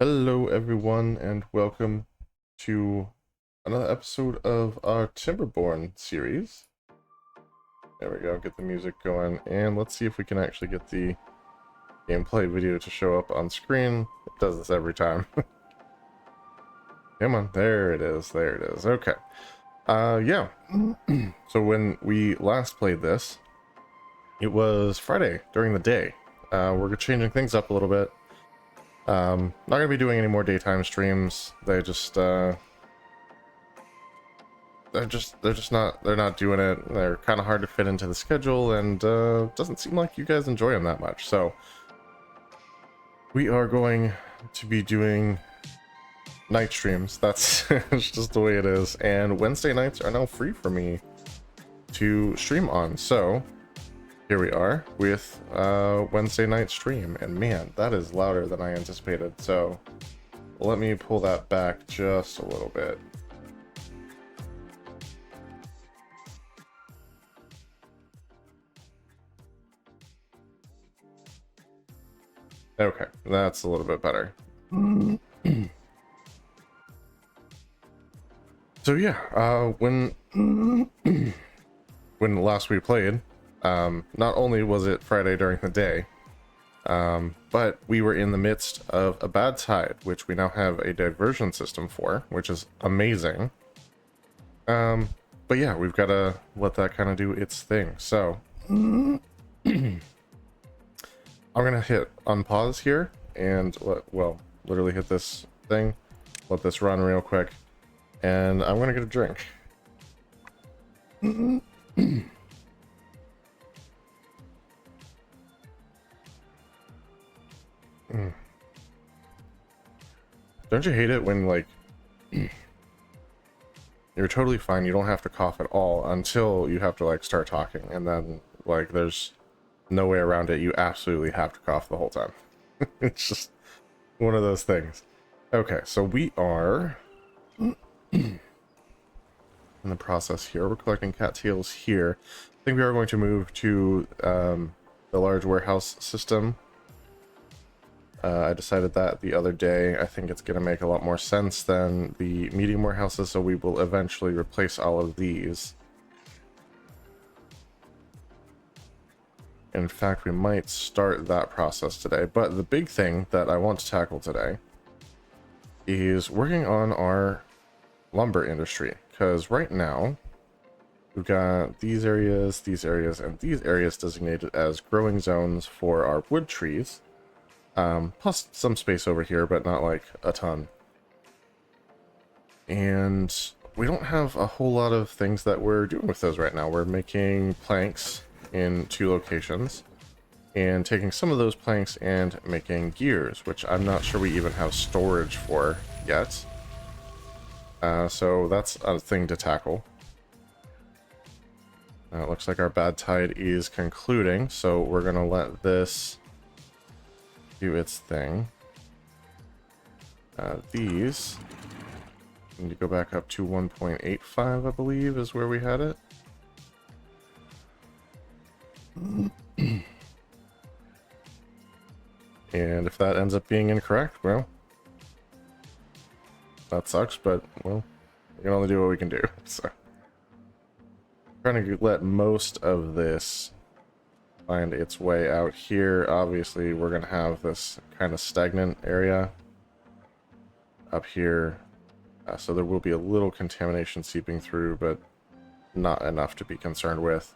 Hello, everyone, and welcome to another episode of our Timberborn series. There we go, get the music going, and let's see if we can actually get the gameplay video to show up on screen. It does this every time. Come on, there it is, okay. Yeah. So when we last played this, it was Friday during the day. We're changing things up a little bit. Not gonna be doing any more daytime streams. They're not doing it. They're kind of hard to fit into the schedule, and doesn't seem like you guys enjoy them that much. So we are going to be doing night streams. That's it's just the way it is. And Wednesday nights are now free for me to stream on. So here we are with Wednesday night stream, and man, that is louder than I anticipated. So let me pull that back just a little bit. Okay, that's a little bit better. So yeah, when last we played, not only was it Friday during the day, but we were in the midst of a bad tide, which we now have a diversion system for, which is amazing. But yeah, we've got to let that kind of do its thing. So I'm gonna hit unpause here and literally hit this thing, let this run real quick, and I'm gonna get a drink. Don't you hate it when, like, you're totally fine, you don't have to cough at all until you have to, like, start talking, and then, like, there's no way around it, you absolutely have to cough the whole time. It's just one of those things. Okay, so we are in the process here. We're collecting cattails here. I think we are going to move to the large warehouse system. I decided that the other day. I think it's going to make a lot more sense than the medium warehouses, so we will eventually replace all of these. In fact, we might start that process today, but the big thing that I want to tackle today is working on our lumber industry, because right now we've got these areas, and these areas designated as growing zones for our wood trees. Plus some space over here, but not like a ton. And we don't have a whole lot of things that we're doing with those right now. We're making planks in 2 locations and taking some of those planks and making gears, which I'm not sure we even have storage for yet. So that's a thing to tackle. It looks like our bad tide is concluding, so we're gonna let this do its thing. These need to go back up to 1.85, I believe, is where we had it. And if that ends up being incorrect, well, that sucks, but, well, we can only do what we can do. So, trying to let most of this find its way out here. Obviously, we're going to have this kind of stagnant area up here. So there will be a little contamination seeping through, but not enough to be concerned with.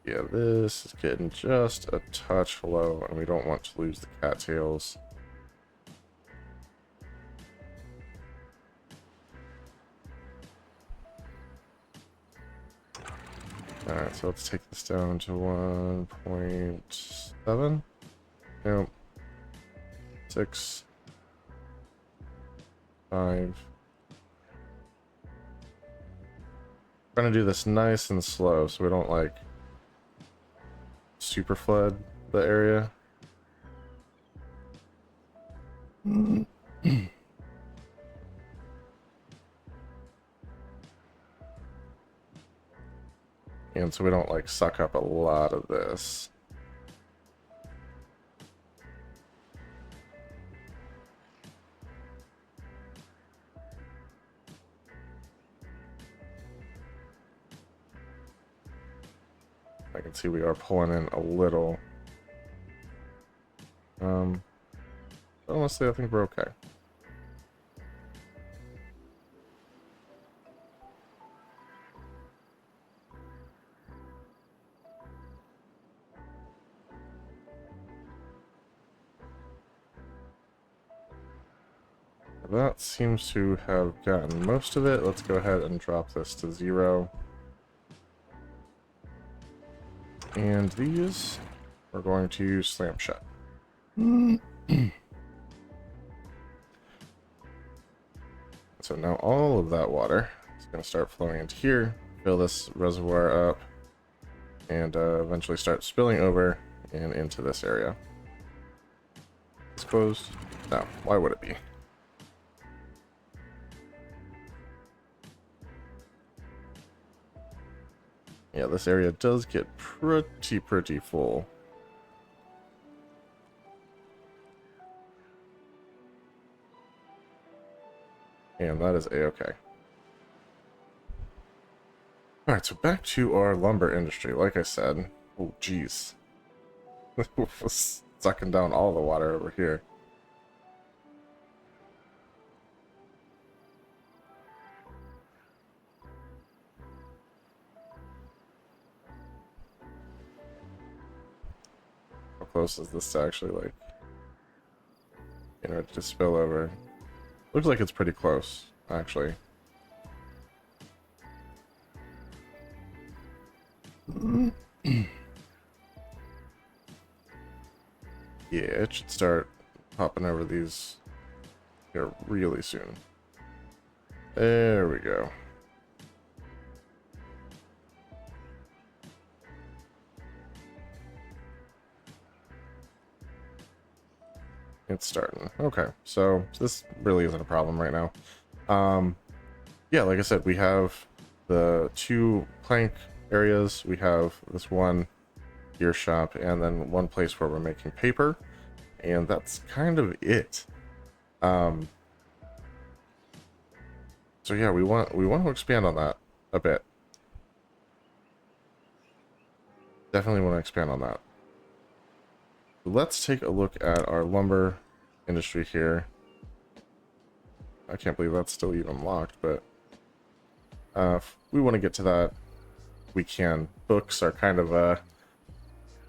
Yeah, this is getting just a touch low, and we don't want to lose the cattails. Alright, so let's take this down to 1.7. Nope. 6. 5. Trying to do this nice and slow so we don't, like, super flood the area. And so we don't like suck up a lot of this. I can see we are pulling in a little. Honestly, I think we're okay. That seems to have gotten most of it. Let's go ahead and drop this to 0. And these we're going to slam shut. So now all of that water is going to start flowing into here, fill this reservoir up, and eventually start spilling over and into this area. It's closed? No, why would it be? Yeah, this area does get pretty full. And that is a-okay. Alright, so back to our lumber industry. Like I said, oh jeez. Sucking down all the water over here. How close is this to actually, like, getting ready to spill over? Looks like it's pretty close, actually. Yeah, it should start popping over these here really soon. There we go. It's starting. Okay, so this really isn't a problem right now. Yeah, like I said, we have the 2 plank areas. We have this one gear shop, and then one place where we're making paper, and that's kind of it. So yeah, we want to expand on that a bit. Definitely want to expand on that. Let's take a look at our lumber industry here. I can't believe that's still even locked, but if we want to get to that, we can. Books are kind of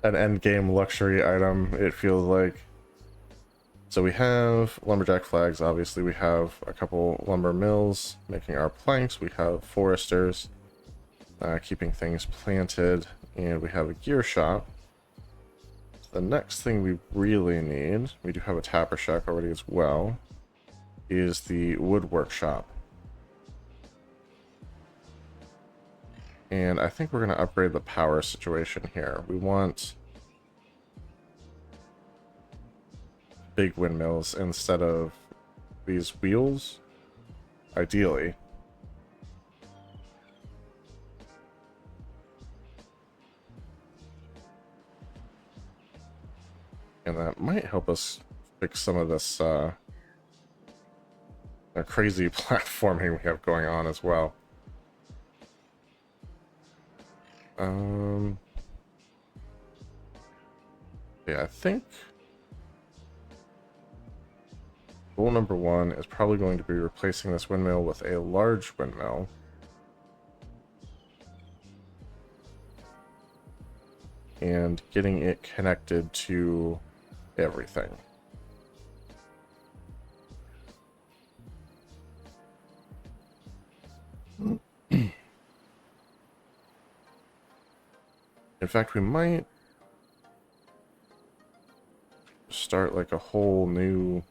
an end game luxury item, it feels like. So we have lumberjack flags, obviously. We have a couple lumber mills making our planks. We have foresters keeping things planted, and we have a gear shop. The next thing we really need, we do have a tapper shack already as well, is the woodwork shop. And I think we're going to upgrade the power situation here. We want big windmills instead of these wheels, ideally. And that might help us fix some of this crazy platforming we have going on as well. Yeah, I think goal number 1 is probably going to be replacing this windmill with a large windmill. And getting it connected to everything. In fact, we might start like a whole new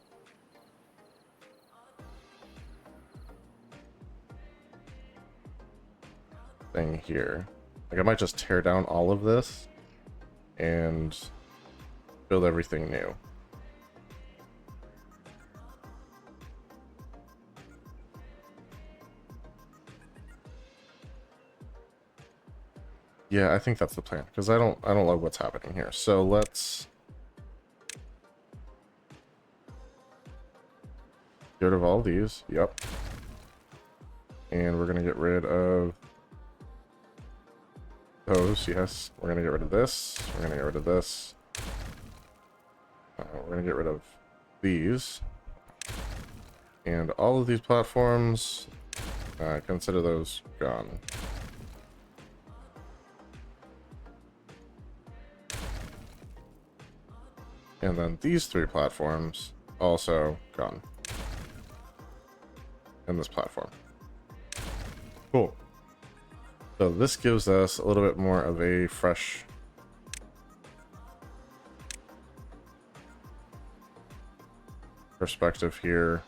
thing here. Like I might just tear down all of this and build everything new. Yeah, I think that's the plan, because I don't love what's happening here. So let's get rid of all these. Yep. And we're gonna get rid of those. Yes. We're gonna get rid of this. We're gonna get rid of this. We're gonna get rid of these. And all of these platforms, consider those gone. And then these 3 platforms, also gone. And this platform. Cool. So this gives us a little bit more of a fresh perspective here.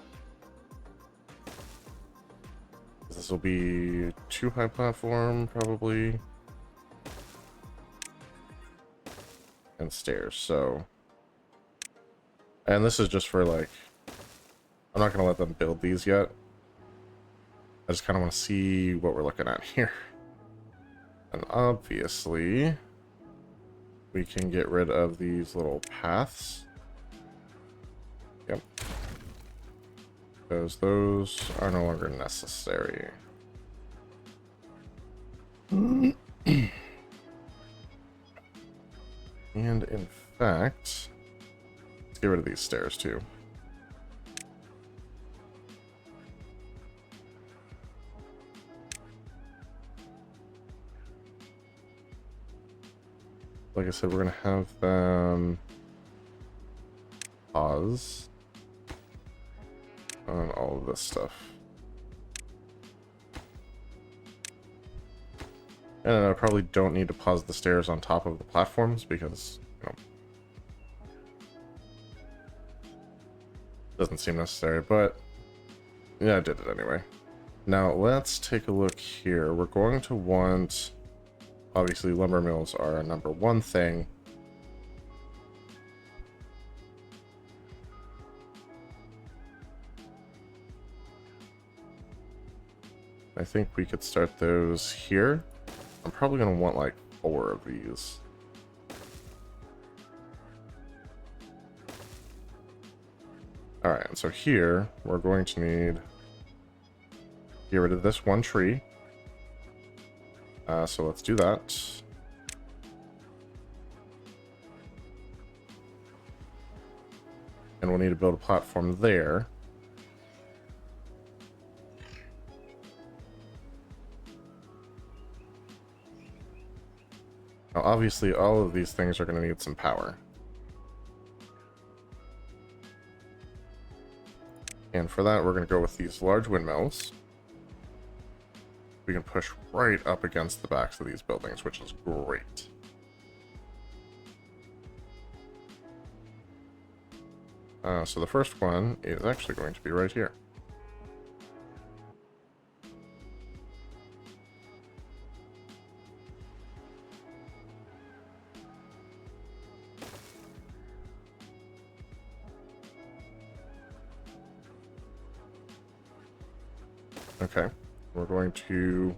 This will be 2 high platform, probably. And stairs, so... And this is just for, like... I'm not going to let them build these yet. I just kind of want to see what we're looking at here. And obviously... we can get rid of these little paths. Yep. Because those are no longer necessary. And in fact, let's get rid of these stairs too. Like I said, we're going to have them pause on all of this stuff. And I probably don't need to pause the stairs on top of the platforms because, you know, doesn't seem necessary, but yeah, I did it anyway. Now let's take a look here. We're going to want, obviously lumber mills are our #1 thing. I think we could start those here. I'm probably going to want like 4 of these. Alright, and so here, we're going to need to get rid of this 1 tree. So let's do that. And we'll need to build a platform there. Now, obviously, all of these things are going to need some power. And for that, we're going to go with these large windmills. We can push right up against the backs of these buildings, which is great. So the first one is actually going to be right here. Okay, we're going to...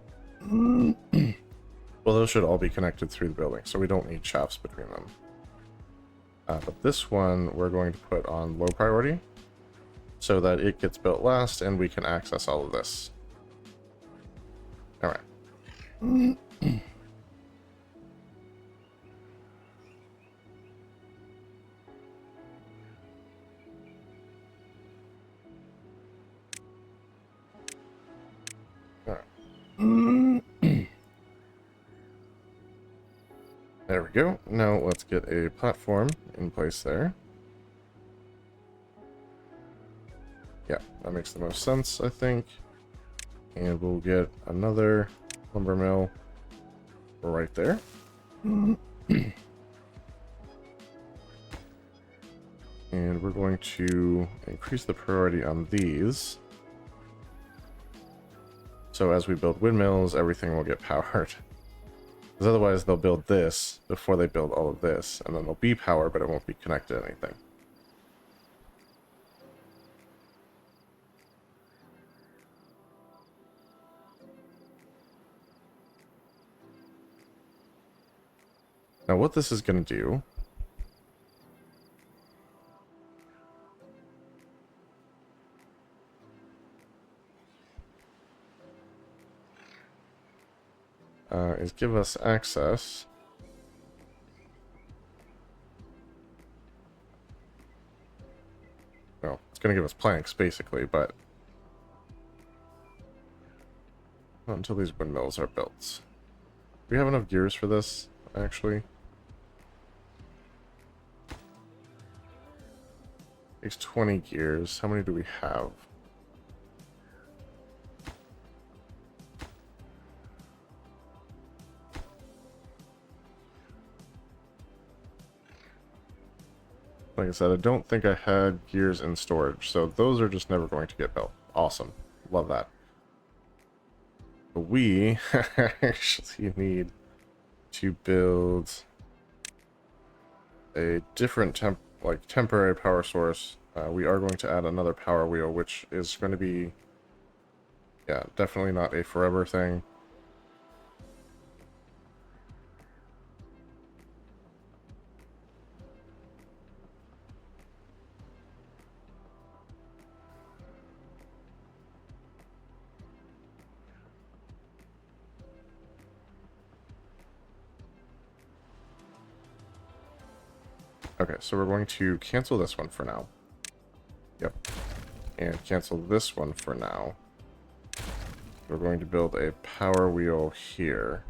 well, those should all be connected through the building, so we don't need shafts between them. But this one we're going to put on low priority so that it gets built last and we can access all of this. Alright. There we go. Now let's get a platform in place there. Yeah, that makes the most sense, I think. And we'll get another lumber mill right there. And we're going to increase the priority on these. So as we build windmills, everything will get powered. Because otherwise they'll build this before they build all of this, and then there'll be power, but it won't be connected to anything. Now what this is going to do is give us access. Well, it's going to give us planks, basically, but not until these windmills are built. Do we have enough gears for this, actually? Takes 20 gears. How many do we have? Like I said, I don't think I had gears in storage, so those are just never going to get built. Awesome. Love that. But we actually need to build a different temporary power source. We are going to add another power wheel, which is going to be, yeah, definitely not a forever thing. Okay, so we're going to cancel this one for now. Yep. And cancel this one for now. We're going to build a power wheel here.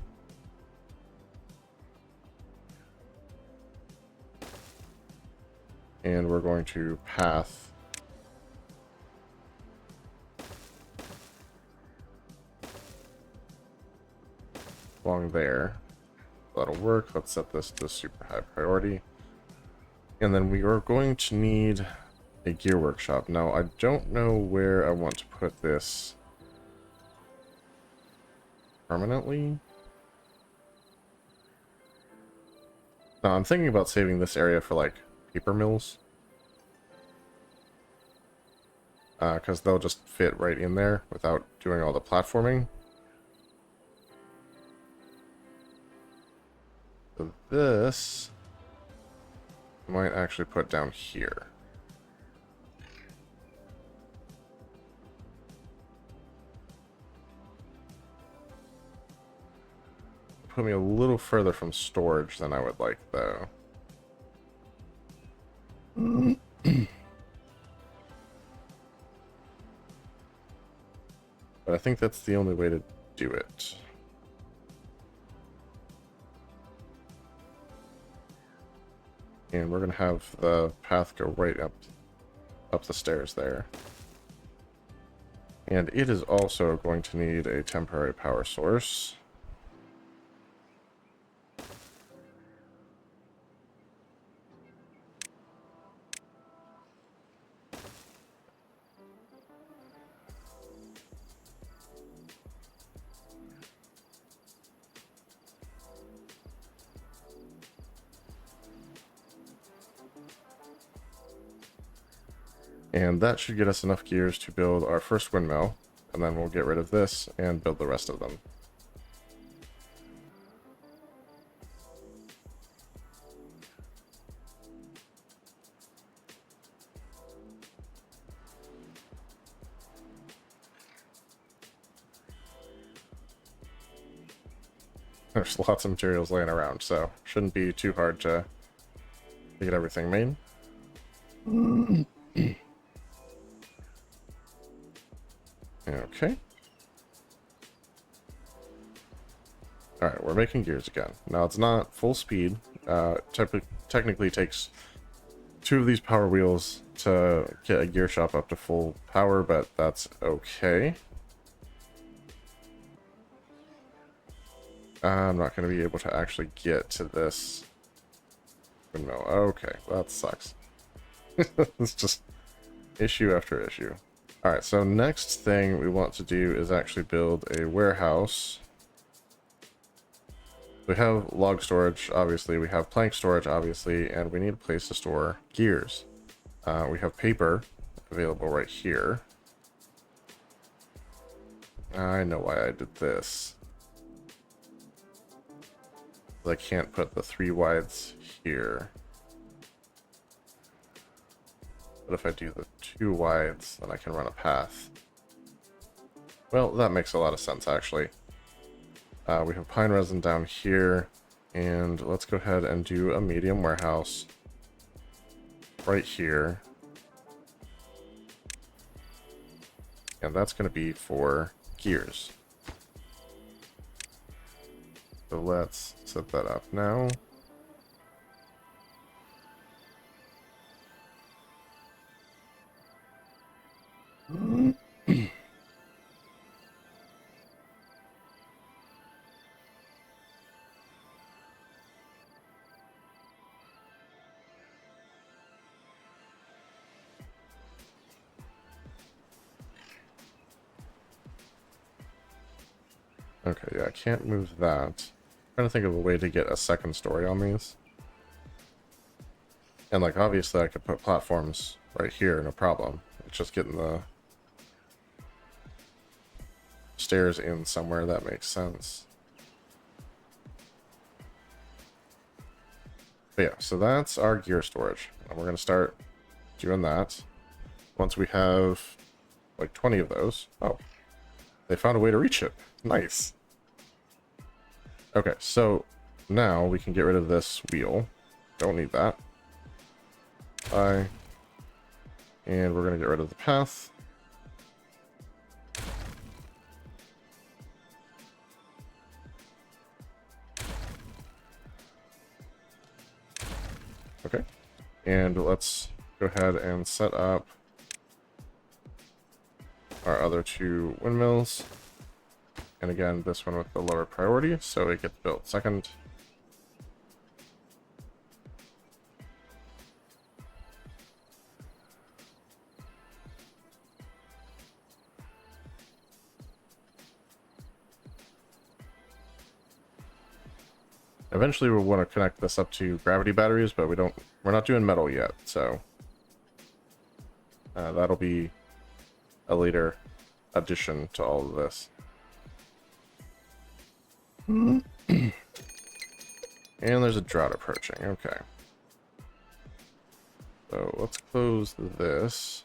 And we're going to path along there. That'll work. Let's set this to super high priority. And then we are going to need a gear workshop. Now, I don't know where I want to put this permanently. Now, I'm thinking about saving this area for, like, paper mills. Because they'll just fit right in there without doing all the platforming. So this I might actually put down here. Put me a little further from storage than I would like, though. But I think that's the only way to do it. And we're going to have the path go right up the stairs there. And it is also going to need a temporary power source. And that should get us enough gears to build our first windmill, and then we'll get rid of this and build the rest of them. There's lots of materials laying around, so shouldn't be too hard to get everything made. Okay. Alright, we're making gears again. Now, it's not full speed. Technically takes 2 of these power wheels to get a gear shop up to full power, but that's okay. I'm not going to be able to actually get to this windmill. Okay, that sucks. It's just issue after issue. Alright, so next thing we want to do is actually build a warehouse. We have log storage, obviously. We have plank storage, obviously. And we need a place to store gears. We have paper available right here. I know why I did this. I can't put the 3 wides here. But if I do the 2 wides, then I can run a path. Well, that makes a lot of sense, actually. We have pine resin down here, and let's go ahead and do a medium warehouse right here. And that's going to be for gears. So let's set that up now. Okay, yeah, I can't move that. I'm trying to think of a way to get a second story on these. And, like, obviously I could put platforms right here, no problem. It's just getting the stairs in somewhere that makes sense. But yeah, so that's our gear storage. And we're going to start doing that. Once we have, like, 20 of those. Oh, they found a way to reach it. Nice. Okay, so now we can get rid of this wheel. Don't need that. Bye. And we're going to get rid of the path. Okay. And let's go ahead and set up our other 2 windmills. And again, this one with the lower priority, so it gets built second. Eventually we'll want to connect this up to gravity batteries, but we're not doing metal yet, so that'll be a later addition to all of this. And there's a drought approaching. Okay. So let's close this.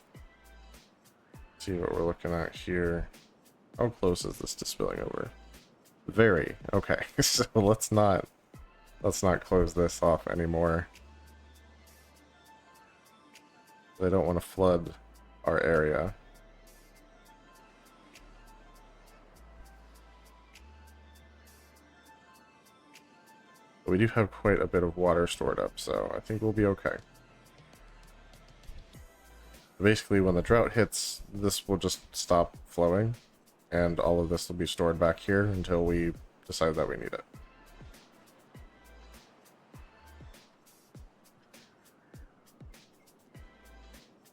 See what we're looking at here. How close is this to spilling over? Very. Okay. So let's not close this off anymore. They don't want to flood our area. But we do have quite a bit of water stored up, so I think we'll be okay. Basically, when the drought hits, this will just stop flowing, and all of this will be stored back here until we decide that we need it.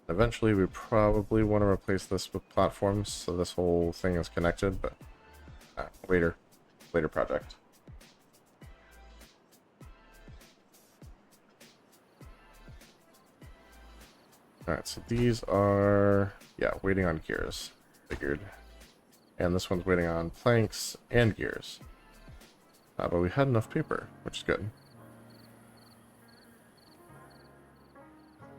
Eventually, we probably want to replace this with platforms, so this whole thing is connected, but later project. Alright, so these are, yeah, waiting on gears. Figured. And this one's waiting on planks and gears. But we had enough paper, which is good.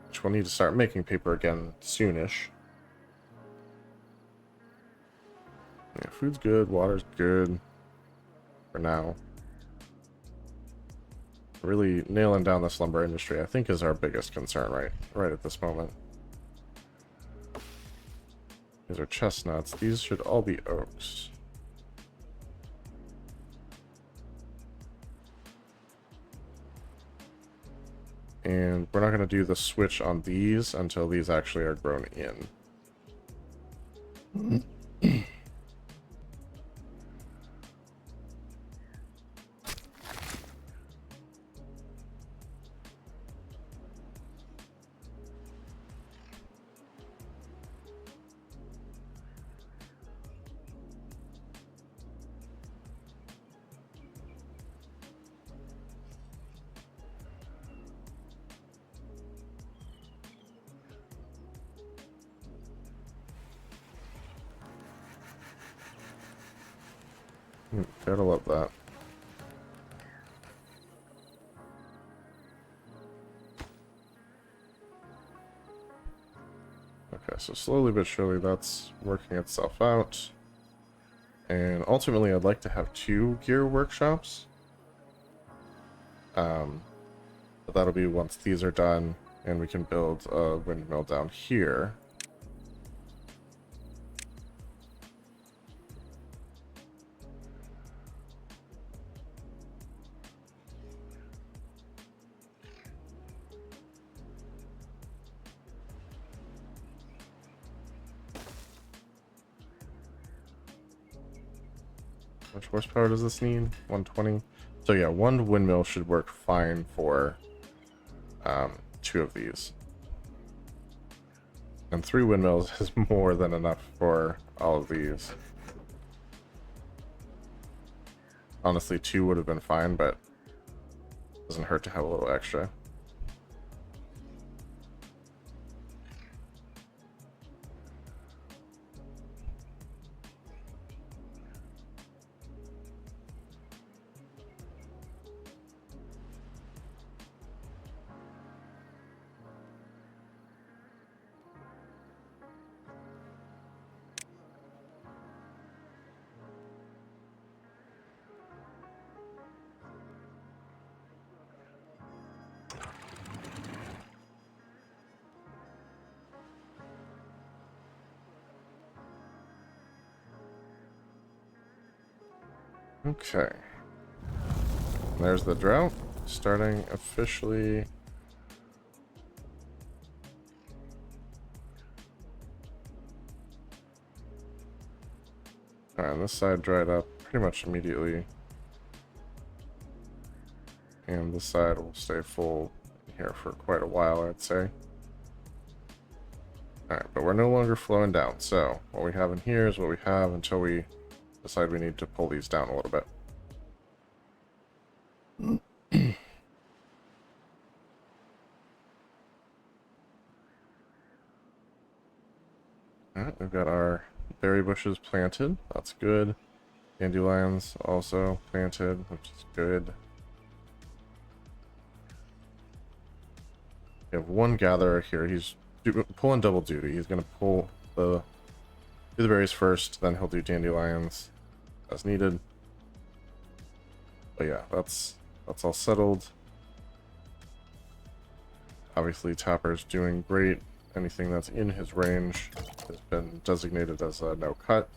Which we'll need to start making paper again soonish. Yeah, food's good, water's good. For now. Really nailing down this lumber industry, I think, is our biggest concern right at this moment. These are chestnuts. These should all be oaks. And we're not going to do the switch on these until these actually are grown in. Gotta love that. Okay, so slowly but surely that's working itself out. And ultimately I'd like to have 2 gear workshops. But that'll be once these are done and we can build a windmill down here. Which horsepower does this need? 120. So yeah, 1 windmill should work fine for 2 of these. And 3 windmills is more than enough for all of these. Honestly, 2 would have been fine, but it doesn't hurt to have a little extra. Okay. There's the drought, starting officially. Alright, this side dried up pretty much immediately. And this side will stay full here for quite a while, I'd say. Alright, but we're no longer flowing down, so what we have in here is what we have until we decide we need to pull these down a little bit. Alright, we've got our berry bushes planted. That's good. Dandelions also planted, which is good. We have 1 gatherer here. He's pulling double duty. He's going to pull do the berries first, then he'll do dandelions as needed. But yeah, that's all settled. Obviously, Tapper's doing great. Anything that's in his range has been designated as a no cut.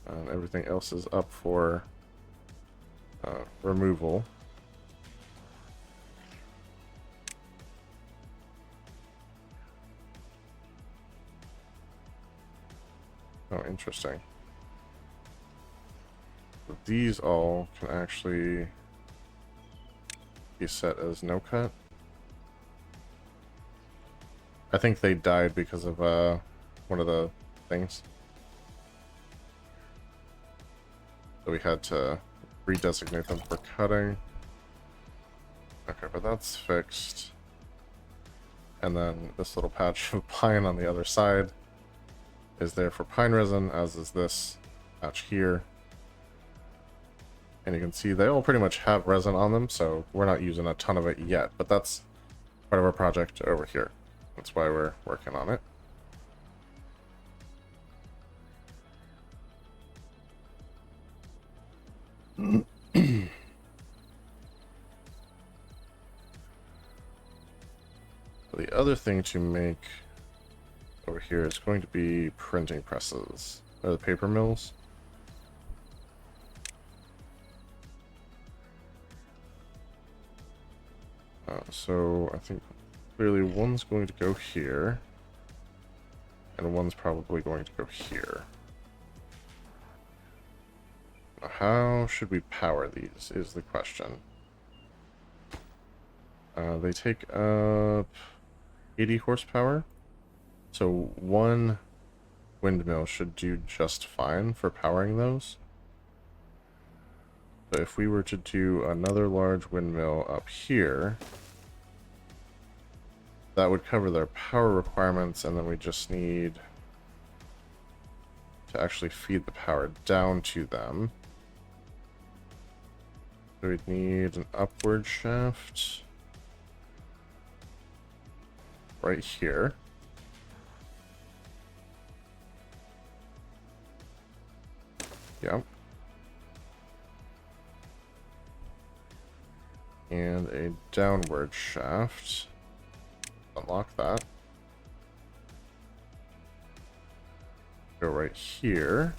And everything else is up for removal. Oh, interesting. So these all can actually be set as no cut. I think they died because of one of the things. So we had to redesignate them for cutting. Okay, but that's fixed. And then this little patch of pine on the other side is there for pine resin, as is this patch here. And you can see they all pretty much have resin on them, so we're not using a ton of it yet, but that's part of our project over here. That's why we're working on it. The other thing to make over here is going to be printing presses, or the paper mills. So I think clearly one's going to go here, and one's probably going to go here. Now, how should we power these is the question. They take up 80 horsepower, so 1 windmill should do just fine for powering those. But if we were to do another large windmill up here, that would cover their power requirements, and then we just need to actually feed the power down to them. So we'd need an upward shaft right here. Yep. And a downward shaft. Unlock that. Go right here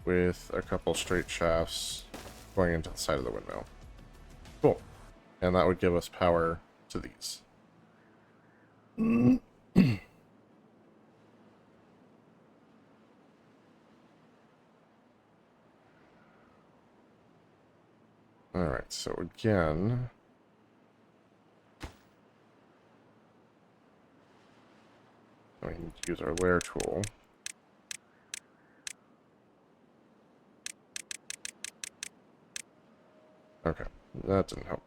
with a couple straight shafts going into the side of the windmill. Cool. And that would give us power to these. Alright, so again, we need to use our layer tool. Okay, that didn't help.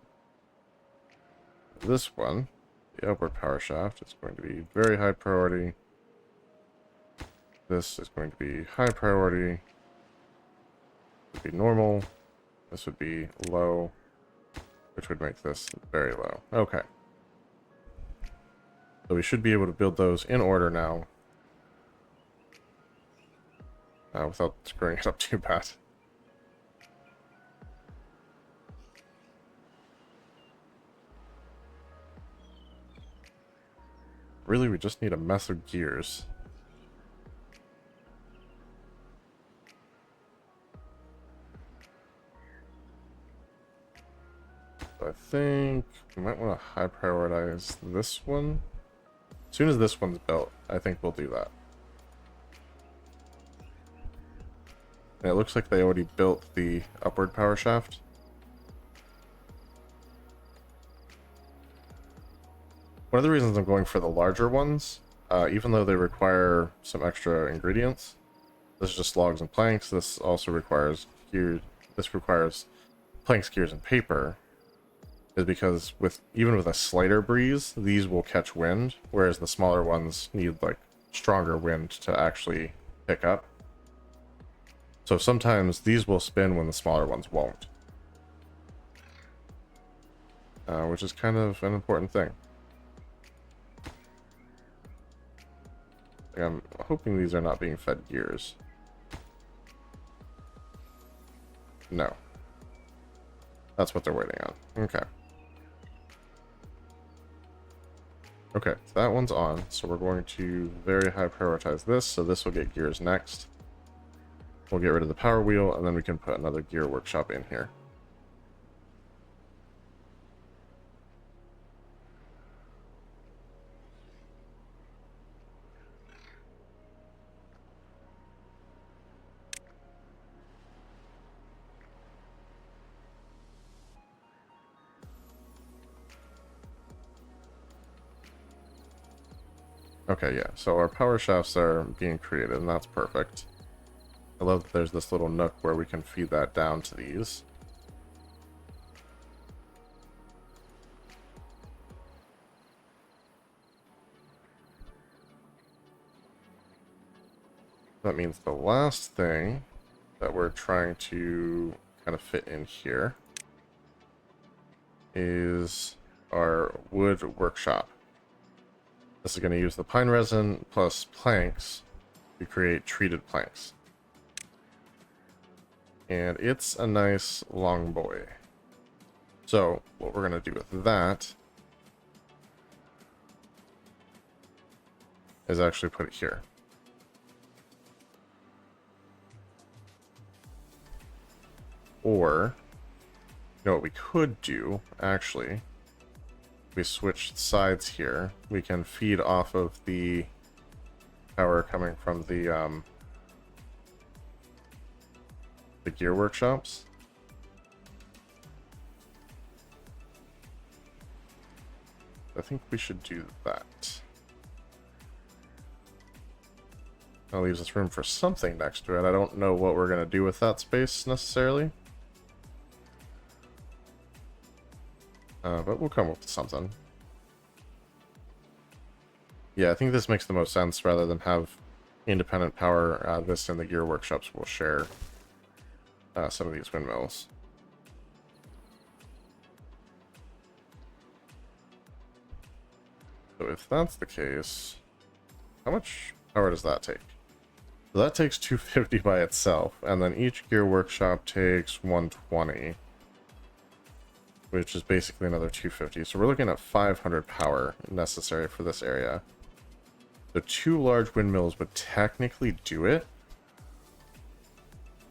This one, the upward power shaft, is going to be very high priority. This is going to be high priority. This would be normal. This would be low, which would make this very low. Okay. So we should be able to build those in order now. Without screwing it up too bad. Really, we just need a mess of gears. So I think we might want to high prioritize this one. As soon as this one's built, I think we'll do that. And it looks like they already built the upward power shaft. One of the reasons I'm going for the larger ones, even though they require some extra ingredients, this is just logs and planks. This also requires gears. This requires planks, gears, and paper. Is because even with a slighter breeze, these will catch wind, whereas the smaller ones need like stronger wind to actually pick up. So sometimes these will spin when the smaller ones won't, which is kind of an important thing. I'm hoping these are not being fed gears. No. That's what they're waiting on. Okay. Okay, so that one's on, so we're going to very high prioritize this, so this will get gears next. We'll get rid of the power wheel, and then we can put another gear workshop in here. Okay, yeah, so our power shafts are being created, and that's perfect. I love that there's this little nook where we can feed that down to these. That means the last thing that we're trying to kind of fit in here is our wood workshop. This is going to use the pine resin plus planks to create treated planks. And it's a nice long boy. So what we're going to do with that is actually put it here. Or, you know what we could do, actually, if we switch sides here, we can feed off of the power coming from the gear workshops. I think we should do that. That leaves us room for something next to it. I don't know what we're going to do with that space necessarily. But we'll come up with something. Yeah, I think this makes the most sense rather than have independent power. This and the gear workshops will share some of these windmills. So if that's the case, how much power does that take? So that takes 250 by itself, and then each gear workshop takes 120, which is basically another 250. So we're looking at 500 power necessary for this area. The 2 large windmills would technically do it,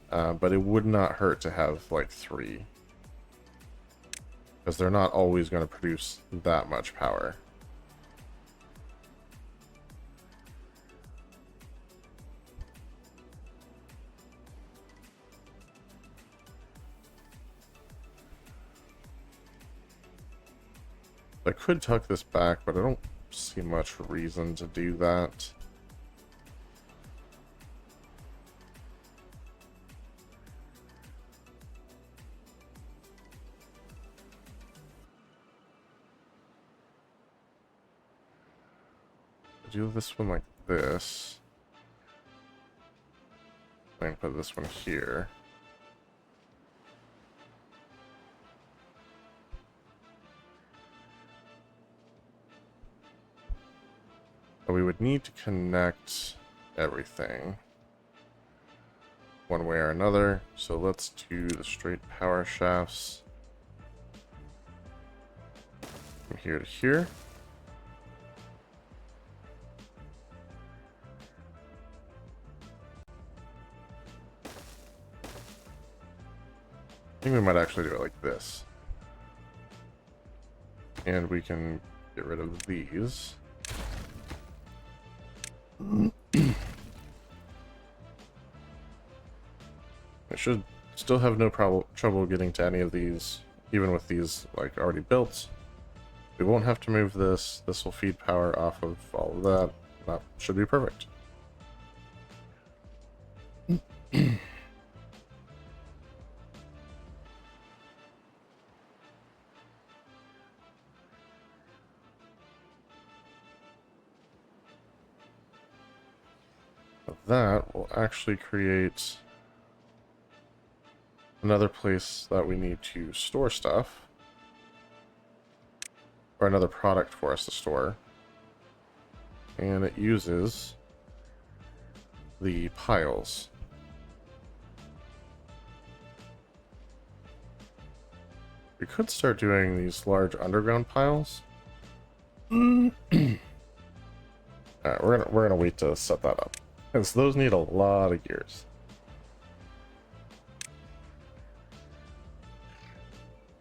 but it would not hurt to have like 3, because they're not always going to produce that much power. I could tuck this back, but I don't see much reason to do that. Do this one like this. And put this one here. But we would need to connect everything one way or another. So let's do the straight power shafts from here to here. I think we might actually do it like this. And we can get rid of these. I should still have no trouble getting to any of these, even with these like already built. We won't have to move this. This will feed power off of all of that. That should be perfect. That will actually create another place that we need to store stuff, or another product for us to store, and it uses the piles. We could start doing these large underground piles. Alright, we're gonna wait to set that up, because those need a lot of gears.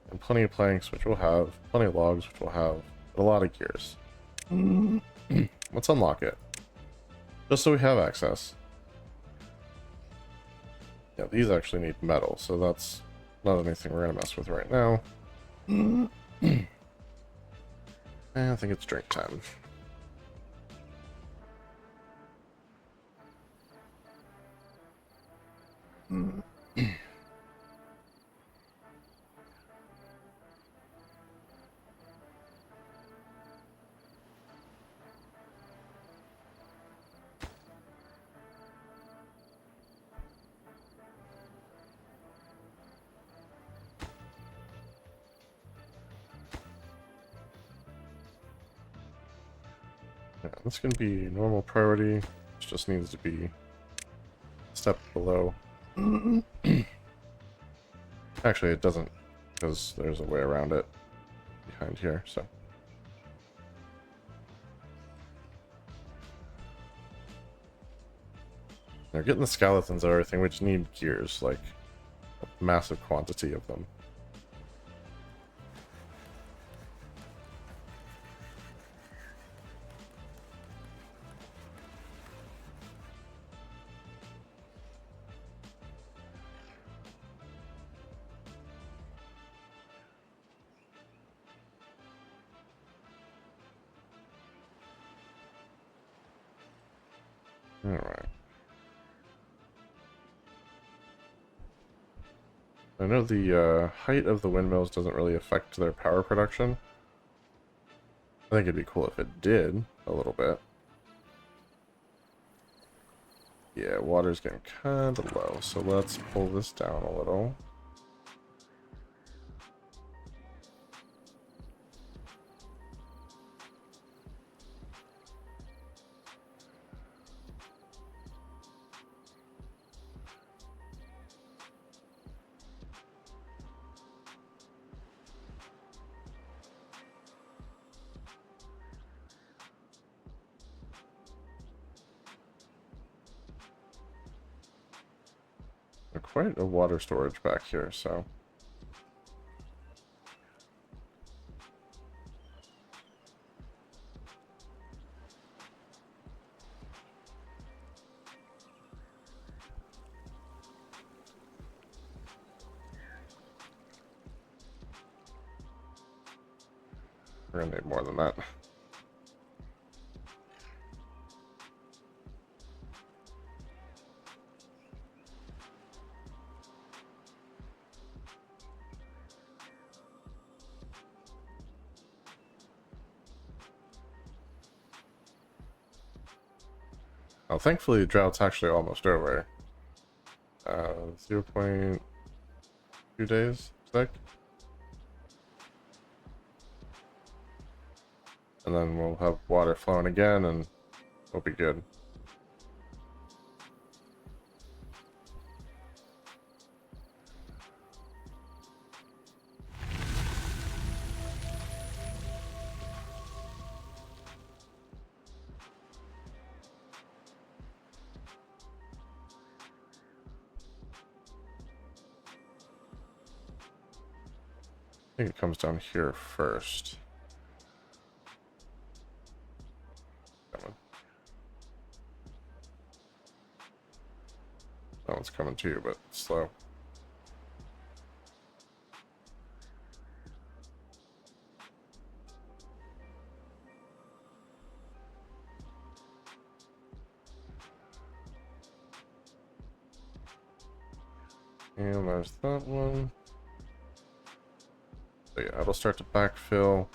And plenty of planks, which we'll have, plenty of logs, which we'll have, but a lot of gears. Let's unlock it, just so we have access. Yeah, these actually need metal, so that's not anything we're gonna mess with right now. I think it's drink time. Yeah, this can be normal priority. It just needs to be a step below. Actually, it doesn't, because there's a way around it behind here, so. Now, getting the skeletons and everything, we just need gears, like a massive quantity of them. Alright. I know the height of the windmills doesn't really affect their power production. I think it'd be cool if it did, a little bit. Yeah, water's getting kind of low, so let's pull this down a little. Quite a water storage back here, so... We're gonna need more than that. Well, thankfully the drought's actually almost over. 0.2 days, sec. And then we'll have water flowing again and we'll be good. I think it comes down here first. Come on. That one's coming too, but slow. And there's that one. So yeah, it'll start to backfill.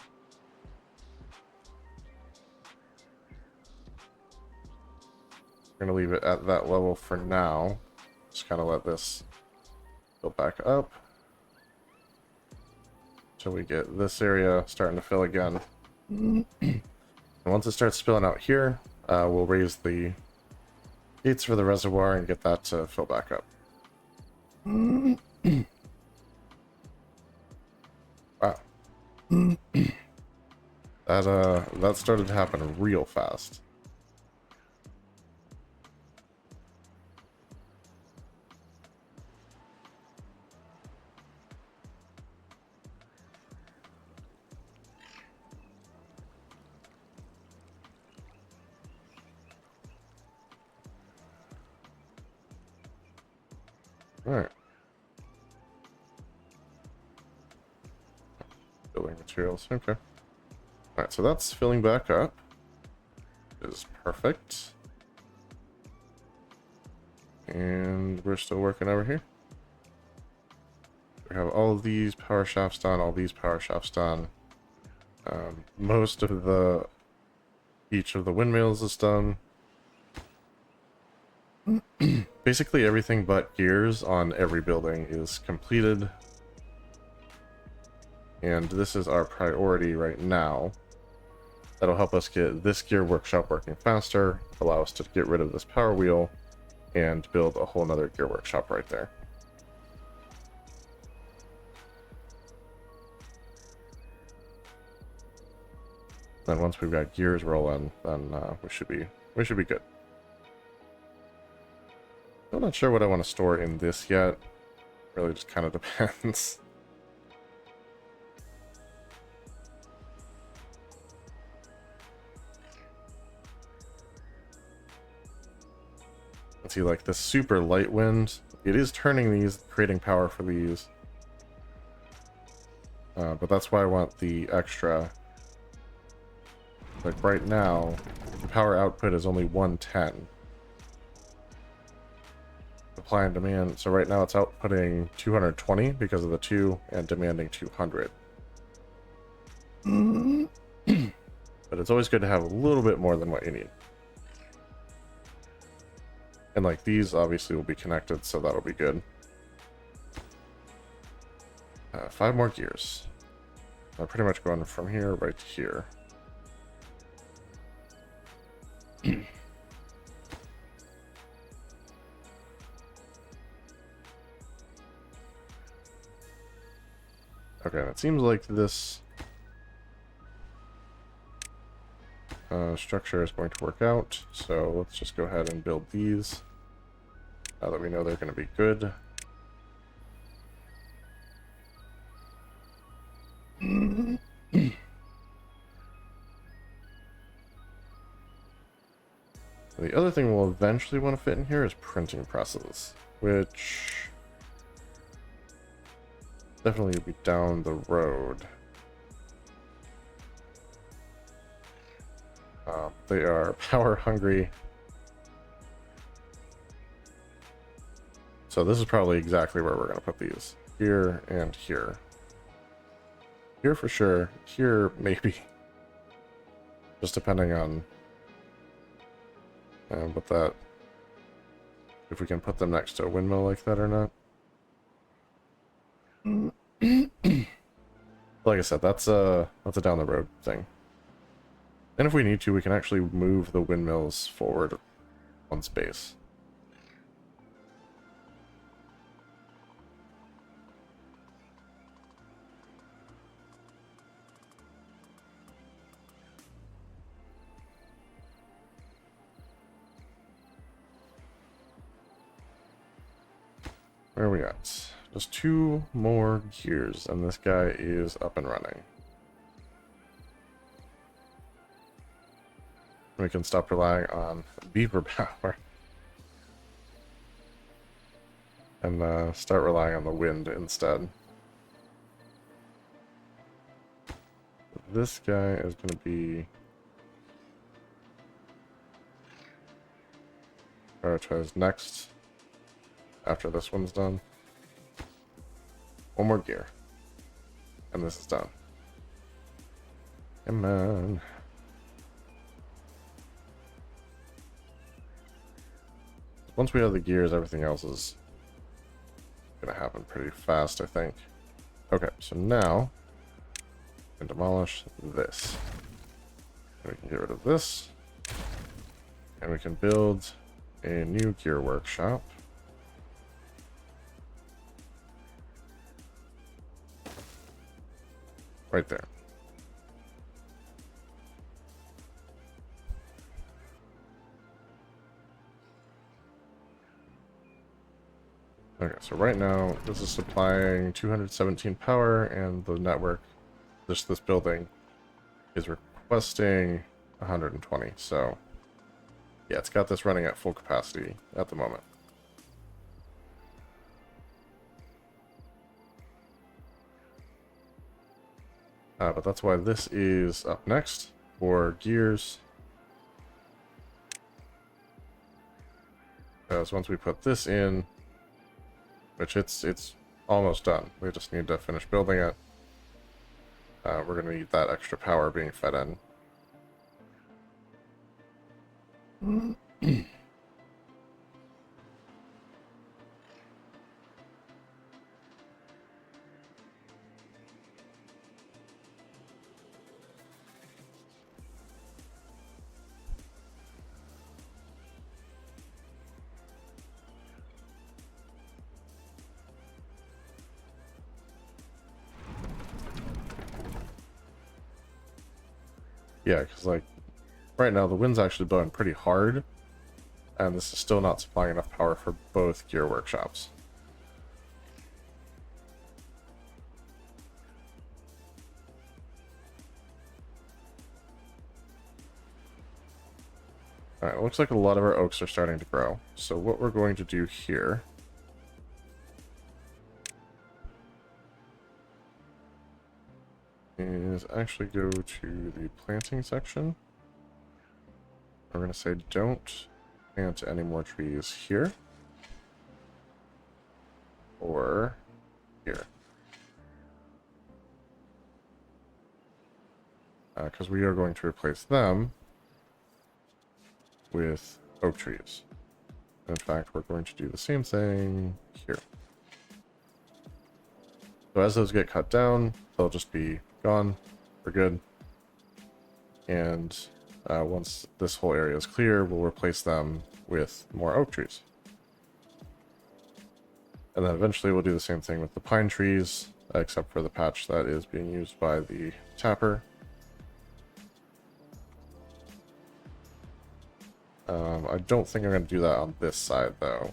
We're gonna leave it at that level for now. Just kind of let this go back up until we get this area starting to fill again. And once it starts spilling out here, we'll raise the gates for the reservoir and get that to fill back up. Wow. That started to happen real fast. Alright. Building materials, okay. Alright, so that's filling back up. Is perfect. And we're still working over here. We have all of these power shafts done, all these power shafts done. Most of each of the windmills is done. Basically everything but gears on every building is completed. And this is our priority right now. That'll help us get this gear workshop working faster, allow us to get rid of this power wheel, and build a whole nother gear workshop right there. Then once we've got gears rolling, then we should be good. I'm not sure what I want to store in this yet. Really just kind of depends. Let's see, like the super light wind, it is turning these, creating power for these. But that's why I want the extra. Like right now, the power output is only 110. Supply and demand. So right now it's outputting 220 because of the 2 and demanding 200. But it's always good to have a little bit more than what you need. And like these obviously will be connected, so that'll be good. 5 more gears. I'm pretty much going from here right to here. Okay, it seems like this structure is going to work out, so let's just go ahead and build these now that we know they're going to be good. The other thing we'll eventually want to fit in here is printing presses, which definitely will be down the road. They are power hungry. So this is probably exactly where we're going to put these. Here and here. Here for sure. Here maybe. Just depending on what that... if we can put them next to a windmill like that or not. Like I said, that's a down the road thing. And if we need to, we can actually move the windmills forward one space. Where are we at? Just 2 more gears, and this guy is up and running. We can stop relying on beaver power and start relying on the wind instead. This guy is going to be prioritized next after this one's done. 1 more gear, and this is done. Come on. Once we have the gears, everything else is gonna happen pretty fast, I think. Okay, so now we can demolish this. And we can get rid of this. And we can build a new gear workshop. Right there. Okay, so right now this is supplying 217 power, and the network, just this building, is requesting 120. So yeah, it's got this running at full capacity at the moment. But that's why this is up next for gears. Because once we put this in, which it's almost done, we just need to finish building it. We're going to need that extra power being fed in. Yeah, because like right now the wind's actually blowing pretty hard, and this is still not supplying enough power for both gear workshops. Alright, looks like a lot of our oaks are starting to grow. So what we're going to do here is actually go to the planting section. We're going to say don't plant any more trees here or here. Because we are going to replace them with oak trees. In fact, we're going to do the same thing here. So as those get cut down, they'll just be gone. We're good. And once this whole area is clear, we'll replace them with more oak trees. And then eventually we'll do the same thing with the pine trees, except for the patch that is being used by the tapper. I don't think I'm going to do that on this side, though.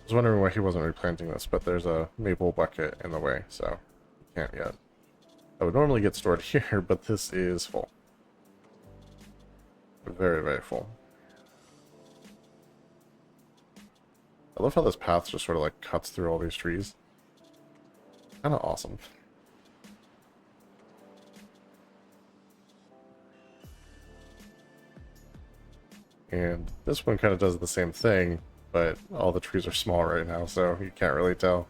was wondering why he wasn't replanting this, but there's a maple bucket in the way, so you can't yet. I would normally get stored here, but this is full. Very, very full. I love how this path just sort of like cuts through all these trees. Kind of awesome. And this one kind of does the same thing, but all the trees are small right now, so you can't really tell.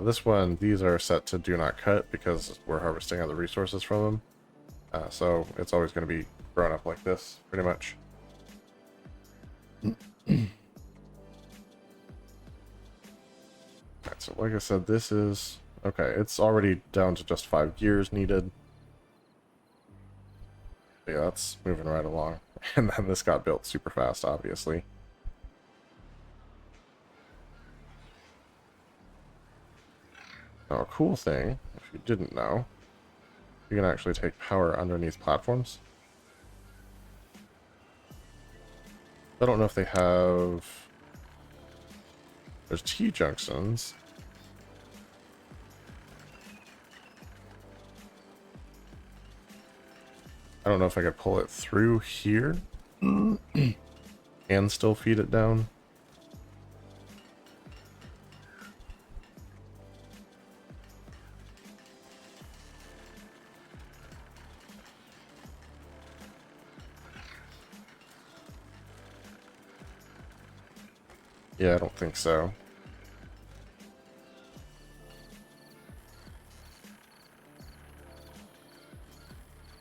This one, these are set to do not cut because we're harvesting other resources from them. So it's always going to be grown up like this, pretty much. Alright, so like I said, this is... Okay, it's already down to just 5 gears needed. Yeah, that's moving right along. And then this got built super fast, obviously. Now, a cool thing, if you didn't know, you can actually take power underneath platforms. I don't know if they have... There's T-junctions. I don't know if I could pull it through here and still feed it down. Yeah, I don't think so.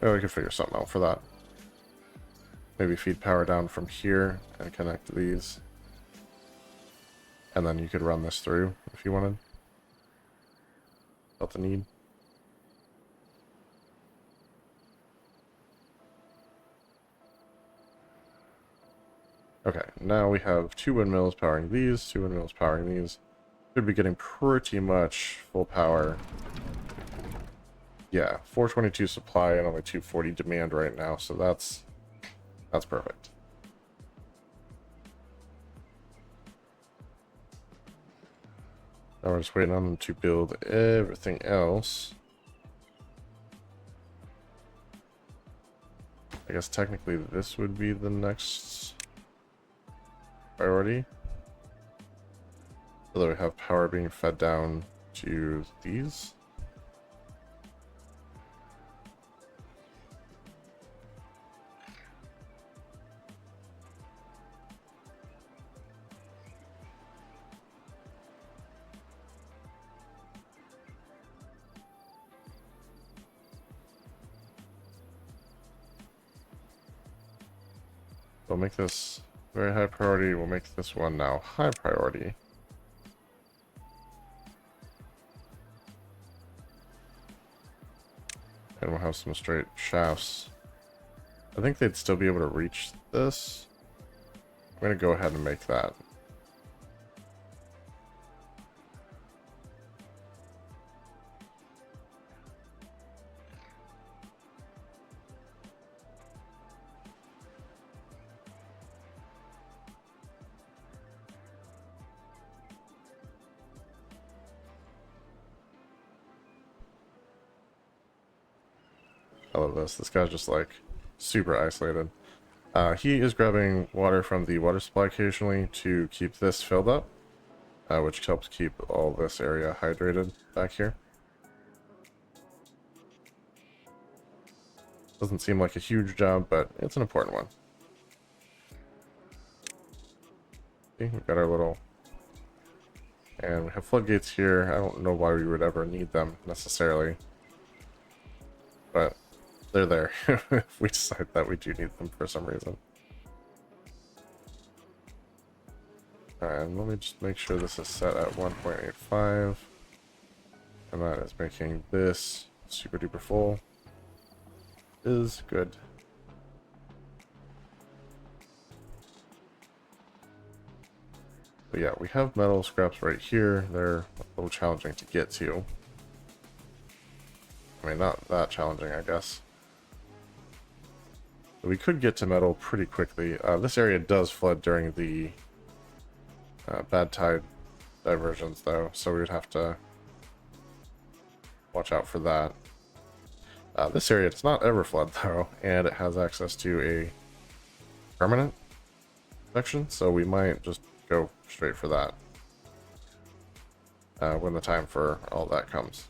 Oh, we could figure something out for that. Maybe feed power down from here and connect these. And then you could run this through if you wanted. Felt the need. Okay, now we have 2 windmills powering these, 2 windmills powering these. Should be getting pretty much full power. Yeah, 422 supply and only 240 demand right now, so that's perfect. Now we're just waiting on them to build everything else. I guess technically this would be the next priority. Although we have power being fed down to these. We'll make this very high priority. We'll make this one now high priority. And we'll have some straight shafts. I think they'd still be able to reach this. I'm going to go ahead and make that. I love this. This guy's just like super isolated. He is grabbing water from the water supply occasionally to keep this filled up, which helps keep all this area hydrated back here. Doesn't seem like a huge job, but it's an important one. Okay, we've got our little... And we have floodgates here. I don't know why we would ever need them necessarily, but they're there if we decide that we do need them for some reason. Alright, let me just make sure this is set at 1.85. And that is making this super duper full. Is good. But yeah, we have metal scraps right here. They're a little challenging to get to. I mean, not that challenging, I guess. But we could get to metal pretty quickly. This area does flood during the Bad tide diversions though, so we would have to watch out for that. This area does not ever flood though, and it has access to a permanent section, so we might just go straight for that when the time for all that comes.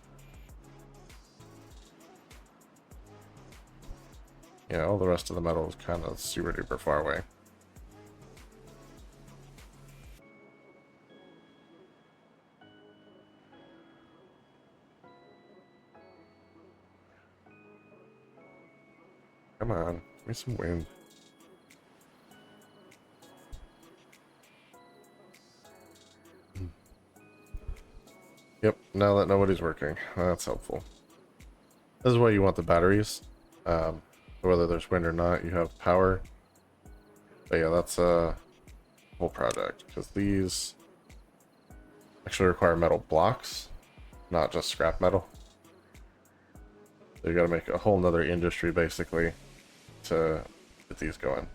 Yeah, all the rest of the metal is kind of super duper far away. Come on, give me some wind. Yep, now that nobody's working, that's helpful. This is why you want the batteries. Whether there's wind or not, you have power. But yeah, that's a whole project, because these actually require metal blocks, not just scrap metal. So you gotta make a whole nother industry basically to get these going.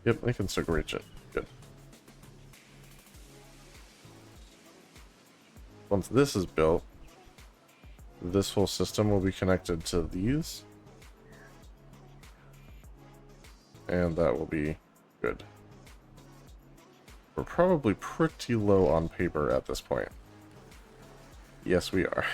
Yep, they can still reach it. Good. Once this is built, this whole system will be connected to these. And that will be good. We're probably pretty low on paper at this point. Yes, we are.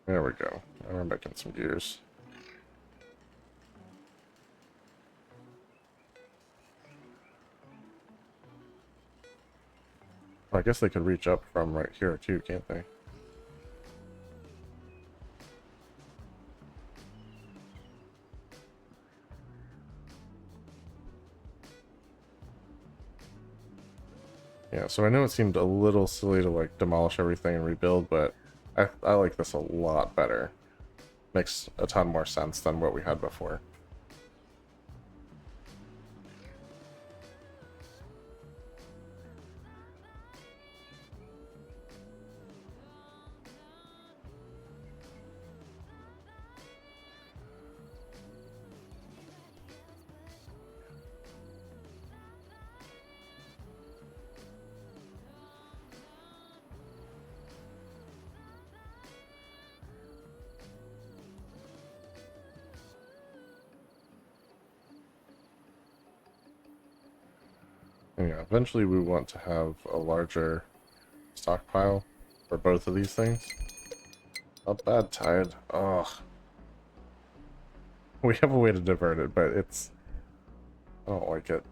There we go. Now we're making some gears. Well, I guess they could reach up from right here too, can't they? Yeah, so I know it seemed a little silly to like demolish everything and rebuild, but I like this a lot better. Makes a ton more sense than what we had before. Yeah, eventually we want to have a larger stockpile for both of these things. Not bad tide. Ugh. We have a way to divert it, but it's... I don't like it.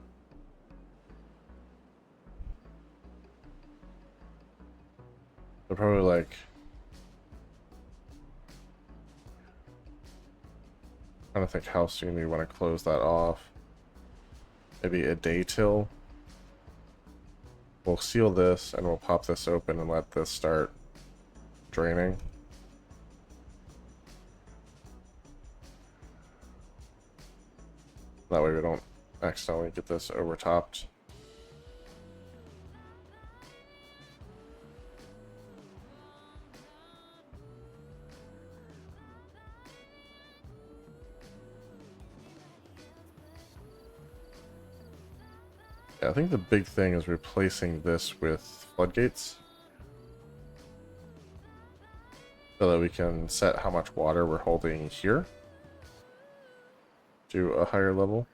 They're probably like... trying to think how soon you want to close that off. Maybe a day till. We'll seal this and we'll pop this open and let this start draining. That way we don't accidentally get this overtopped. Yeah, I think the big thing is replacing this with floodgates, so that we can set how much water we're holding here to a higher level.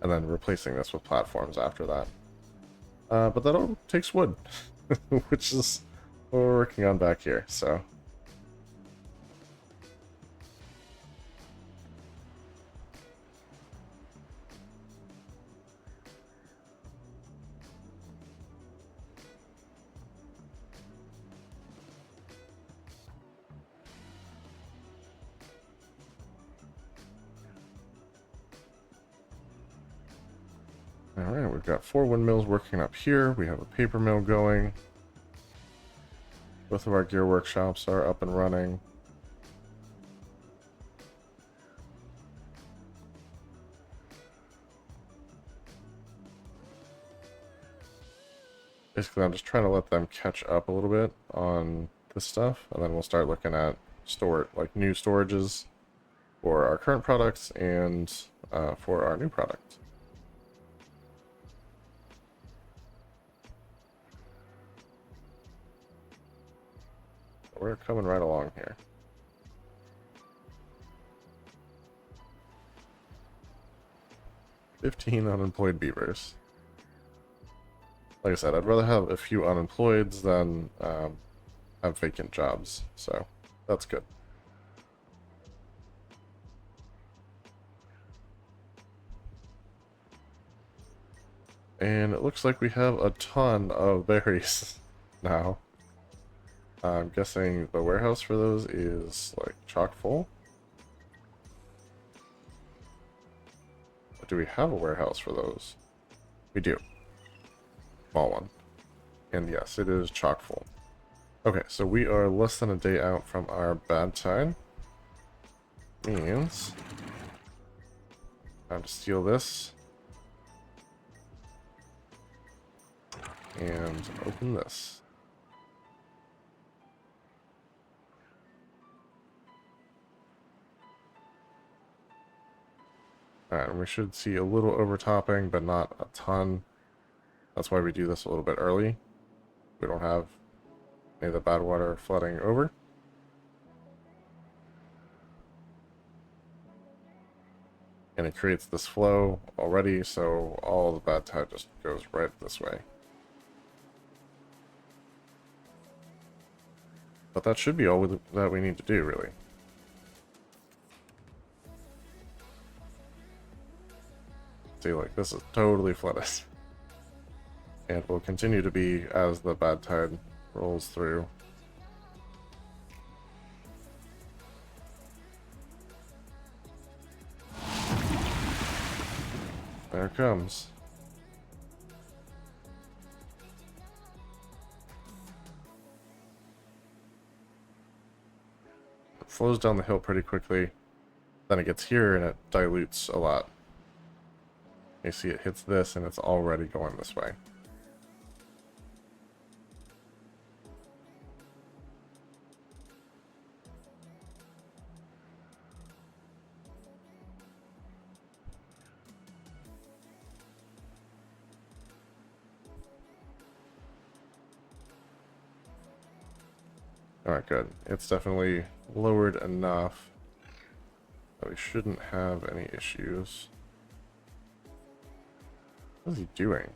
And then replacing this with platforms after that. But that all takes wood, which is what we're working on back here, so... Alright, we've got 4 windmills working up here. We have a paper mill going. Both of our gear workshops are up and running. Basically, I'm just trying to let them catch up a little bit on this stuff, and then we'll start looking at like new storages for our current products and for our new product. We're coming right along here. "15 unemployed beavers." Like I said, I'd rather have a few unemployeds than have vacant jobs, so that's good. And it looks like we have a ton of berries now. I'm guessing the warehouse for those is like chock full. Or do we have a warehouse for those? We do. Small one. And yes, it is chock full. Okay, so we are less than a day out from our bad tide. Means time to steal this. And open this. Alright, and we should see a little overtopping, but not a ton. That's why we do this a little bit early. We don't have any of the bad water flooding over. And it creates this flow already, so all the bad tide just goes right this way. But that should be all that we need to do, really. See, like, this is totally flooded. And will continue to be as the bad tide rolls through. There it comes. It flows down the hill pretty quickly. Then it gets here and it dilutes a lot. You see it hits this and it's already going this way. Alright, good. It's definitely lowered enough that we shouldn't have any issues. What is he doing?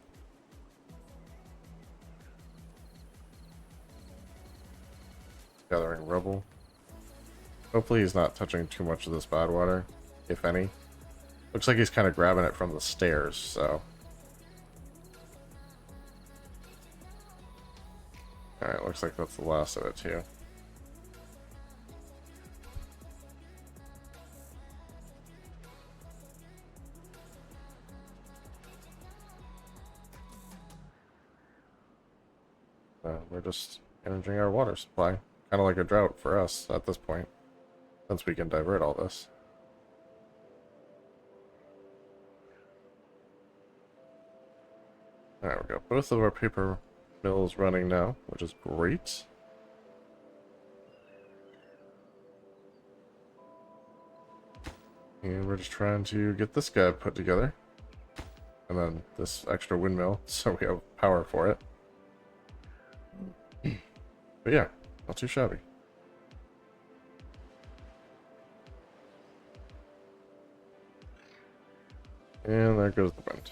Gathering rubble. Hopefully he's not touching too much of this bad water, if any. Looks like he's kind of grabbing it from the stairs, so... Alright, looks like that's the last of it, too. We're just managing our water supply. Kind of like a drought for us at this point, since we can divert all this. Alright, we got both of our paper mills running now, which is great. And we're just trying to get this guy put together. And then this extra windmill, so we have power for it. But yeah, not too shabby. And there goes the wind.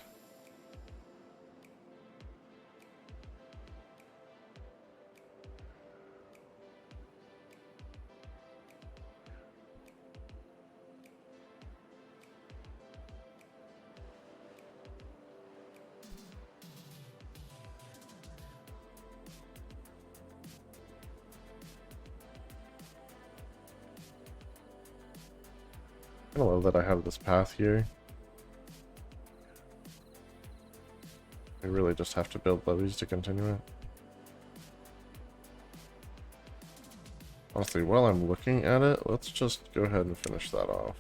I love that I have this path here. We really just have to build levees to continue it. Honestly, while I'm looking at it, let's just go ahead and finish that off.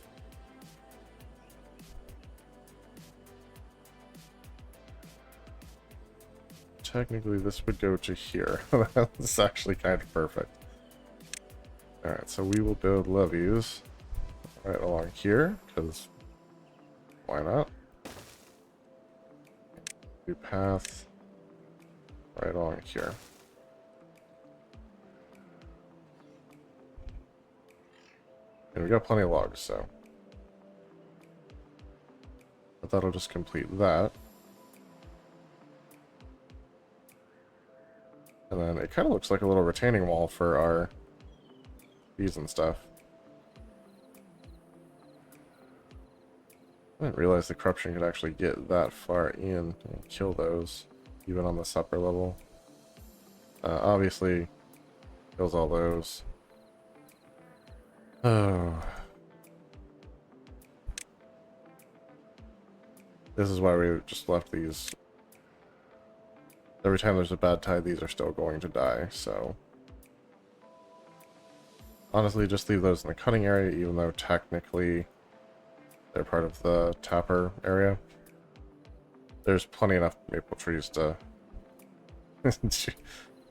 Technically, this would go to here. That's actually kind of perfect. Alright, so we will build levees right along here, because why not? Do path right along here. And we got plenty of logs, so. But that'll just complete that. And then it kind of looks like a little retaining wall for our bees and stuff. I didn't realize the corruption could actually get that far in and kill those, even on this upper level. Obviously, kills all those. Oh. This is why we just left these. Every time there's a bad tide, these are still going to die, so. Honestly, just leave those in the cutting area, even though technically they're part of the tapper area. There's plenty enough maple trees to...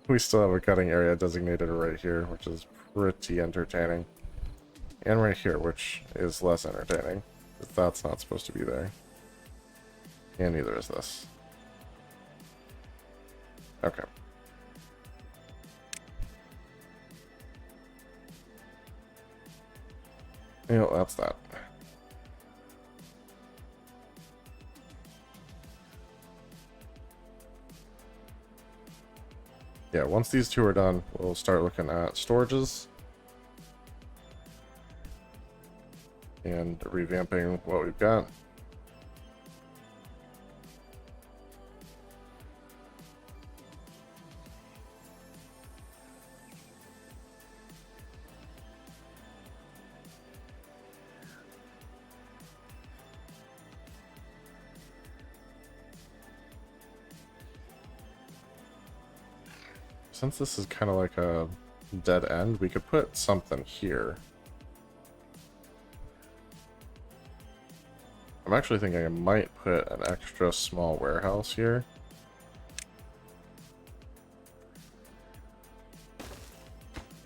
We still have a cutting area designated right here, which is pretty entertaining. And right here, which is less entertaining, because that's not supposed to be there. And neither is this. Okay. Yeah, that's that. Yeah, once these two are done, we'll start looking at storages. And revamping what we've got. Since this is kind of like a dead end, we could put something here. I'm actually thinking I might put an extra small warehouse here.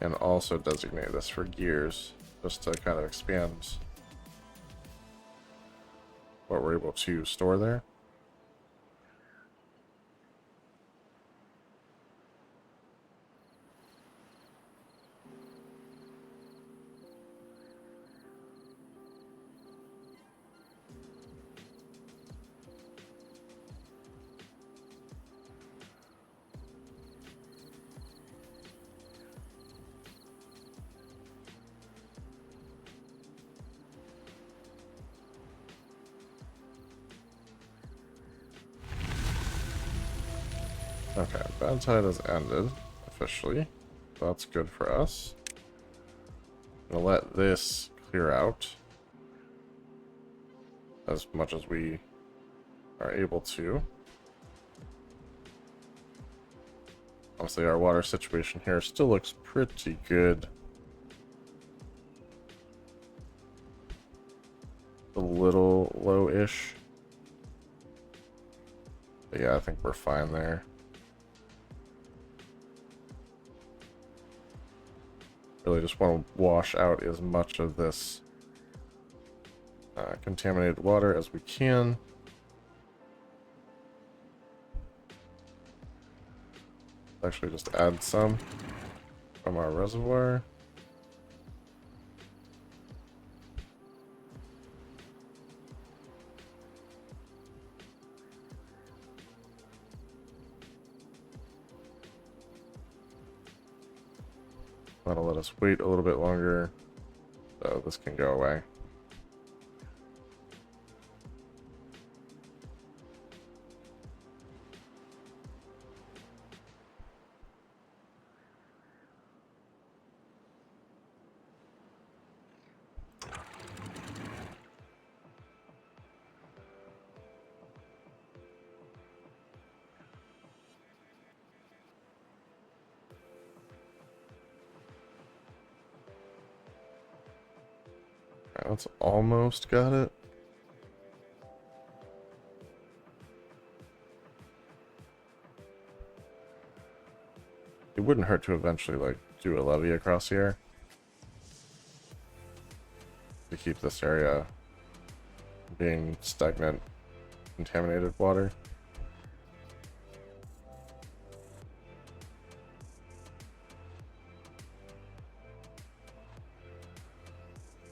And also designate this for gears, just to kind of expand what we're able to store there. Okay, bad tide has ended officially. That's good for us. I'm gonna let this clear out as much as we are able to. Honestly, our water situation here still looks pretty good. A little low-ish. But yeah, I think we're fine there. Really just want to wash out as much of this contaminated water as we can. Actually just add some from our reservoir. That'll let us wait a little bit longer, so this can go away. Alright, that's almost got it. It wouldn't hurt to eventually, like, do a levee across here to keep this area being stagnant, contaminated water.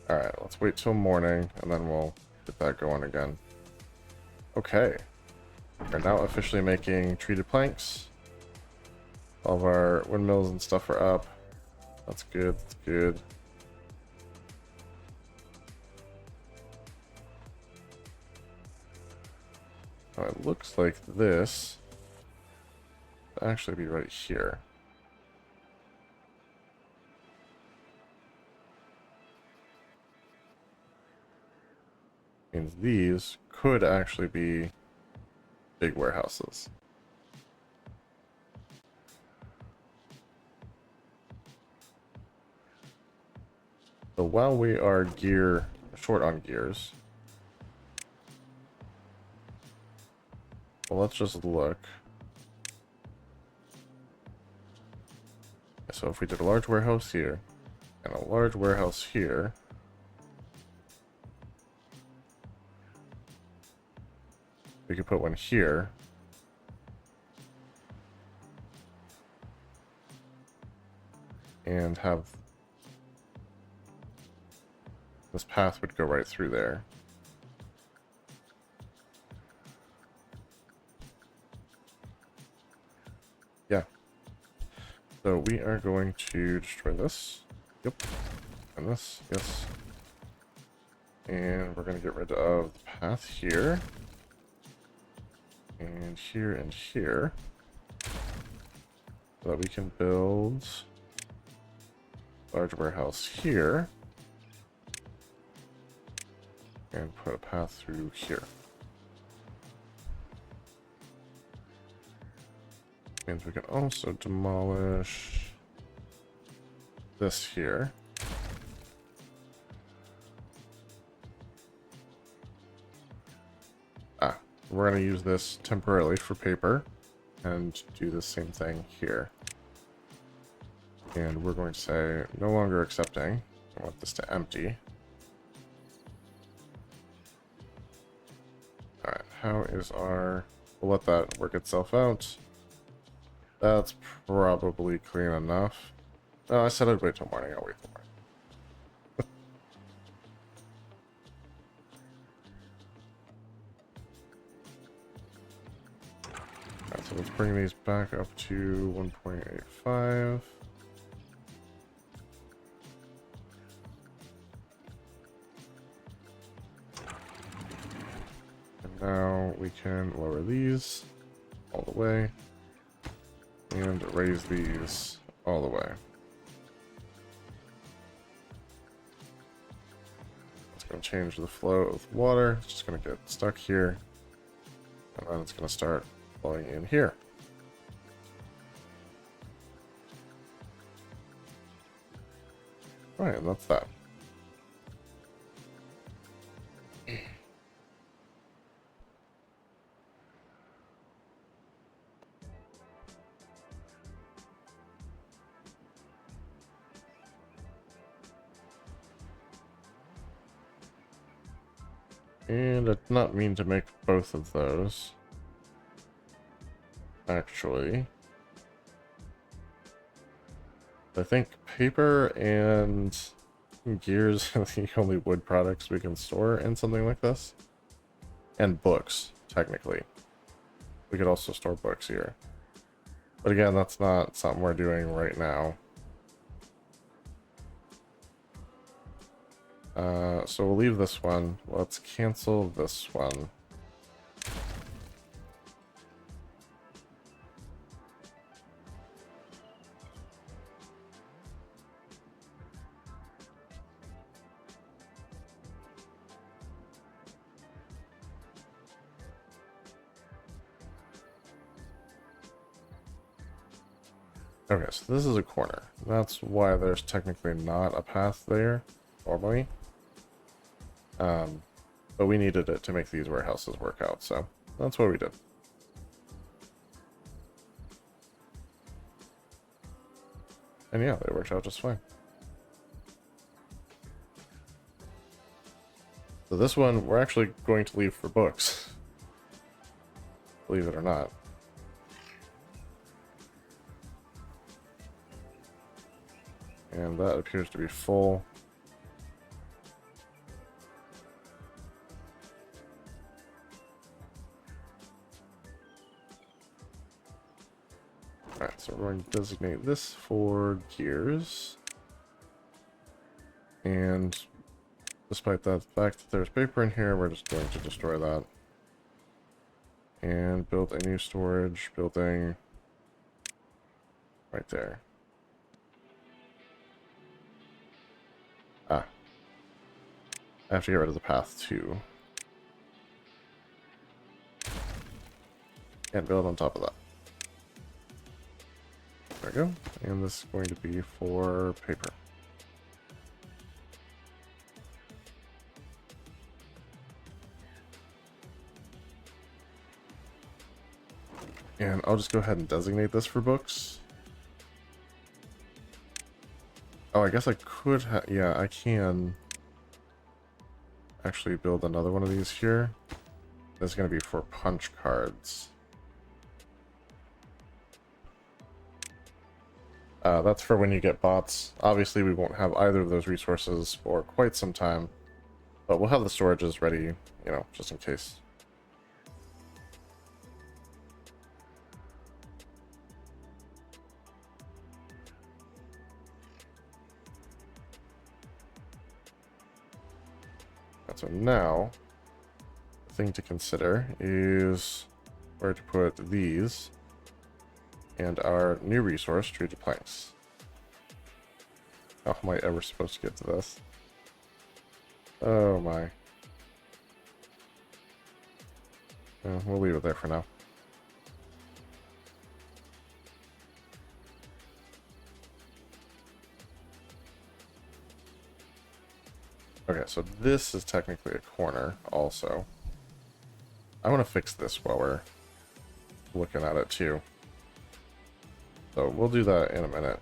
Alright, let's wait till morning, and then we'll get that going again. Okay. We're now officially making treated planks. All of our windmills and stuff are up. That's good, that's good. Oh, it looks like this will actually be right here. Means these could actually be big warehouses. So while we are short on gears, well, let's just look. So if we did a large warehouse here and a large warehouse here, we could put one here. And have this path would go right through there. Yeah. So we are going to destroy this. Yep. And this. Yes. And we're going to get rid of the path here. And here and here. So that we can build a large warehouse here. And put a path through here. Means we can also demolish this here. We're going to use this temporarily for paper and do the same thing here. And we're going to say no longer accepting. I want this to empty. Alright, how is our... We'll let that work itself out. That's probably clean enough. No, I said I'd wait till morning. I'll wait till morning. Alright, so let's bring these back up to 1.85. And now we can lower these all the way. And raise these all the way. It's going to change the flow of water. It's just going to get stuck here. And then it's going to start flowing in here. Alright, and that's that. And I did not mean to make both of those. Actually. I think paper and gears are the only wood products we can store in something like this. And books, technically. We could also store books here. But again, that's not something we're doing right now. So we'll leave this one. Let's cancel this one. Okay, so this is a corner. That's why there's technically not a path there, normally. But we needed it to make these warehouses work out, so that's what we did. And yeah, they worked out just fine. So this one, we're actually going to leave for books. Believe it or not. And that appears to be full. Alright, so we're going to designate this for gears. And despite the fact that there's paper in here, we're just going to destroy that. And build a new storage building right there. Ah. I have to get rid of the path too. And build on top of that. There we go. And this is going to be for paper. And I'll just go ahead and designate this for books. Oh, I guess I could have... Yeah, I can actually build another one of these here. This is going to be for punch cards. That's for when you get bots. Obviously, we won't have either of those resources for quite some time. But we'll have the storages ready, you know, just in case. So now, the thing to consider is where to put these and our new resource, treated planks. How am I ever supposed to get to this? Oh my. We'll leave it there for now. Okay, so this is technically a corner also. I want to fix this while we're looking at it too. So we'll do that in a minute.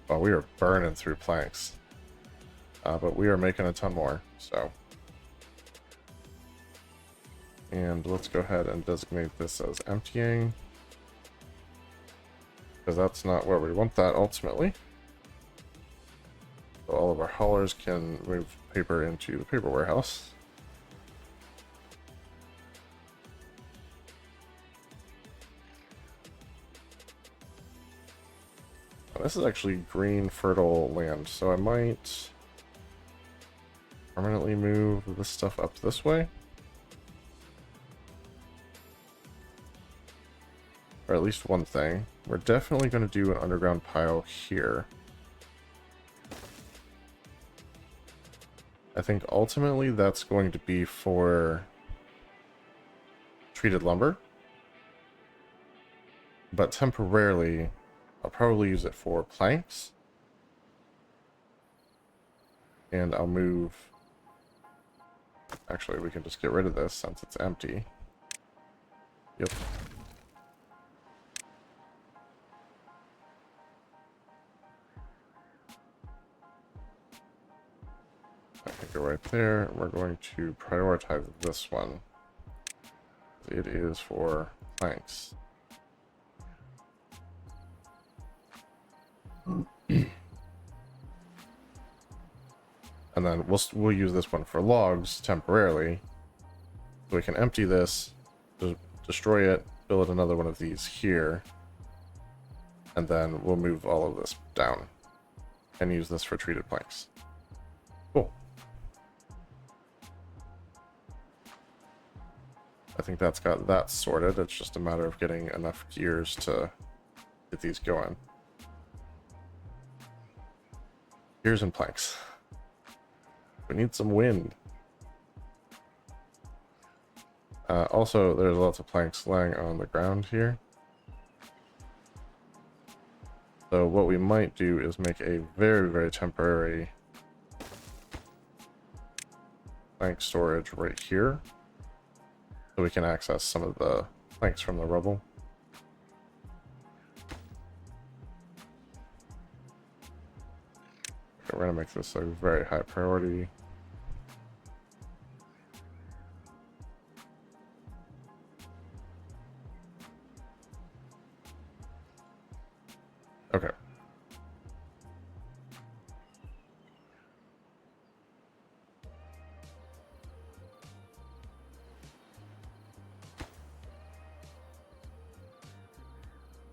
Oh, we are burning through planks. But we are making a ton more, so. And let's go ahead and designate this as emptying. Because that's not where we want that ultimately. So all of our haulers can move paper into the paper warehouse. This is actually green, fertile land, so I might permanently move this stuff up this way. Or at least one thing. We're definitely going to do an underground pile here. I think ultimately that's going to be for treated lumber. But temporarily, I'll probably use it for planks. And I'll move... Actually, we can just get rid of this since it's empty. Yep. I can go right there. We're going to prioritize this one. It is for planks. And then we'll use this one for logs temporarily. So we can empty this, destroy it, build another one of these here. And then we'll move all of this down and use this for treated planks. Cool. I think that's got that sorted. It's just a matter of getting enough gears to get these going. Gears and planks. We need some wind. Also, there's lots of planks lying on the ground here. So what we might do is make a very, very temporary plank storage right here, so we can access some of the planks from the rubble. Okay, we're gonna make this a very high priority. Okay.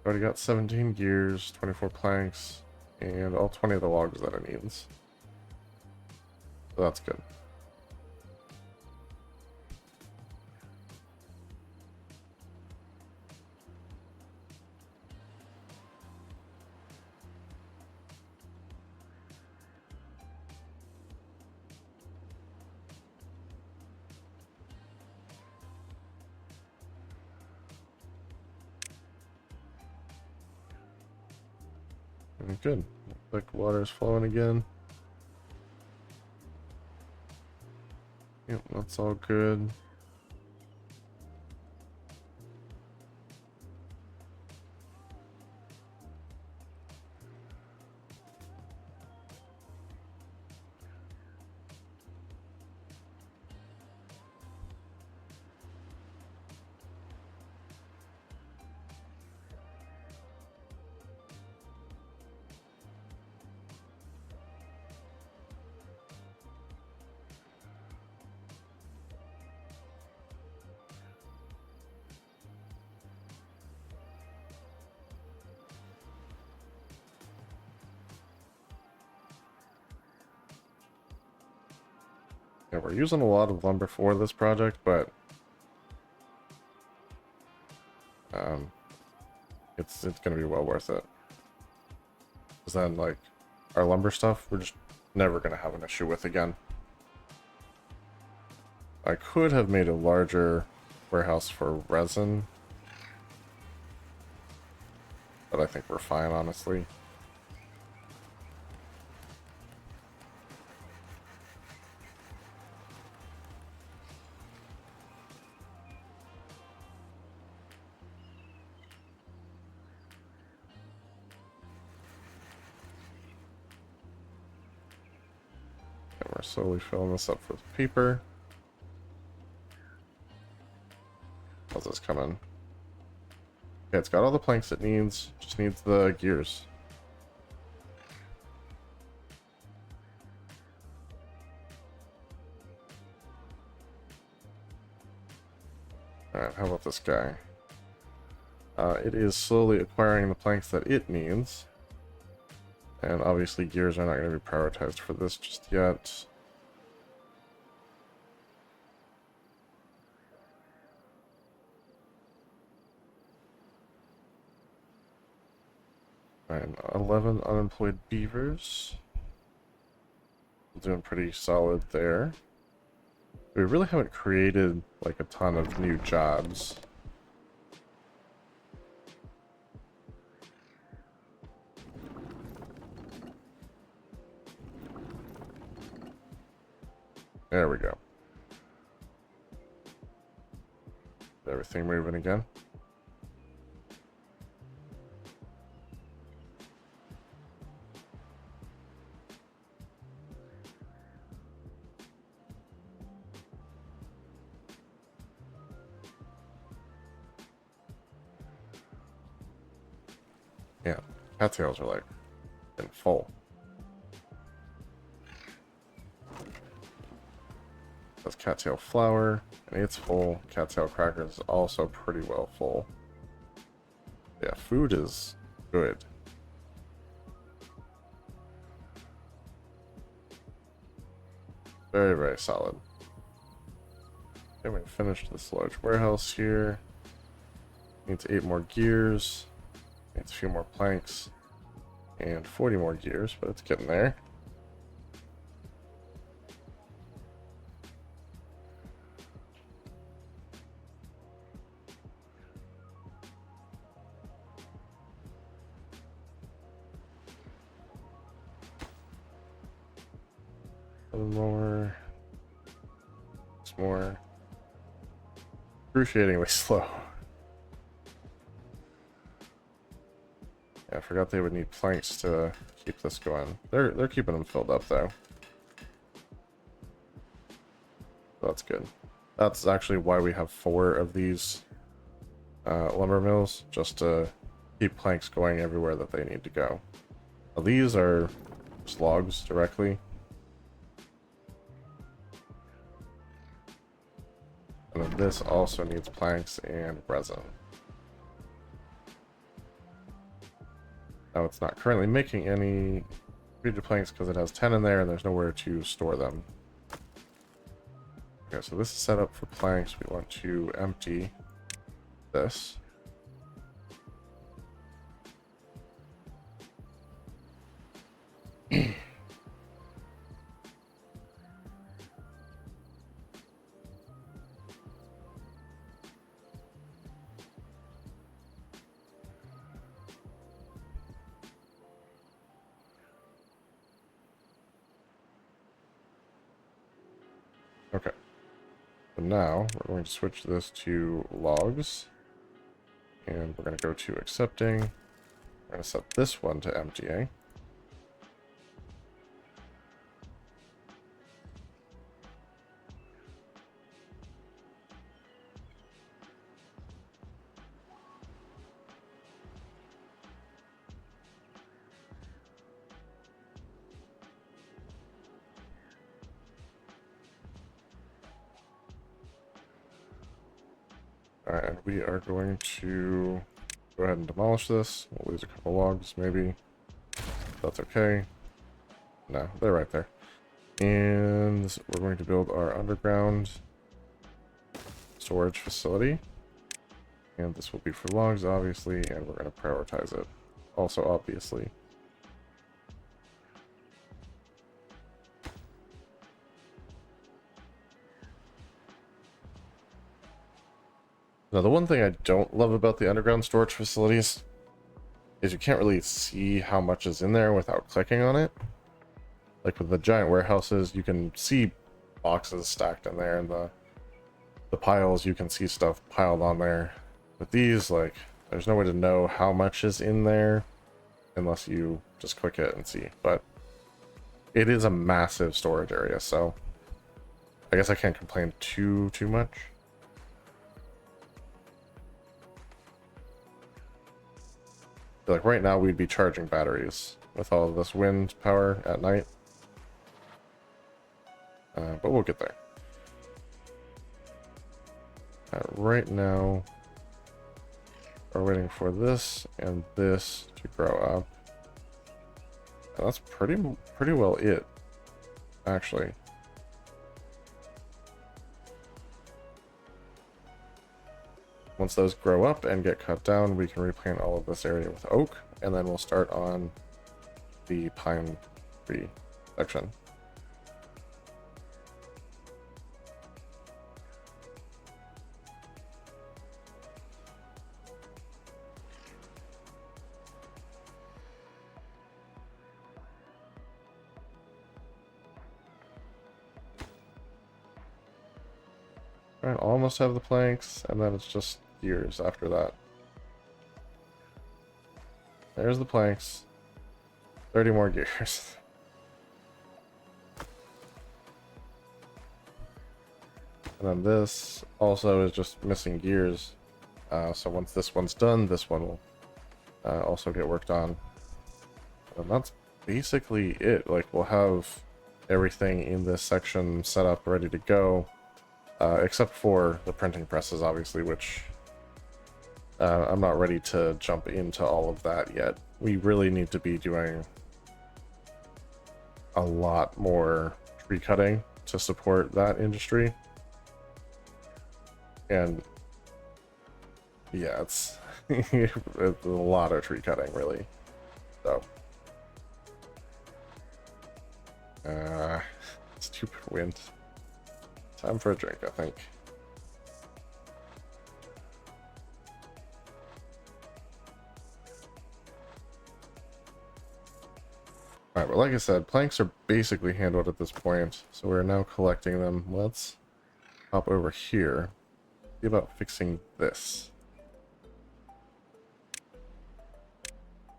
Already got 17 gears, 24 planks, and all 20 of the logs that it needs. So that's good. Good. Looks like water's flowing again. Yep, that's all good. Yeah, we're using a lot of lumber for this project, but it's gonna be well worth it. Because then, like, our lumber stuff, we're just never gonna have an issue with again. I could have made a larger warehouse for resin, but I think we're fine, honestly. And we're slowly filling this up with paper. How's this coming? Okay, it's got all the planks it needs, just needs the gears. Alright, how about this guy? It is slowly acquiring the planks that it needs. And obviously gears are not going to be prioritized for this just yet. And 11 unemployed beavers. Doing pretty solid there. We really haven't created like a ton of new jobs. There we go. Everything moving again. Yeah, cattails are like in full. That's cattail flour, and it's full. Cattail crackers is also pretty well full. Yeah, food is good. Very, very solid. Okay, we finished this large warehouse here. Needs 8 more gears. Needs a few more planks. And 40 more gears, but it's getting there. A little more. It's more excruciatingly slow. Yeah, I forgot they would need planks to keep this going. They're keeping them filled up though. That's good. That's actually why we have 4 of these lumber mills, just to keep planks going everywhere that they need to go. Now, these are just logs directly. And then this also needs planks and resin. Now it's not currently making any treated planks because it has 10 in there and there's nowhere to store them. Okay, so this is set up for planks. We want to empty this. Okay. So now we're going to switch this to logs. And we're going to go to accepting. We're going to set this one to emptying. Alright, and we are going to go ahead and demolish this. We'll lose a couple logs, maybe. That's okay. No, they're right there. And we're going to build our underground storage facility. And this will be for logs, obviously, and we're going to prioritize it. Also, obviously. Now, the one thing I don't love about the underground storage facilities is you can't really see how much is in there without clicking on it. Like with the giant warehouses, you can see boxes stacked in there, and the piles, you can see stuff piled on there. With these, like, there's no way to know how much is in there unless you just click it and see. But it is a massive storage area, so I guess I can't complain too much. Like right now we'd be charging batteries with all of this wind power at night. But we'll get there. Right now we're waiting for this and this to grow up. And that's pretty well it, actually. Once those grow up and get cut down, we can replant all of this area with oak, and then we'll start on the pine tree section. Alright, almost have the planks, and then it's just gears after that. There's the planks. 30 more gears. And then this also is just missing gears. So once this one's done, this one will also get worked on. And that's basically it. Like, we'll have everything in this section set up, ready to go. Except for the printing presses, obviously, which I'm not ready to jump into all of that yet. We really need to be doing a lot more tree cutting to support that industry. And yeah, it's, it's a lot of tree cutting, really. So stupid wind. Time for a drink, I think. Alright, Alright, but like I said, planks are basically handled at this point, so we're now collecting them. Let's hop over here. See about fixing this.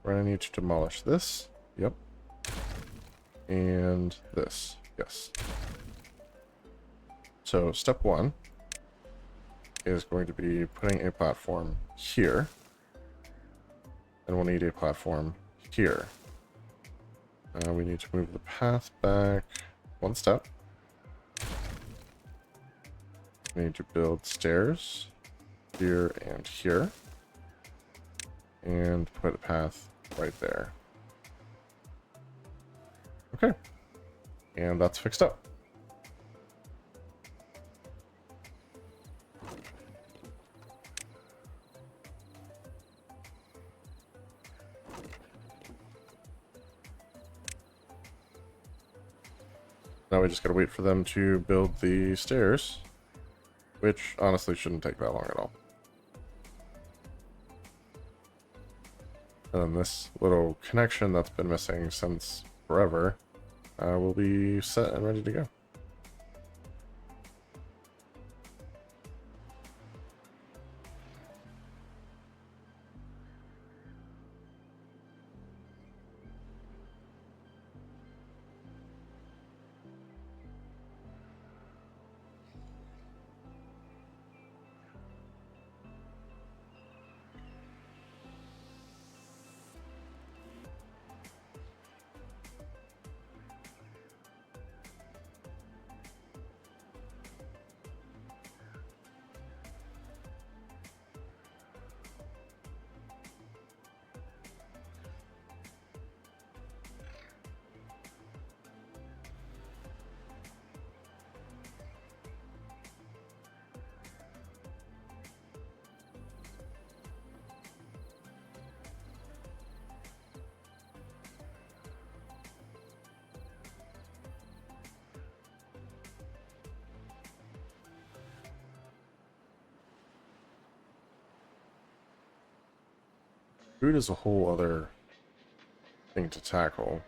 We're gonna need to demolish this. Yep. And this. Yes. So step one is going to be putting a platform here. And we'll need a platform here. We need to move the path back one step. We need to build stairs here and here. And put a path right there. Okay. And that's fixed up. Now we just gotta wait for them to build the stairs, which honestly shouldn't take that long at all. And then this little connection that's been missing since forever will be set and ready to go. Food is a whole other thing to tackle.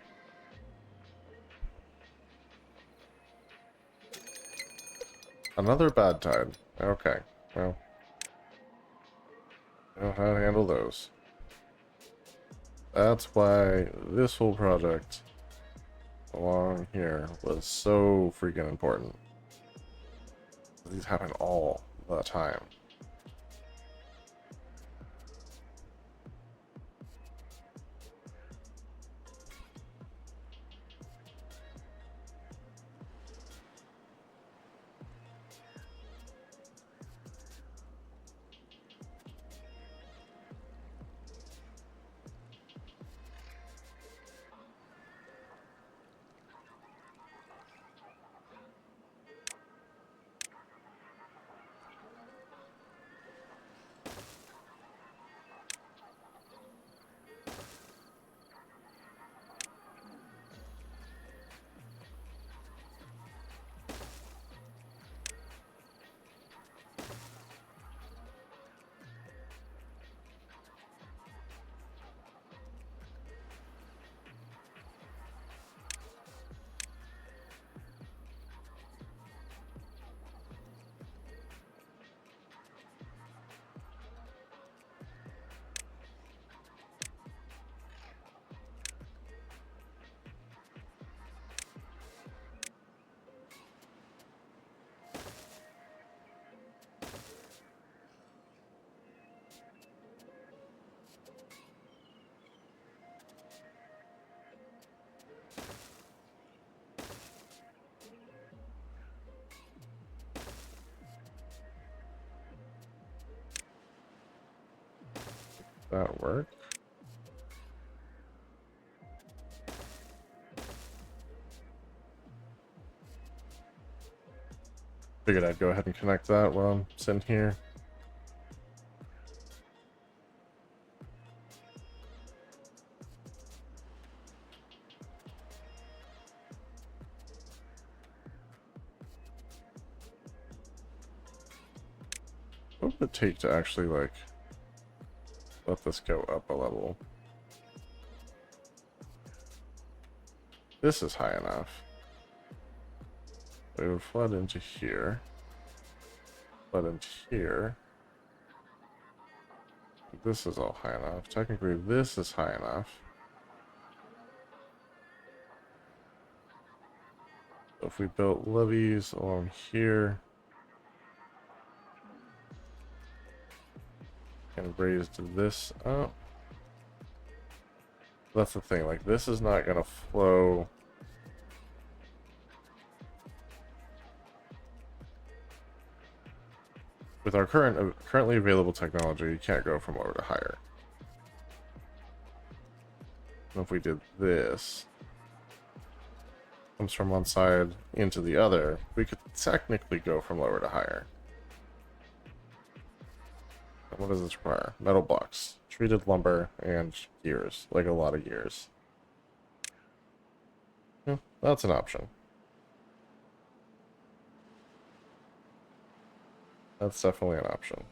Another bad tide. Okay, well, I know how to handle those. That's why this whole project along here was so freaking important. These happen all the time. That work? Figured I'd go ahead and connect that while I'm sitting here. What would it take to actually, like, let this go up a level? this is high enough. It would flood into here. Flood into here. This is all high enough. Technically, this is high enough. So if we built levees along here and raised this up, that's the thing. Like, this is not going to flow. With our currently available technology, you can't go from lower to higher. And if we did this, comes from one side into the other, we could technically go from lower to higher. And what does this require? Metal blocks, treated lumber, and gears, like a lot of gears. Yeah, that's an option. That's definitely an option.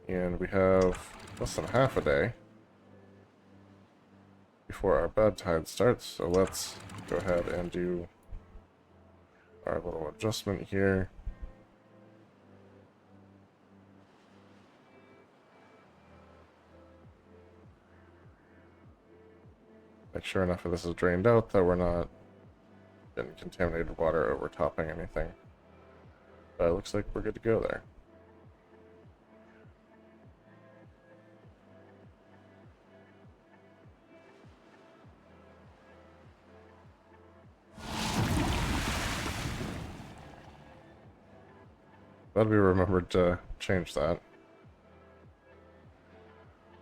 And we have less than half a day before our bad tide starts, so let's go ahead and do our little adjustment here. Make sure enough of this is drained out that we're not getting contaminated water overtopping anything. But it looks like we're good to go there. Glad we remembered to change that.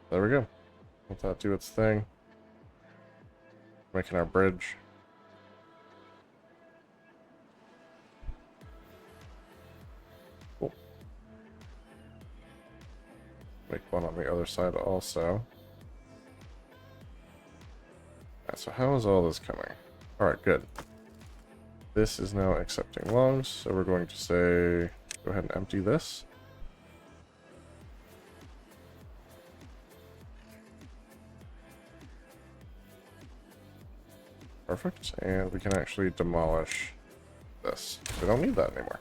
There we go. Let that do its thing. Making our bridge. Cool. Make one on the other side also. Alright, so how is all this coming? Alright, good. This is now accepting logs, so we're going to say, go ahead and empty this. Perfect, and we can actually demolish this. We don't need that anymore.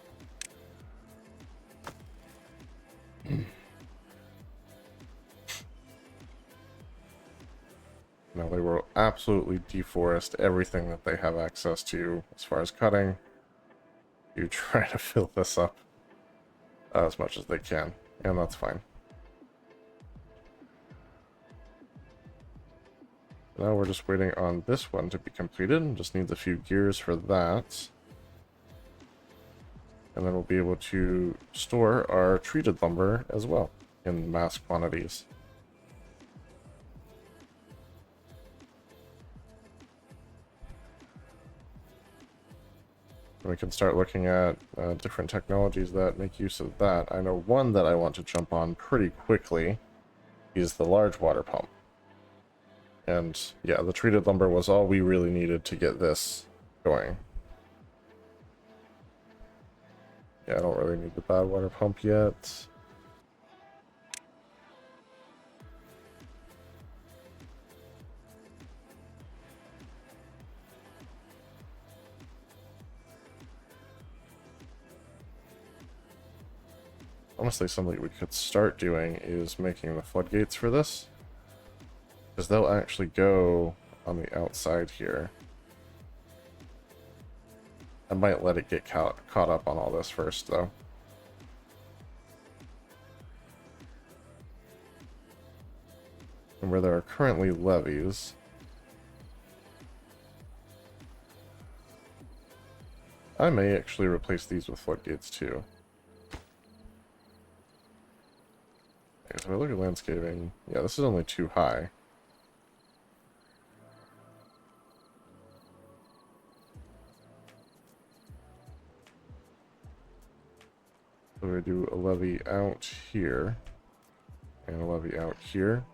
Now they will absolutely deforest everything that they have access to as far as cutting. You try to fill this up as much as they can, and that's fine. Now we're just waiting on this one to be completed. Just needs a few gears for that. And then we'll be able to store our treated lumber as well in mass quantities. And we can start looking at different technologies that make use of that. I know one that I want to jump on pretty quickly is the large water pump. And yeah, the treated lumber was all we really needed to get this going. Yeah, I don't really need the bad water pump yet. Honestly, something we could start doing is making the floodgates for this. Because they'll actually go on the outside here. I might let it get caught up on all this first, though. And where there are currently levees, I may actually replace these with floodgates too. Okay, so if I look at landscaping, yeah, this is only too high. So we do a levee out here, and a levee out here.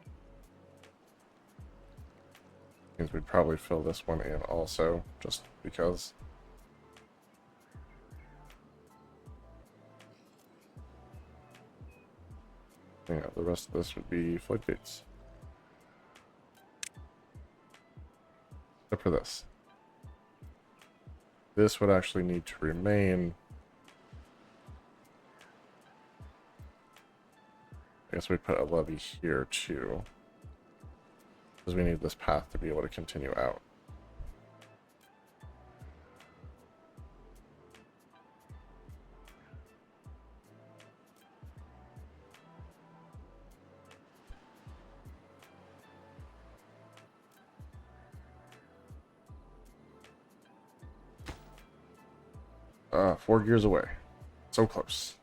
Means we'd probably fill this one in also, just because. Yeah, the rest of this would be floodgates. Except for this. This would actually need to remain. I guess we'd put a levee here too, because we need this path to be able to continue out. Four gears away. So close.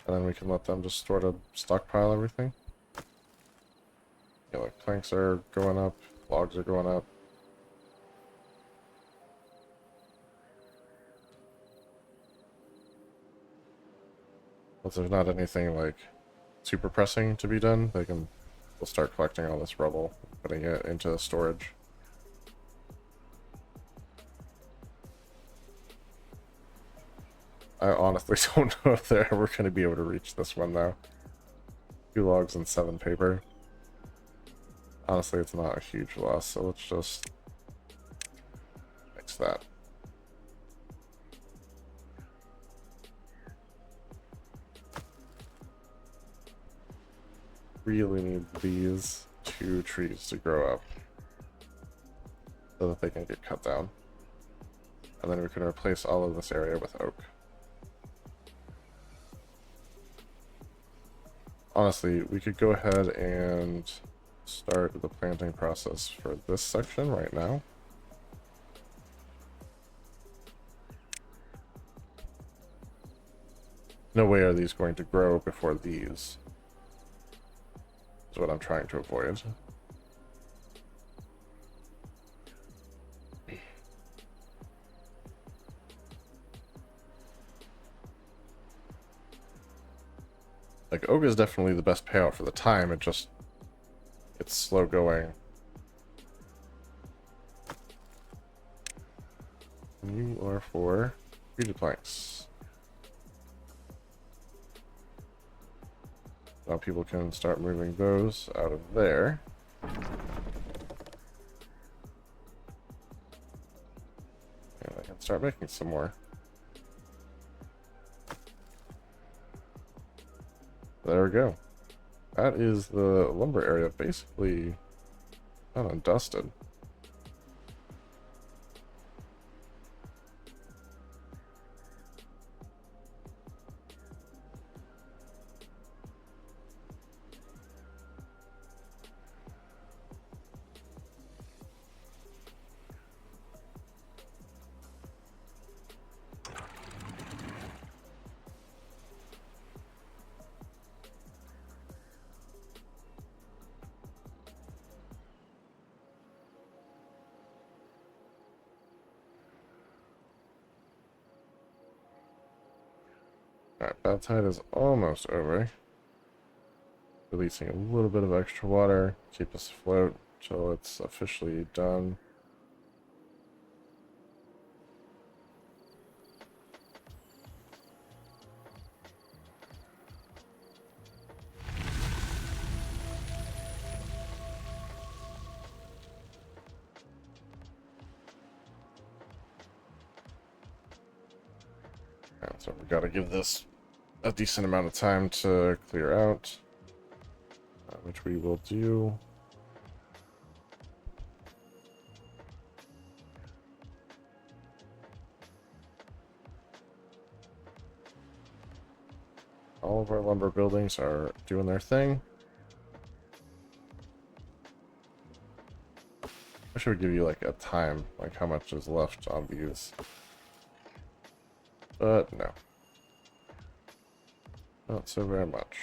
And then we can let them just sort of stockpile everything. Yeah, like planks are going up, logs are going up. If there's not anything like super pressing to be done, we'll start collecting all this rubble, putting it into storage. I honestly don't know if they're ever going to be able to reach this one, though. 2 logs and 7 paper. Honestly, it's not a huge loss, so let's just fix that. Really need these 2 trees to grow up so that they can get cut down. And then we can replace all of this area with oak. Honestly, we could go ahead and start the planting process for this section right now. No way are these going to grow before these. Is what I'm trying to avoid. Like, oak is definitely the best payout for the time, it's slow going. You are for treated planks. Now people can start moving those out of there. And I can start making some more. There we go. That is the lumber area basically done and dusted. Alright, bad tide is almost over. Releasing a little bit of extra water, keep us afloat until it's officially done. Alright, so we've got to give this a decent amount of time to clear out, which we will do. All of our lumber buildings are doing their thing. I should give you like a time, like how much is left on these. But no. Not so very much.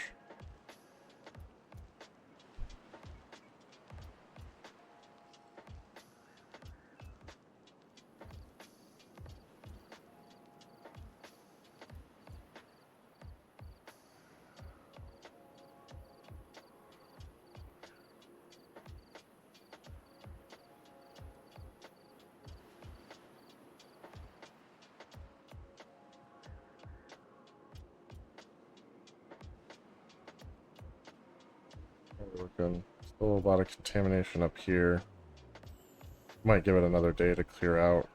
We're good. Still a lot of contamination up here. Might give it another day to clear out.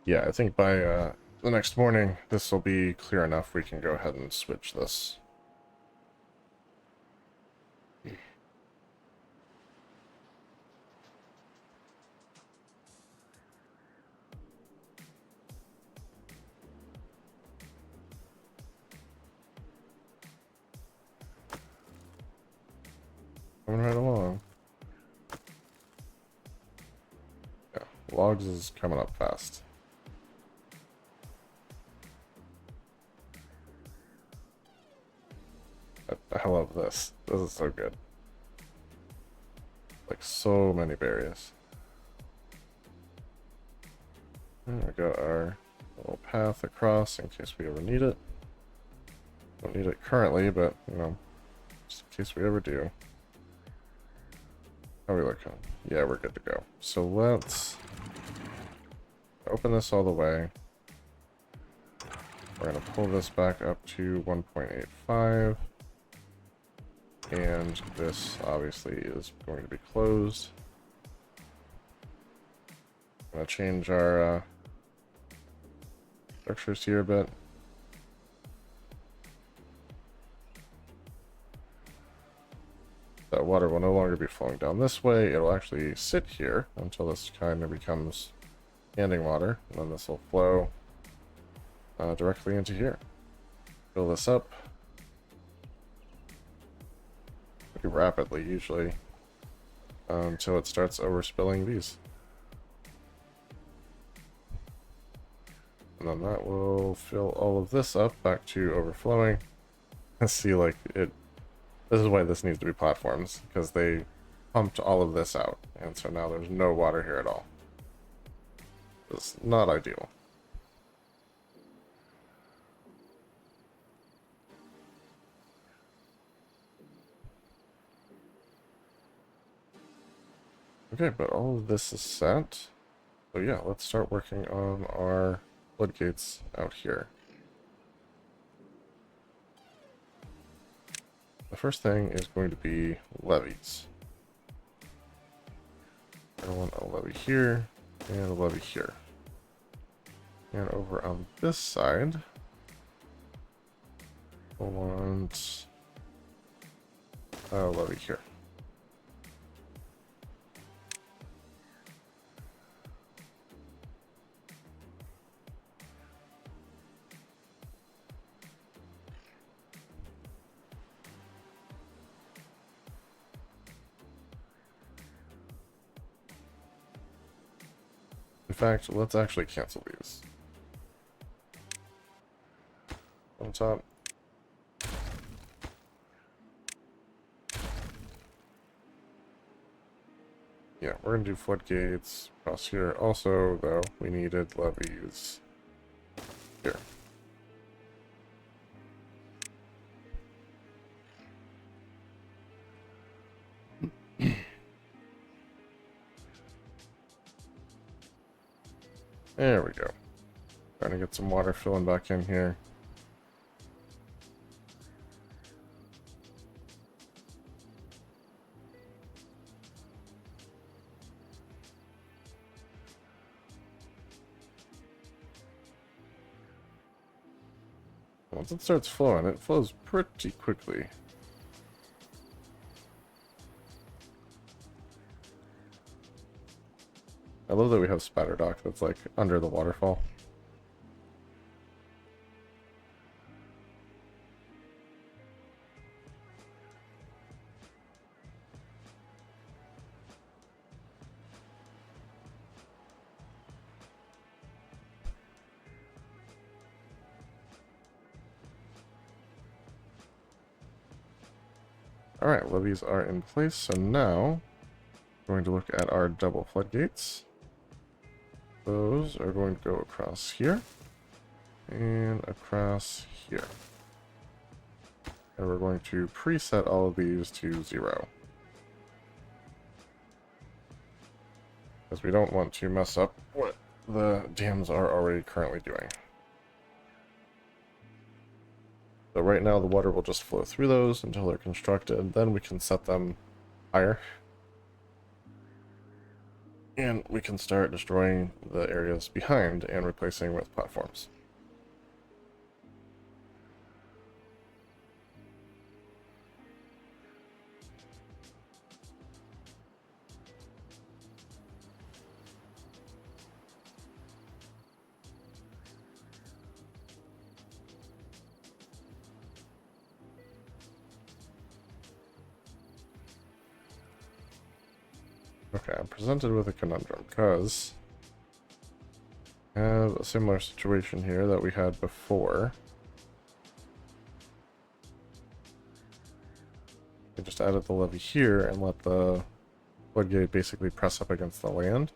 Yeah, I think by the next morning, this will be clear enough. We can go ahead and switch this. Coming right along. Yeah, logs is coming up fast. I love this. This is so good. Like so many berries. And we got our little path across in case we ever need it. Don't need it currently, but you know, just in case we ever do. How are we looking? Yeah, we're good to go. So let's open this all the way. We're going to pull this back up to 1.85. And this obviously is going to be closed. I'm going to change our structures here a bit. That water will no longer be flowing down this way. It'll actually sit here until this kind of becomes standing water. And then this will flow directly into here. Fill this up pretty rapidly, usually, until it starts overspilling these. And then that will fill all of this up back to overflowing. See, like, this is why this needs to be platforms, because they pumped all of this out, and so now there's no water here at all. It's not ideal. Okay, but all of this is set. So yeah, let's start working on our floodgates out here. The first thing is going to be levees. I want a levee here and a levee here. And over on this side, I want a levee here. In fact, let's actually cancel these. On top. Yeah, we're gonna do floodgates across here. Also, though, we needed levees here. There we go. Trying to get some water filling back in here. Once it starts flowing, it flows pretty quickly. I love that we have Spider Dock that's like under the waterfall. Alright, levees are in place, so now we're going to look at our double floodgates. Those are going to go across here and across here. And we're going to preset all of these to 0. Because we don't want to mess up what the dams are already currently doing. So right now the water will just flow through those until they're constructed, then we can set them higher. And we can start destroying the areas behind and replacing with platforms. Okay, I'm presented with a conundrum because I have a similar situation here that we had before. I just added the levee here and let the floodgate basically press up against the land.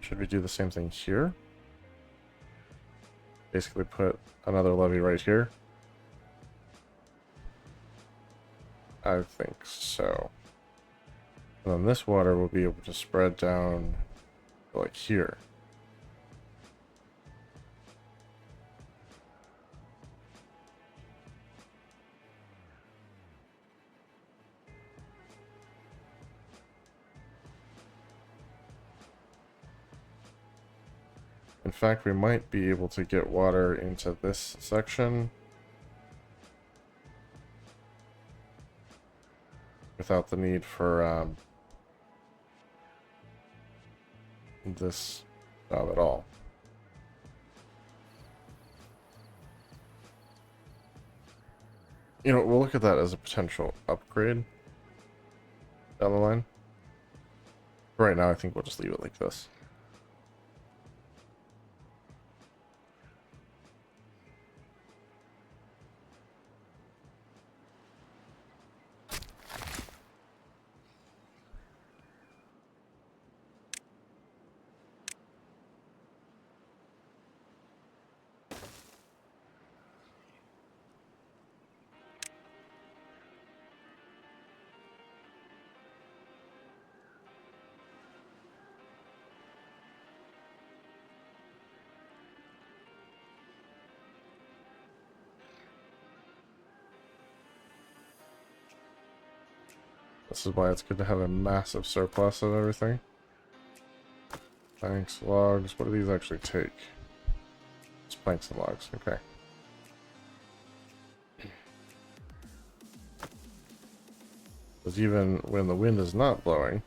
Should we do the same thing here? Basically put another levee right here? I think so. And then this water will be able to spread down like here. In fact, we might be able to get water into this section without the need for this job at all. You know, we'll look at that as a potential upgrade down the line. Right now, I think we'll just leave it like this. This is why it's good to have a massive surplus of everything. Planks, logs, what do these actually take? Just planks and logs, okay. Because even when the wind is not blowing,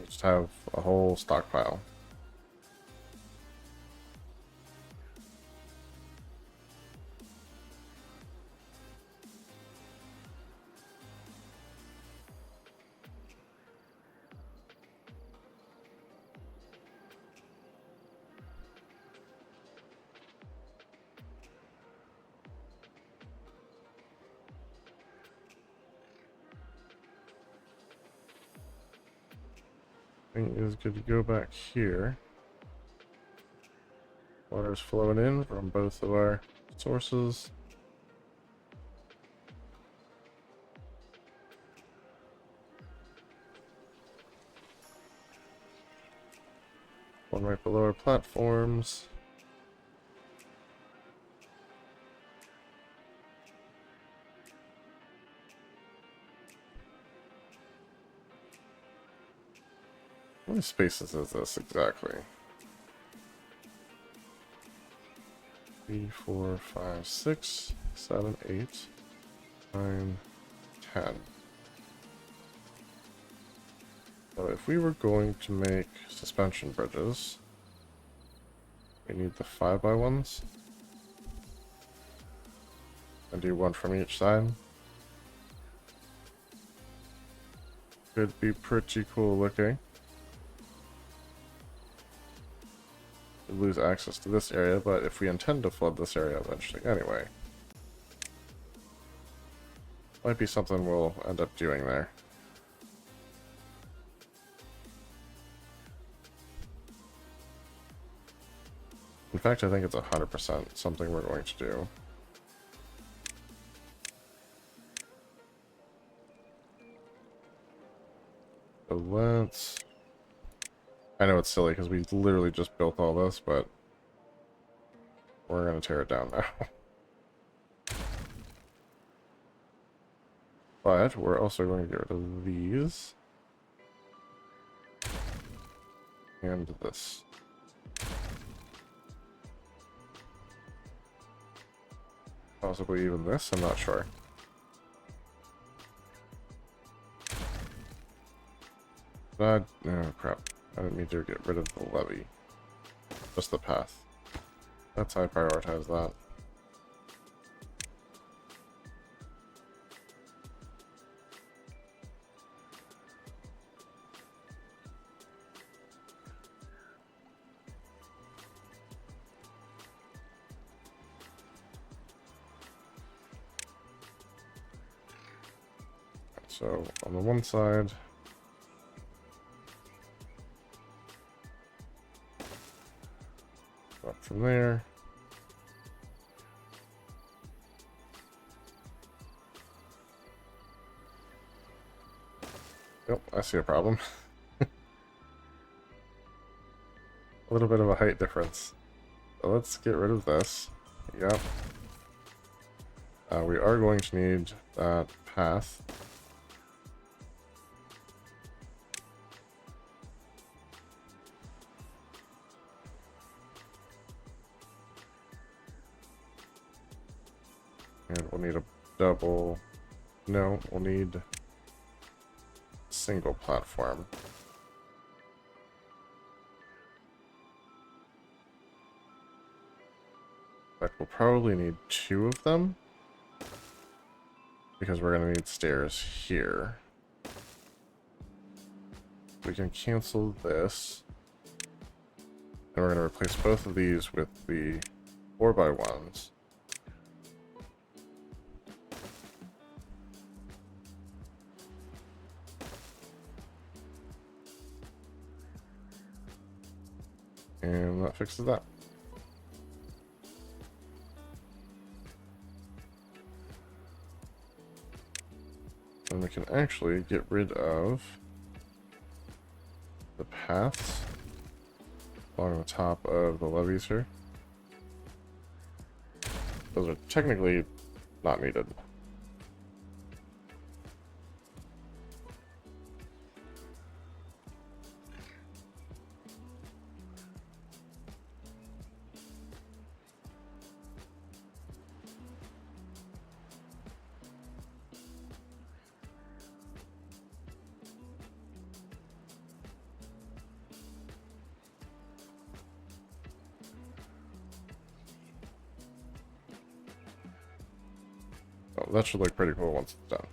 you just have a whole stockpile. Thing is good to go back here. Water's flowing in from both of our sources. One right below our platforms. How many spaces is this exactly? 3, 4, 5, 6, 7, 8, 9, 10. So if we were going to make suspension bridges, we need the 5x1s. And do one from each side. Could be pretty cool looking. We lose access to this area, but if we intend to flood this area eventually anyway, Might be something we'll end up doing there. In fact, I think it's 100% something we're going to do. So let's... I know it's silly because we literally just built all this, but we're going to tear it down now. But we're also going to get rid of these. And this. Possibly even this, I'm not sure. Oh crap. I didn't mean to get rid of the levee. Just the path. That's how I prioritize that. So on the one side, up from there. Yep, I see a problem. A little bit of a height difference. So let's get rid of this. Yep. We are going to need that path. And we'll need a double... No, we'll need a single platform. But we'll probably need 2 of them, because we're going to need stairs here. We can cancel this, and we're going to replace both of these with the 4x1s. And that fixes that. And we can actually get rid of the paths along the top of the levees here. Those are technically not needed. Oh, that should look pretty cool once it's done.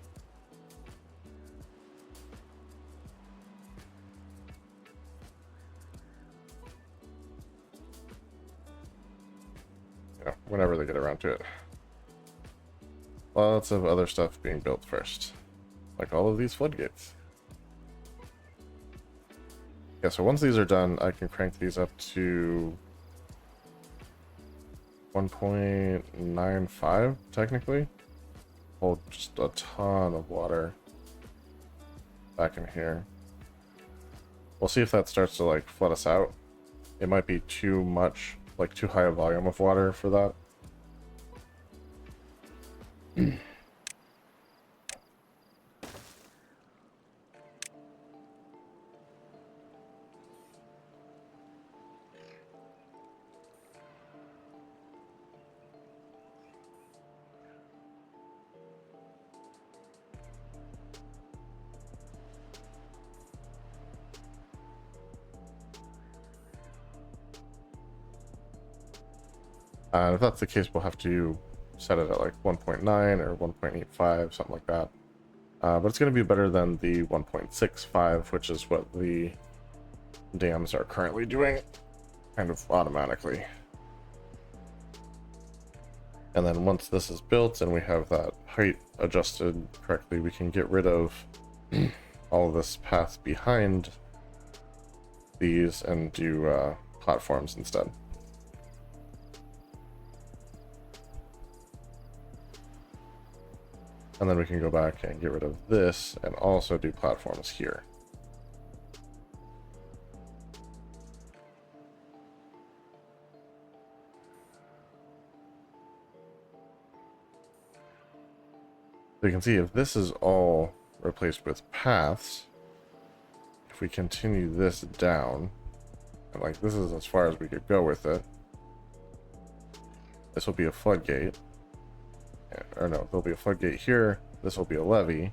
Yeah, whenever they get around to it. Lots of other stuff being built first. Like all of these floodgates. Yeah, so once these are done, I can crank these up to 1.95, technically. Hold just a ton of water back in here. We'll see if that starts to like flood us out. It might be too much, like too high a volume of water for that. If that's the case, we'll have to set it at like 1.9 or 1.85, something like that. But it's going to be better than the 1.65, which is what the dams are currently doing, kind of automatically. And then once this is built and we have that height adjusted correctly, we can get rid of all of this path behind these and do platforms instead. And then we can go back and get rid of this and also do platforms here. So you can see if this is all replaced with paths, if we continue this down, and like this is as far as we could go with it, this will be a floodgate. Or no, there'll be a floodgate here, this will be a levee,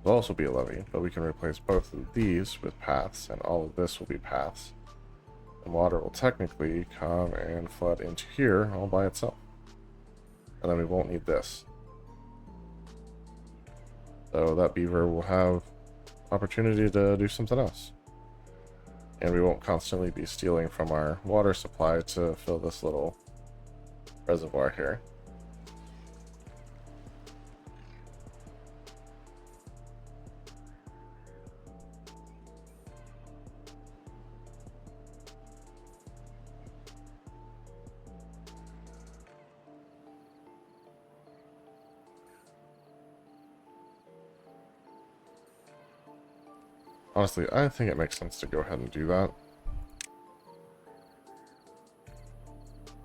there'll also be a levee, but we can replace both of these with paths, and all of this will be paths. And water will technically come and flood into here all by itself. And then we won't need this. So that beaver will have opportunity to do something else. And we won't constantly be stealing from our water supply to fill this little reservoir here. Honestly, I think it makes sense to go ahead and do that.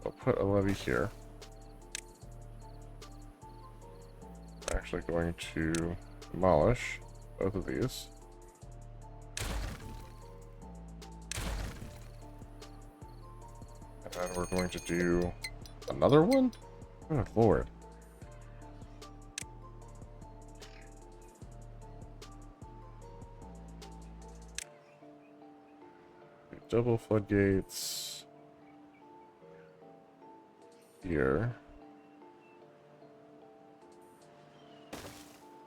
I'll put a levee here. I'm actually going to demolish both of these. And then we're going to do another one? Oh, Lord. Double floodgates here.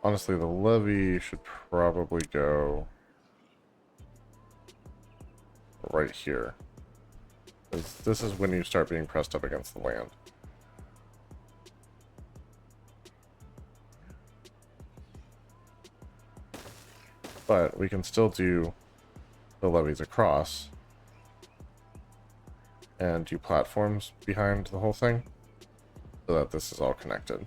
Honestly, the levee should probably go right here, because this is when you start being pressed up against the land. But we can still do the levees across and do platforms behind the whole thing so that this is all connected.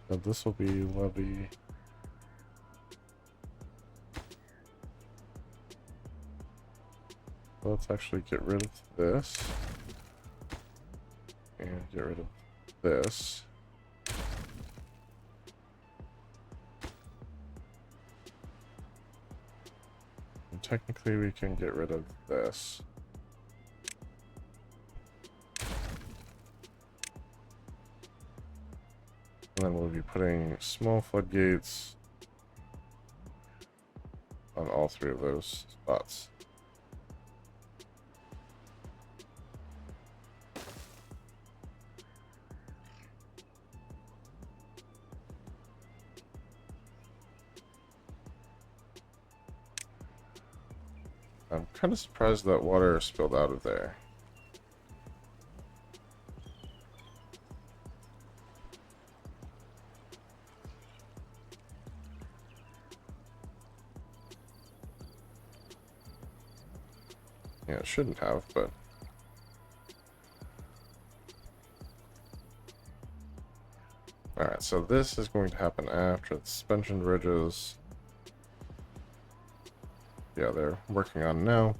So this will be levee. Let's actually get rid of this. And get rid of this. And technically we can get rid of this. And then we'll be putting small floodgates on all three of those spots. I'm kind of surprised that water spilled out of there. Yeah, it shouldn't have, but... Alright, so this is going to happen after the suspension bridges. yeah, they're working on now.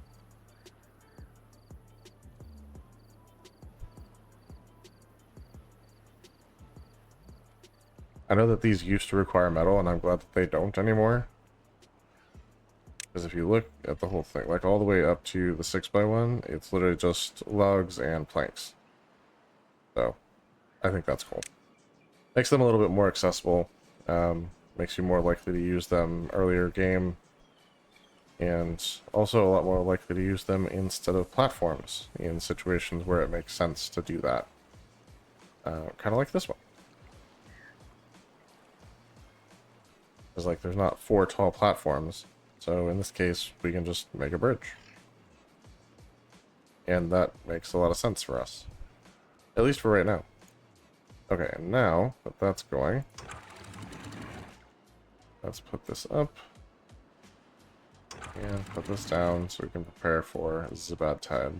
I know that these used to require metal, and I'm glad that they don't anymore. Because if you look at the whole thing, like all the way up to the 6x1, it's literally just logs and planks. So, I think that's cool. Makes them a little bit more accessible. Makes you more likely to use them earlier game. And also a lot more likely to use them instead of platforms in situations where it makes sense to do that. Kind of like this one. Because like there's not 4 tall platforms, so in this case we can just make a bridge. And that makes a lot of sense for us. At least for right now. Okay, and now that that's going, let's put this up. And put this down so we can prepare for this is a bad tide.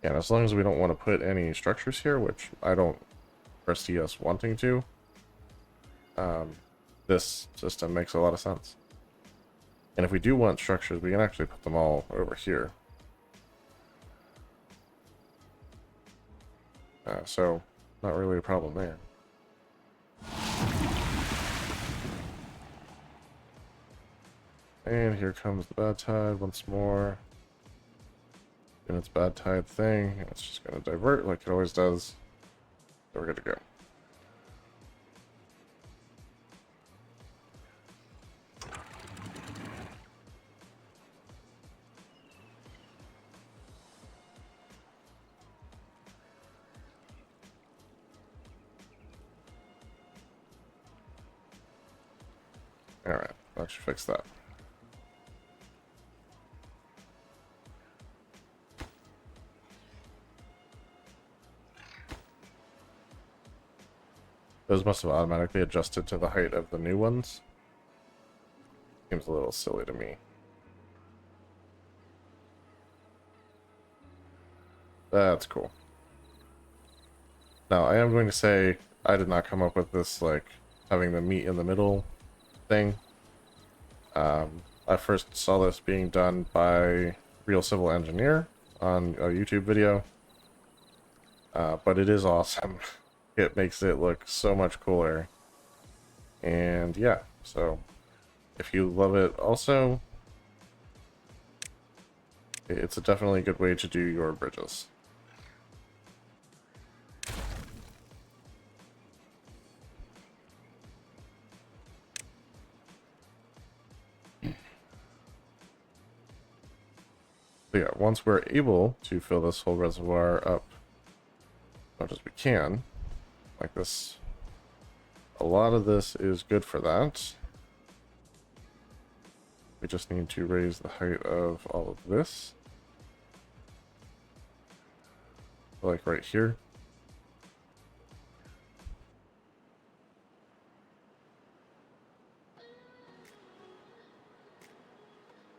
And as long as we don't want to put any structures here, which I don't foresee us wanting to, this system makes a lot of sense. And if we do want structures, we can actually put them all over here. So, not really a problem there. And here comes the bad tide once more. And its bad tide thing. It's just going to divert like it always does. So we're good to go. Alright, that should fix that. Those must have automatically adjusted to the height of the new ones. Seems a little silly to me. That's cool. Now, I am going to say I did not come up with this, like, having the meet in the middle thing. I first saw this being done by Real Civil Engineer on a YouTube video. But it is awesome. It makes it look so much cooler. And yeah, so if you love it also, it's a definitely good way to do your bridges. So yeah, once we're able to fill this whole reservoir up as much as we can, like this, a lot of this is good for that. We just need to raise the height of all of this. Like right here.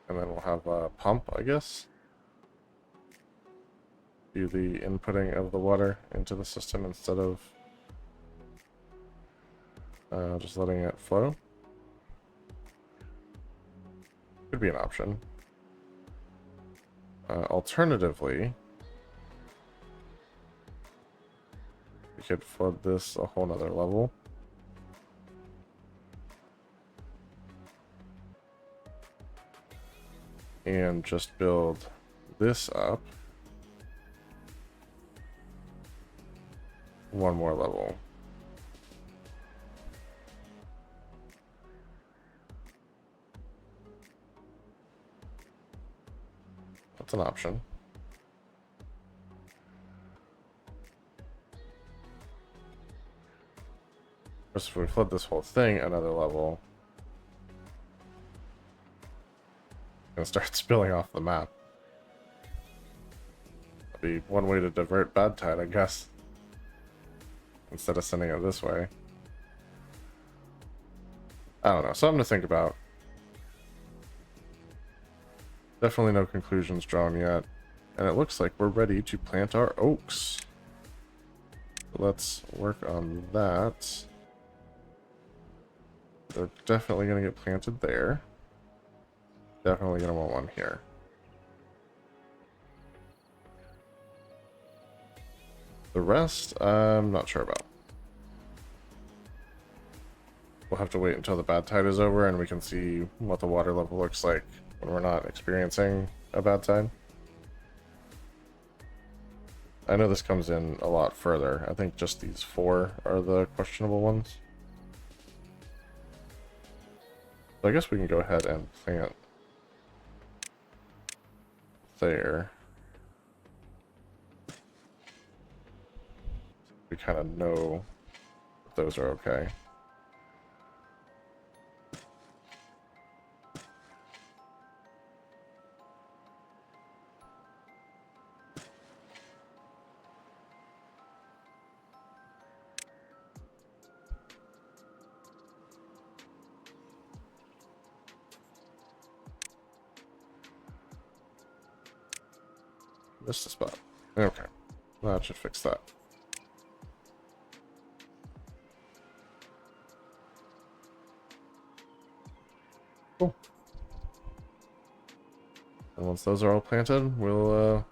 And then we'll have a pump, I guess. Do the inputting of the water into the system instead of just letting it flow. Could be an option. Alternatively, we could flood this a whole nother level. And just build this up one more level. That's an option. Just if we flood this whole thing another level, it's gonna start spilling off the map. That'd be one way to divert bad tide, I guess. Instead of sending it this way. I don't know, something to think about. Definitely no conclusions drawn yet. And it looks like we're ready to plant our oaks. Let's work on that. They're definitely going to get planted there. Definitely going to want one here. The rest, I'm not sure about. We'll have to wait until the bad tide is over and we can see what the water level looks like when we're not experiencing a bad tide. I know this comes in a lot further. I think just these 4 are the questionable ones. So I guess we can go ahead and plant there. We kind of know if those are okay. Missed a spot. Okay. That should fix that. Cool. And once those are all planted, we'll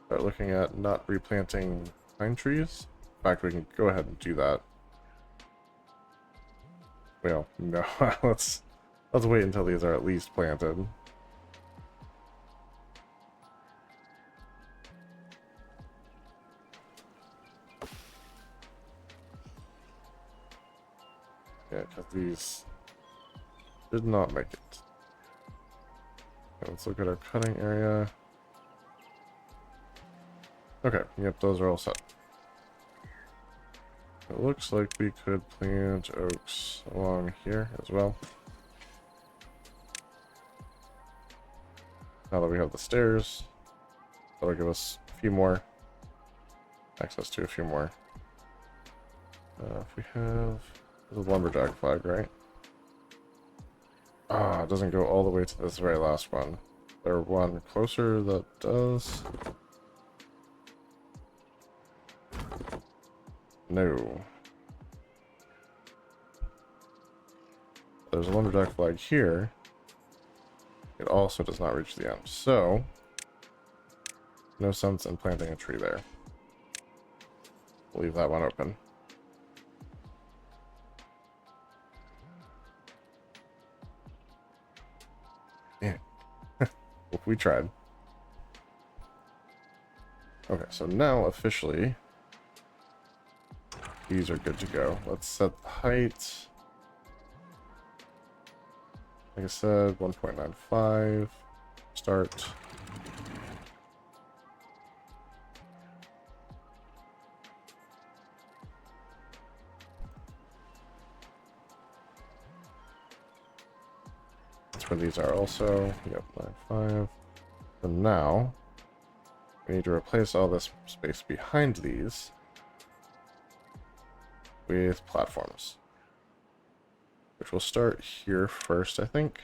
start looking at not replanting pine trees. In fact, we can go ahead and do that. Well, no. let's wait until these are at least planted. Yeah, because these did not make it. Okay, let's look at our cutting area. Okay, yep, those are all set. It looks like we could plant oaks along here as well. Now that we have the stairs, that'll give us a few more. Access to a few more. If we have the lumberjack flag, right? Ah, it doesn't go all the way to this very last one. There one closer that does. No. There's a lumberjack flag here. It also does not reach the end. So, no sense in planting a tree there. We'll leave that one open. Yeah. We tried. Okay, so now officially these are good to go. Let's set the height. Like I said, 1.95. Start. That's where these are also. Yep, 9.5. So now we need to replace all this space behind these with platforms, which will start here first, I think.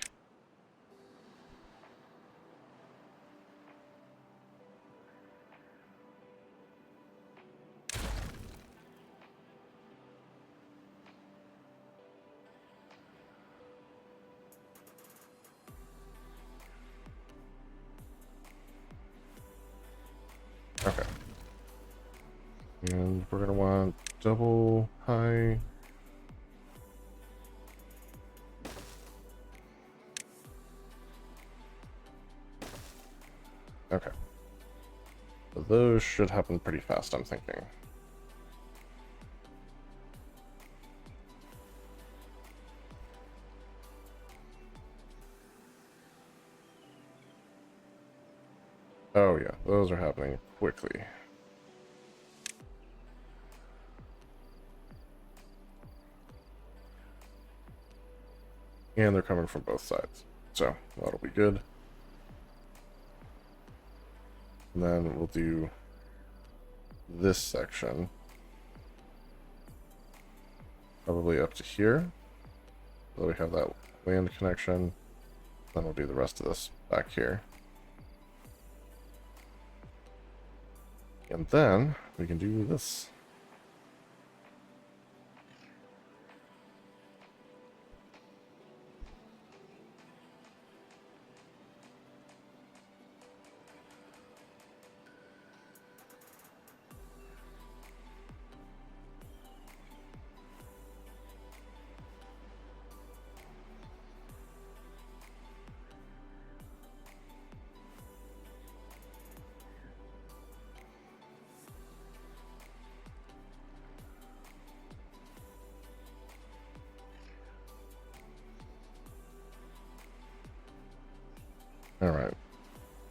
Okay. And we're going to want double high. Okay. So those should happen pretty fast, I'm thinking. Oh yeah, those are happening quickly. And they're coming from both sides. So that'll be good. And then we'll do this section. Probably up to here. So we have that land connection. Then we'll do the rest of this back here. And then we can do this. Alright.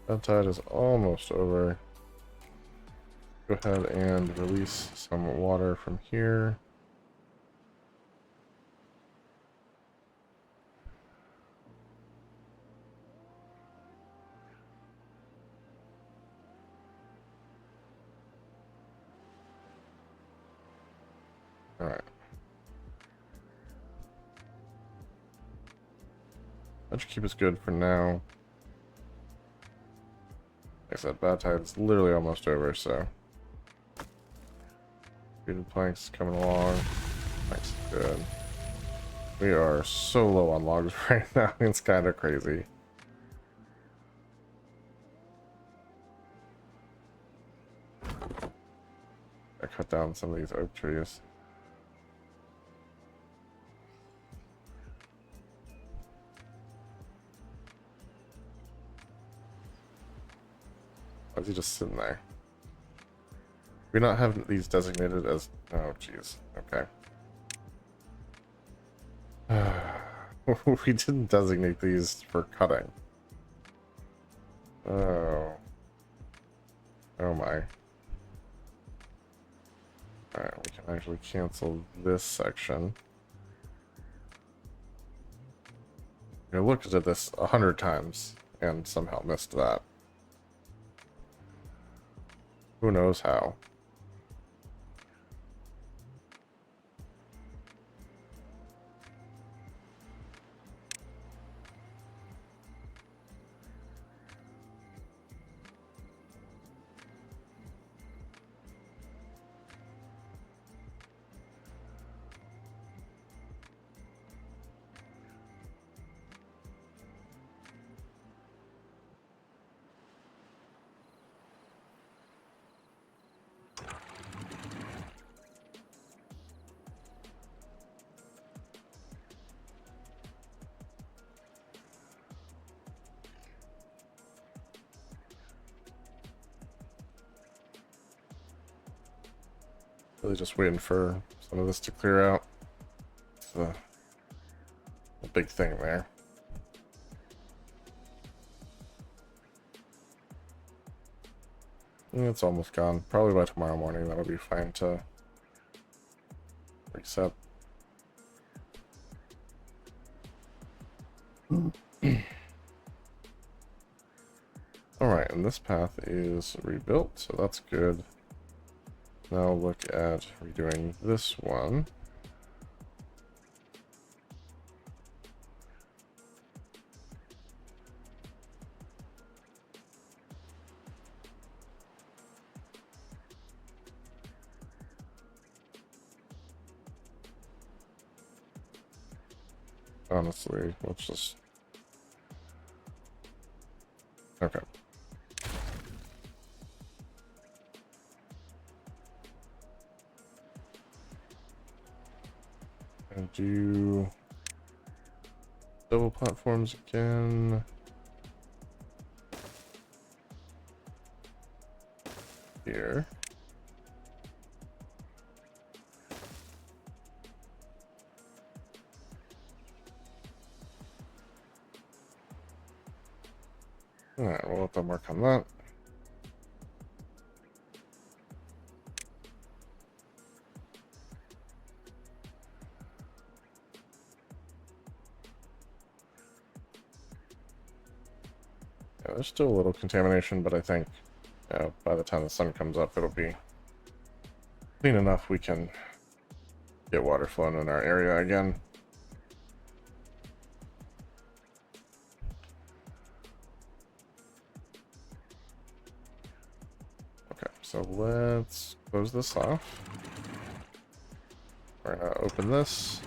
That tide is almost over. Go ahead and release some water from here. Alright. That should keep us good for now. Like I said, bad tide is literally almost over, so. Treated planks coming along. Planks is good. We are so low on logs right now, it's kind of crazy. I cut down some of these oak trees. Why is he just sitting there? We not have these designated as... Oh, jeez. Okay. We didn't designate these for cutting. Oh. Oh my. Alright, we can actually cancel this section. I looked at this 100 times and somehow missed that. Who knows how? Really just waiting for some of this to clear out. It's a big thing there. It's almost gone. Probably by tomorrow morning that'll be fine to reset. Alright, and this path is rebuilt, so that's good. Now look at redoing this one. Honestly, let's just... Okay. And do double platforms again. Here. Alright, we'll let them work on that. Yeah, there's still a little contamination, but I think by the time the sun comes up, it'll be clean enough we can get water flowing in our area again. so let's close this off. We're gonna open this.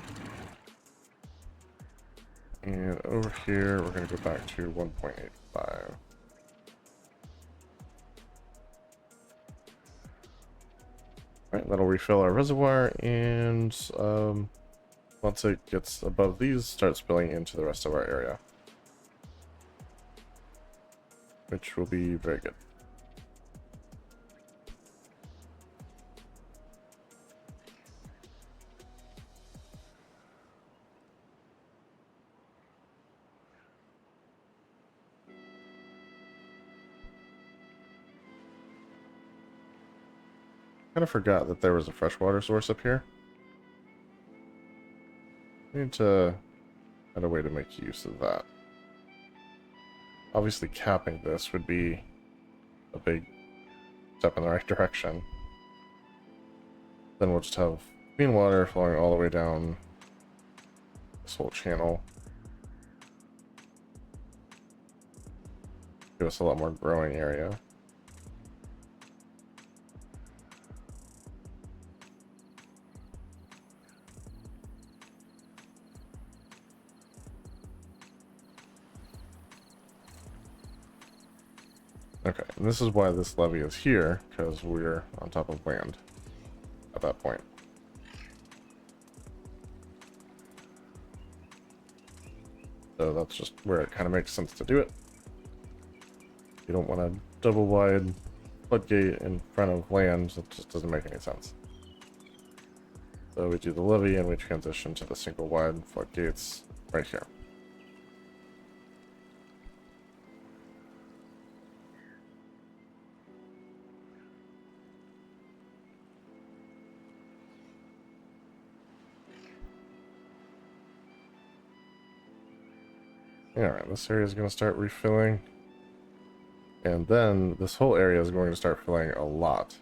And over here, we're gonna go back to 1.85. Alright, that'll refill our reservoir, and once it gets above these, start spilling into the rest of our area. Which will be very good. Kind of forgot that there was a freshwater source up here. Need to find a way to make use of that. Obviously capping this would be a big step in the right direction. Then we'll just have clean water flowing all the way down this whole channel. Give us a lot more growing area. Okay, and this is why this levee is here, because we're on top of land at that point. So that's just where it kind of makes sense to do it. You don't want a double wide floodgate in front of land, it just doesn't make any sense. So we do the levee and we transition to the single wide floodgates right here. Alright, this area is going to start refilling. And then this whole area is going to start filling a lot.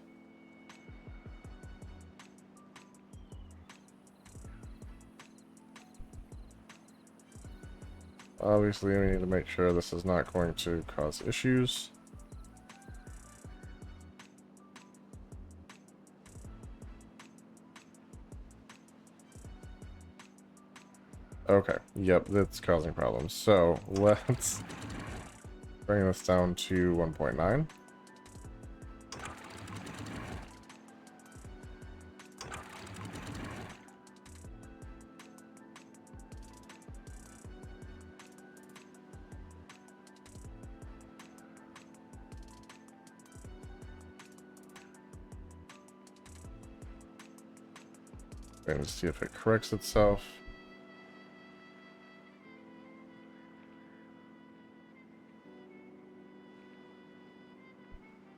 Obviously, we need to make sure this is not going to cause issues. Okay, yep, that's causing problems. So let's bring this down to 1.9. And see if it corrects itself.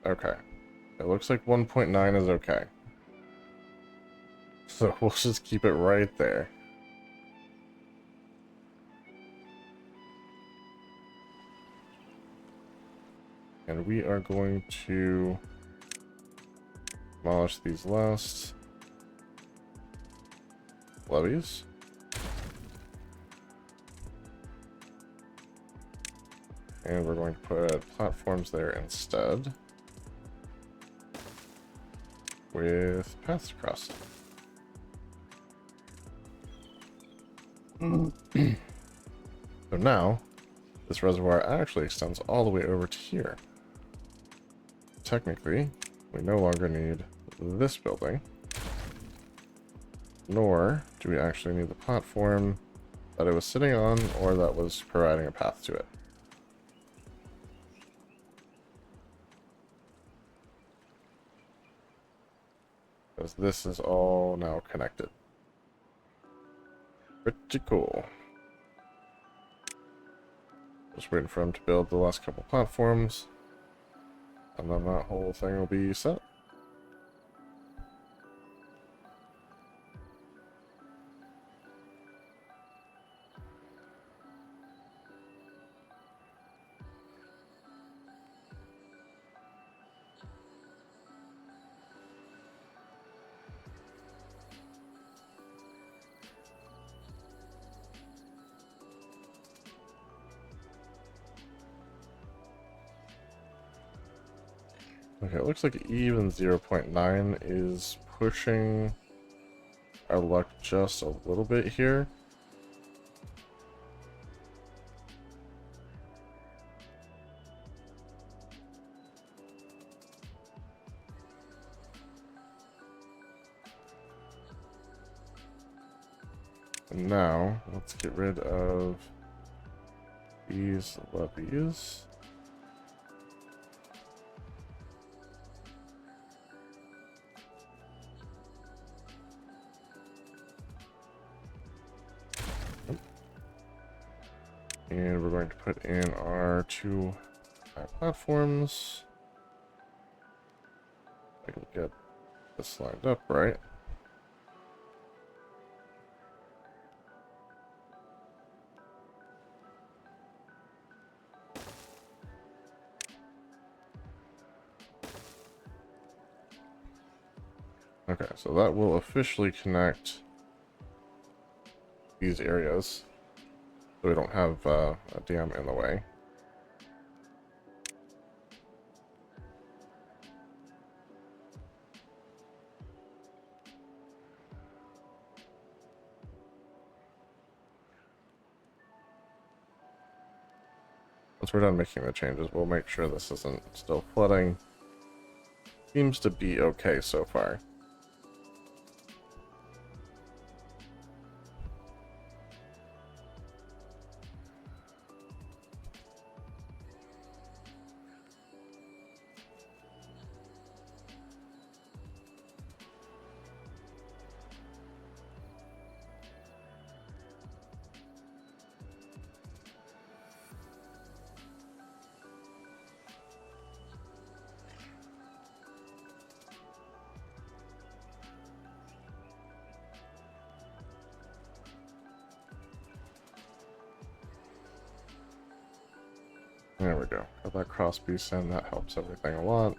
Okay. It looks like 1.9 is okay. So we'll just keep it right there. And we are going to demolish these last levees. And we're going to put platforms there instead, with paths across. So now, this reservoir actually extends all the way over to here. Technically, we no longer need this building, nor do we actually need the platform that it was sitting on or that was providing a path to it. Because this is all now connected. Pretty cool. Just waiting for him to build the last couple platforms, and then that whole thing will be set. Okay, it looks like even 0.9 is pushing our luck just a little bit here. And now, let's get rid of these levies. And we're going to put in our two platforms. I can get this lined up right. Okay, so that will officially connect these areas, so we don't have a dam in the way. Once we're done making the changes, we'll make sure this isn't still flooding. Seems to be okay so far. There we go. Got that cross piece in, that helps everything a lot.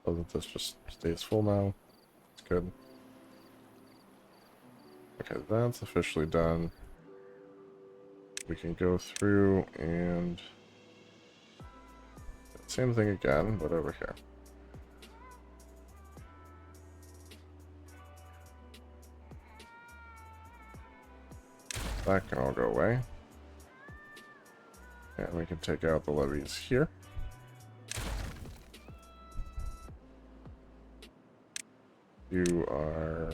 So that this just stays full now. It's good. Okay, that's officially done. We can go through and same thing again, but over here. That can all go away. And we can take out the levees here. Do our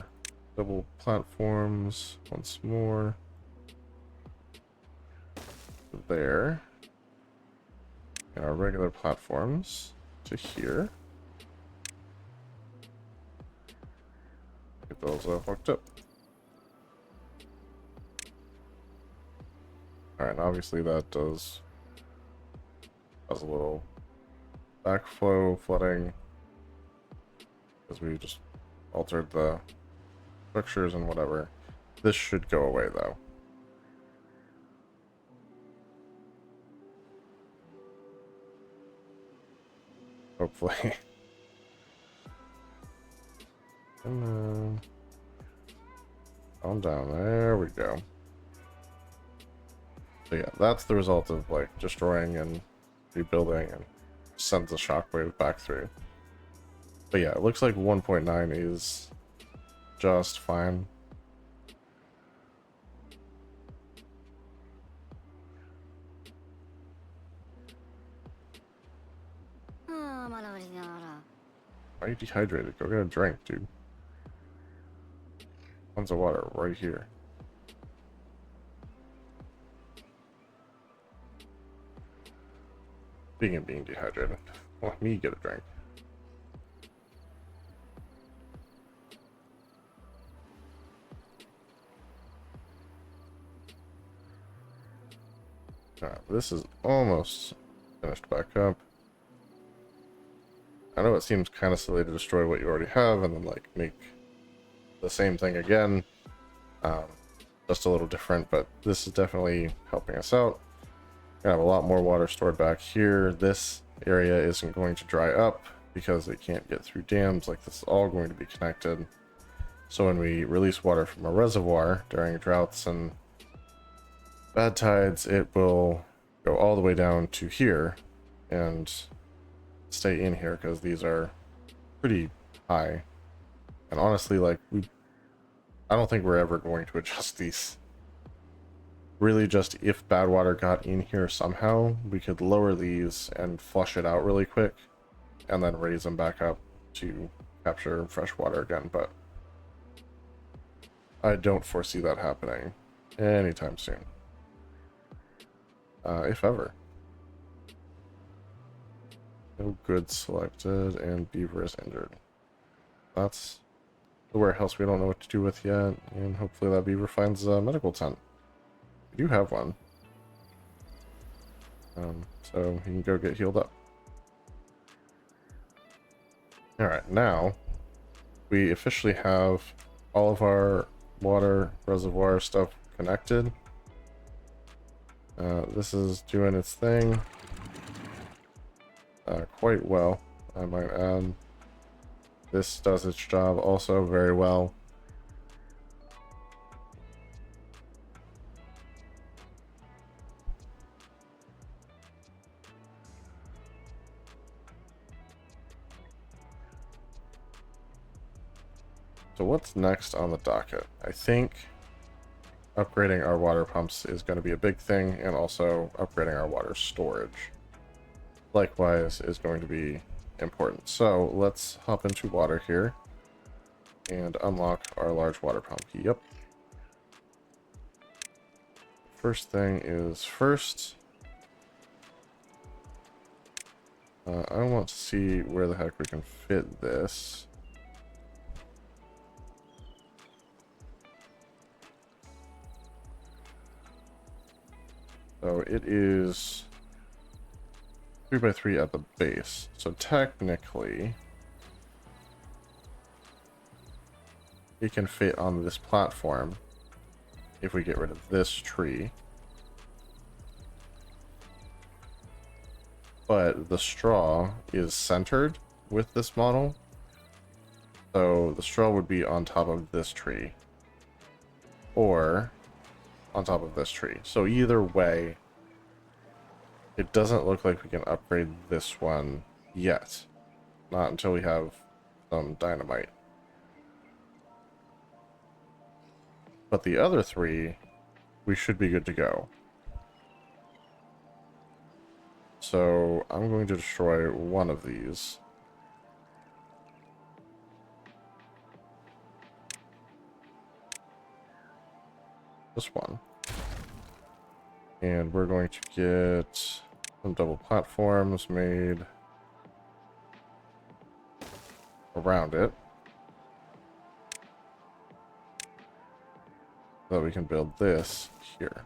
double platforms once more. There. And our regular platforms to here. Get those hooked up. Alright, obviously that does a little backflow flooding because we just altered the structures and whatever. This should go away though. Hopefully. And then down. There we go. So yeah, that's the result of like destroying and rebuilding and sends a shockwave back through. But yeah, it looks like 1.9 is just fine. Why are you dehydrated? Go get a drink, dude. Tons of water right here. Speaking of being dehydrated, let me get a drink. Alright, this is almost finished back up. I know it seems kind of silly to destroy what you already have and then like make the same thing again. Um, just a little different, but this is definitely helping us out. Gonna have a lot more water stored back here. This area isn't going to dry up because it can't get through dams. Like, this is all going to be connected. So when we release water from a reservoir during droughts and bad tides, it will go all the way down to here and stay in here because these are pretty high. And honestly, like, I don't think we're ever going to adjust these. Really, just if bad water got in here somehow, we could lower these and flush it out really quick and then raise them back up to capture fresh water again, but I don't foresee that happening anytime soon. If ever. No goods selected and beaver is injured. That's the warehouse we don't know what to do with yet, and hopefully that beaver finds a medical tent. We do have one. So he can go get healed up. Alright, now we officially have all of our water reservoir stuff connected. This is doing its thing quite well, I might add. This does its job also very well. So what's next on the docket? I think upgrading our water pumps is going to be a big thing, and also upgrading our water storage likewise is going to be important. So let's hop into water here and unlock our large water pump. Yep. First thing is first, I want to see where the heck we can fit this. So it is 3x3 at the base. So technically, it can fit on this platform if we get rid of this tree. But the straw is centered with this model. So the straw would be on top of this tree. Or on top of this tree. So either way, it doesn't look like we can upgrade this one yet. Not until we have some dynamite. But the other three, we should be good to go. So I'm going to destroy one of these. This one. And we're going to get some double platforms made around it, so that we can build this here.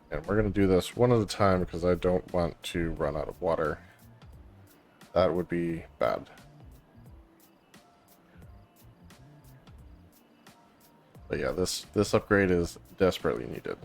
And we're going to do this one at a time because I don't want to run out of water. That would be bad. But yeah, this upgrade is desperately needed.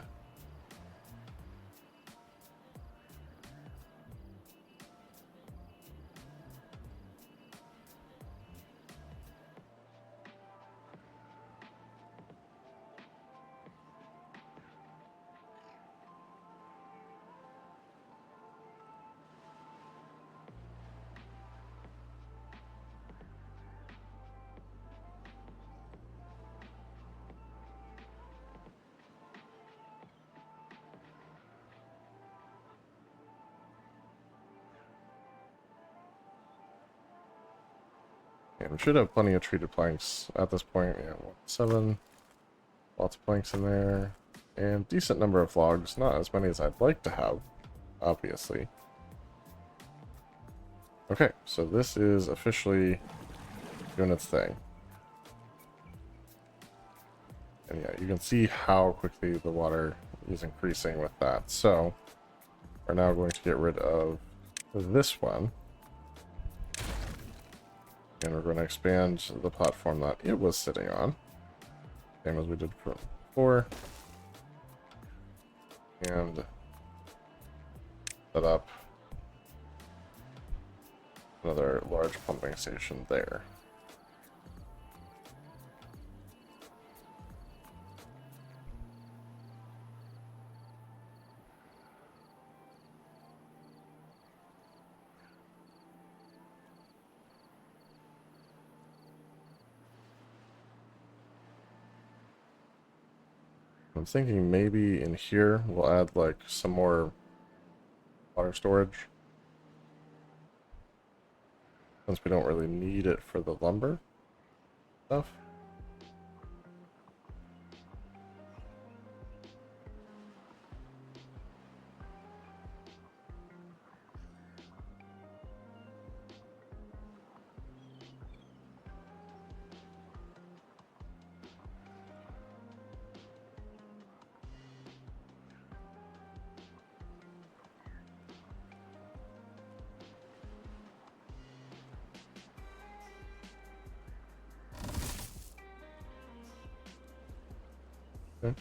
And we should have plenty of treated planks at this point. Yeah, 7. Lots of planks in there. And decent number of logs. Not as many as I'd like to have. obviously. Okay, so this is officially doing its thing. And yeah, you can see how quickly the water is increasing with that. So we're now going to get rid of this one. And we're going to expand the platform that it was sitting on. Same as we did before. And set up another large pumping station there. I'm thinking maybe in here we'll add like some more water storage, since we don't really need it for the lumber stuff. Okay.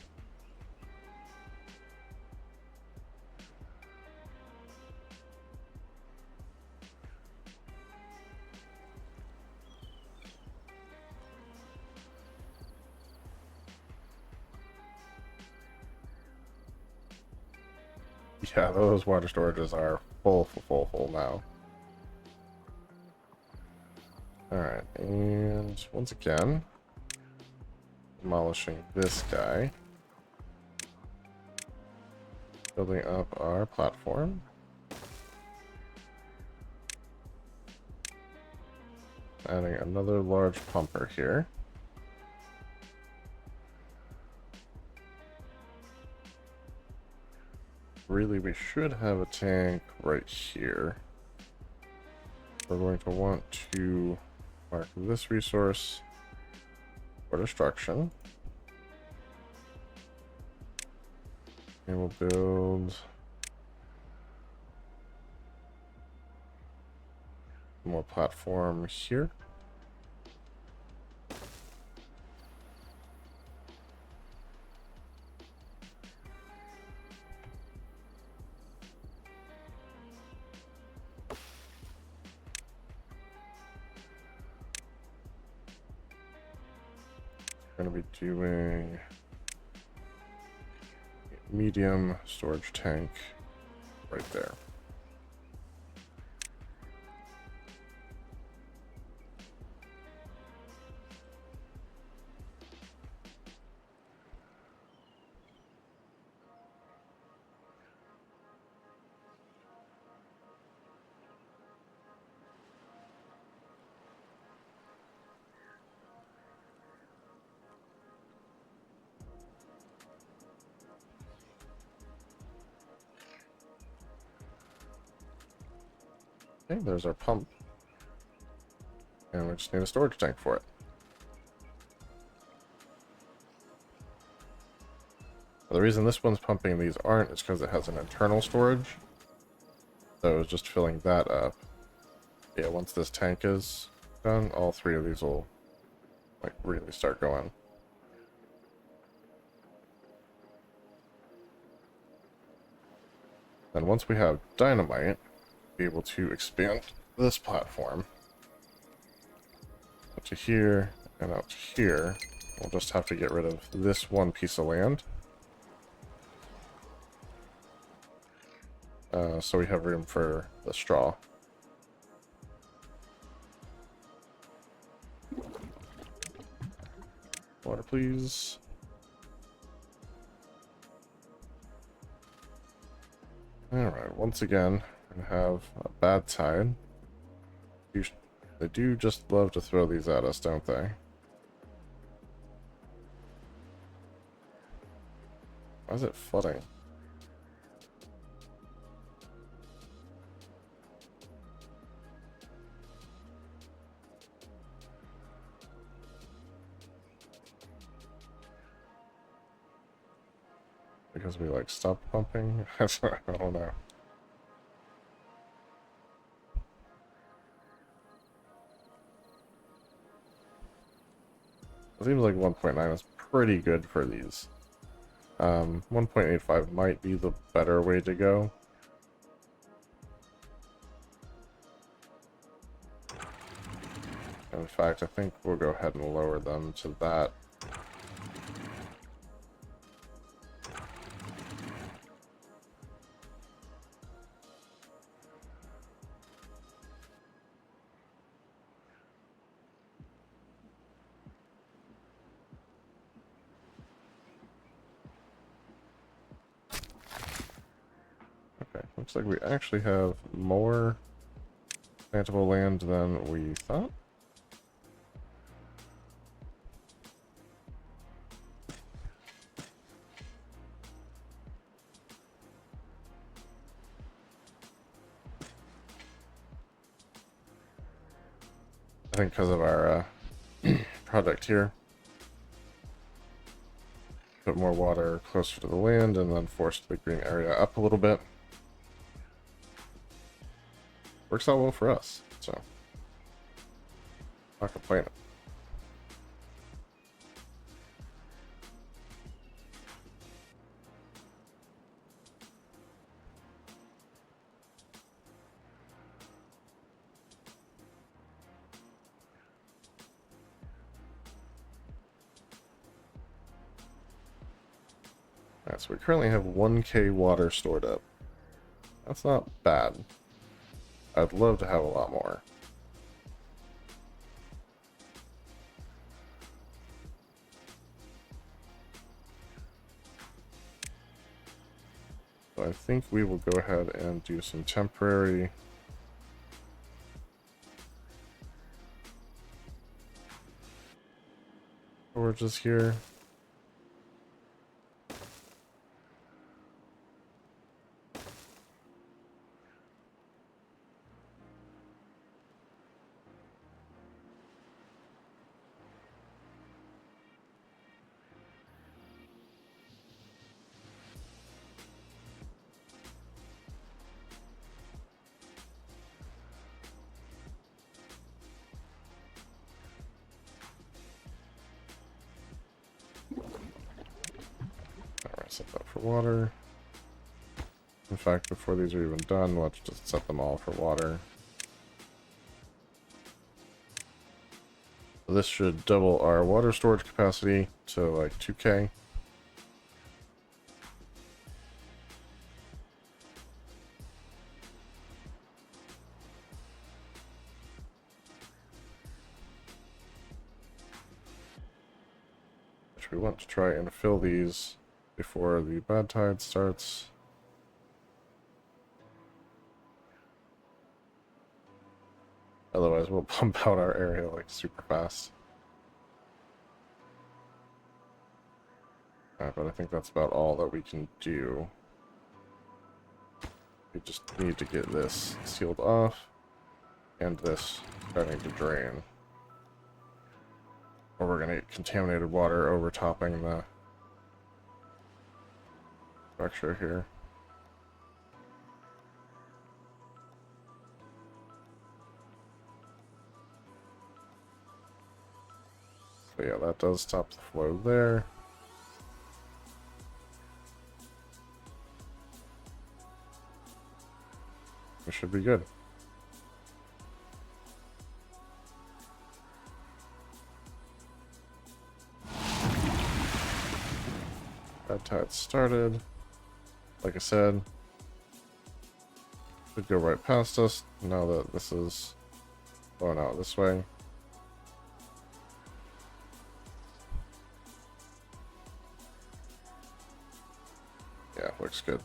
Yeah, those water storages are full now. Alright, and once again, demolishing this guy. Building up our platform. Adding another large pumper here. Really, we should have a tank right here. We're going to want to mark this resource for destruction. And we'll build more platform here. We're going to be doing medium storage tank right there. Okay, there's our pump. And we just need a storage tank for it. The reason this one's pumping and these aren't is because it has an internal storage. So it's just filling that up. Yeah, once this tank is done, all three of these will like really start going. Then once we have dynamite, be able to expand this platform up to here and out to here. We'll just have to get rid of this one piece of land. So we have room for the straw. Water, please. Alright, once again, we're gonna have a bad tide. They do just love to throw these at us, don't they? Why is it flooding? Because we like stopped pumping? I don't know. It seems like 1.9 is pretty good for these. 1.85 might be the better way to go. In fact, I think we'll go ahead and lower them to that. Okay, looks like we actually have more plantable land than we thought. I think because of our project here. Put more water closer to the land and then force the green area up a little bit. Works out well for us, so not complaining. Alright, so we currently have 1K water stored up. That's not bad. I'd love to have a lot more. So I think we will go ahead and do some temporary storages here. Alright, set that for water. In fact, before these are even done, let's just set them all for water. So this should double our water storage capacity to like 2K. Which we want to try and fill these before the bad tide starts. Otherwise, we'll pump out our area like super fast. But I think that's about all that we can do. We just need to get this sealed off and this starting to drain. Or we're going to get contaminated water overtopping the structure here. But yeah, that does stop the flow there. We should be good. Bad tide started. Like I said, should go right past us now that this is going out this way. Yeah, looks good.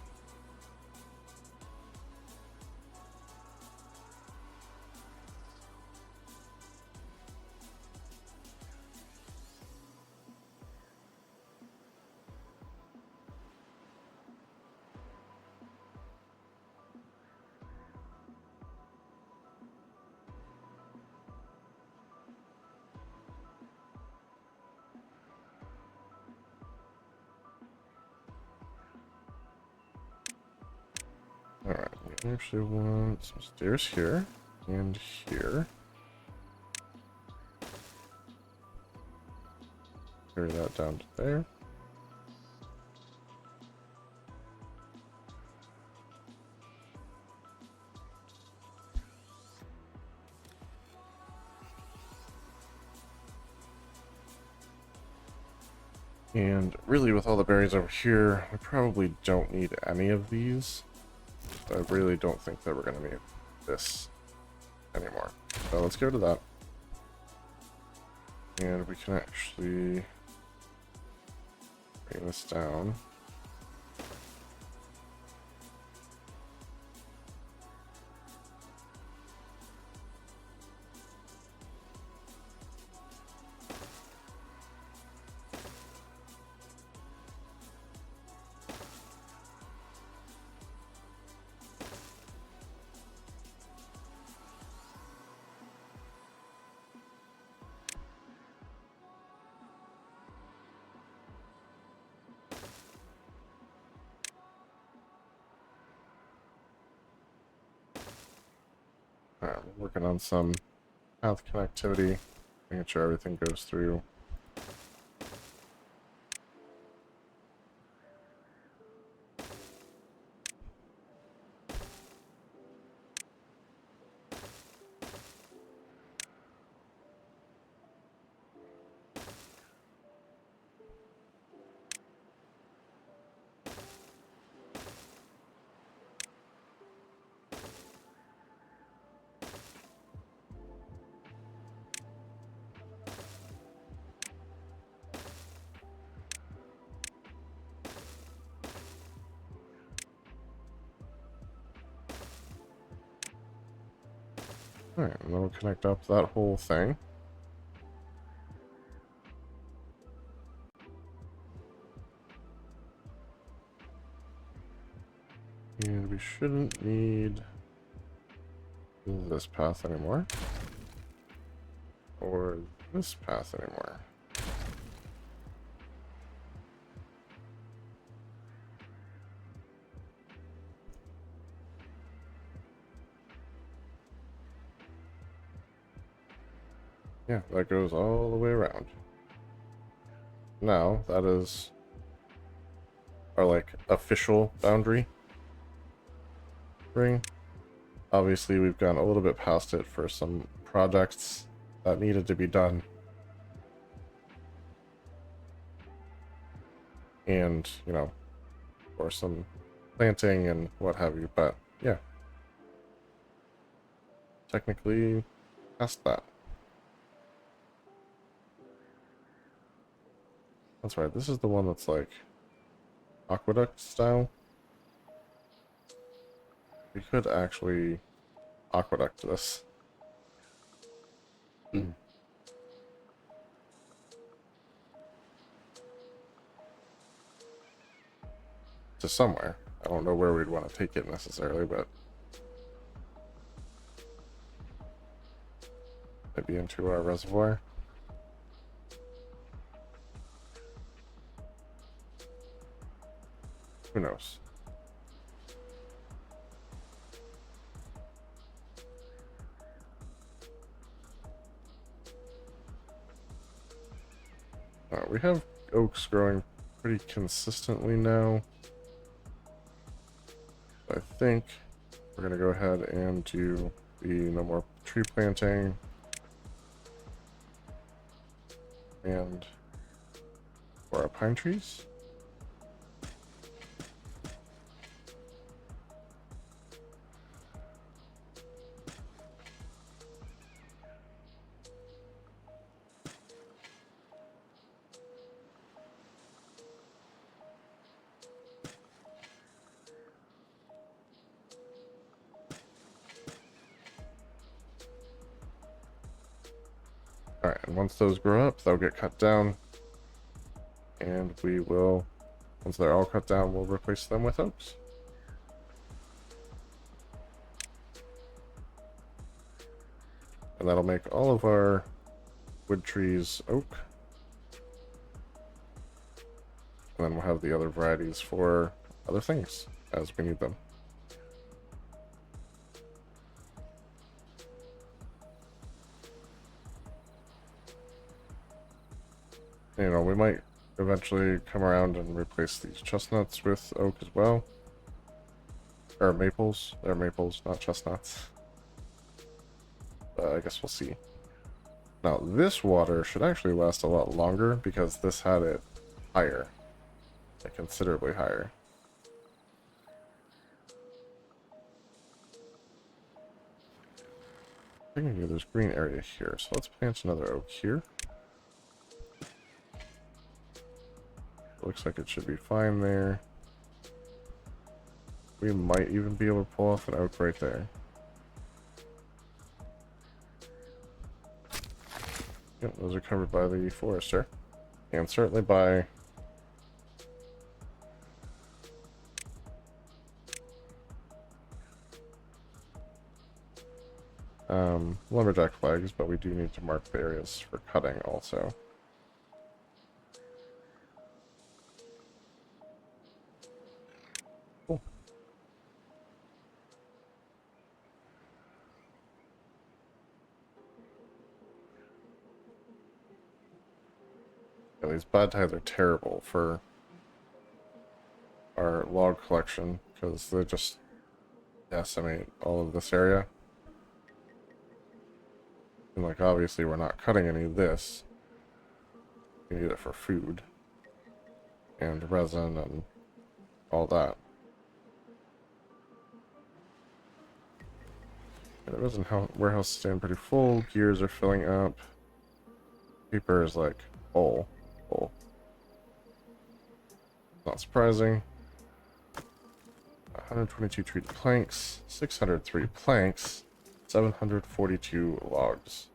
I actually want some stairs here and here. Carry that down to there. And really, with all the berries over here, we probably don't need any of these. I really don't think that we're going to need this anymore. So let's go to that. And we can actually bring this down. Alright, we're working on some path connectivity, making sure everything goes through. Alright, and then we'll connect up that whole thing. And we shouldn't need this path anymore. Or this path anymore. Yeah, that goes all the way around. Now, that is our, like, official boundary ring. Obviously, we've gone a little bit past it for some projects that needed to be done. And, you know, or some planting and what have you, but yeah. Technically, past that. That's right, this is the one that's like aqueduct style. We could actually aqueduct this. To somewhere. I don't know where we'd want to take it necessarily, but maybe into our reservoir. Who knows? We have oaks growing pretty consistently now. I think we're going to go ahead and do the no more tree planting. And for our pine trees. Alright, and once those grow up, they'll get cut down. And we will, once they're all cut down, we'll replace them with oaks. And that'll make all of our wood trees oak. And then we'll have the other varieties for other things as we need them. You know, we might eventually come around and replace these chestnuts with oak as well. Or maples. They're maples, not chestnuts. I guess we'll see. Now, this water should actually last a lot longer because this had it higher. Like, considerably higher. I think there's green area here, so let's plant another oak here. Looks like it should be fine there. We might even be able to pull off an oak right there. Yep, those are covered by the forester. And certainly by lumberjack flags, but we do need to mark the areas for cutting also. Cool. Yeah, these bad tides are terrible for our log collection because they just decimate all of this area. And like obviously we're not cutting any of this. We need it for food and resin and all that. The resin warehouse is staying pretty full. Gears are filling up. Paper is like full. Not surprising. 122 treated planks, 603 planks, 742 logs.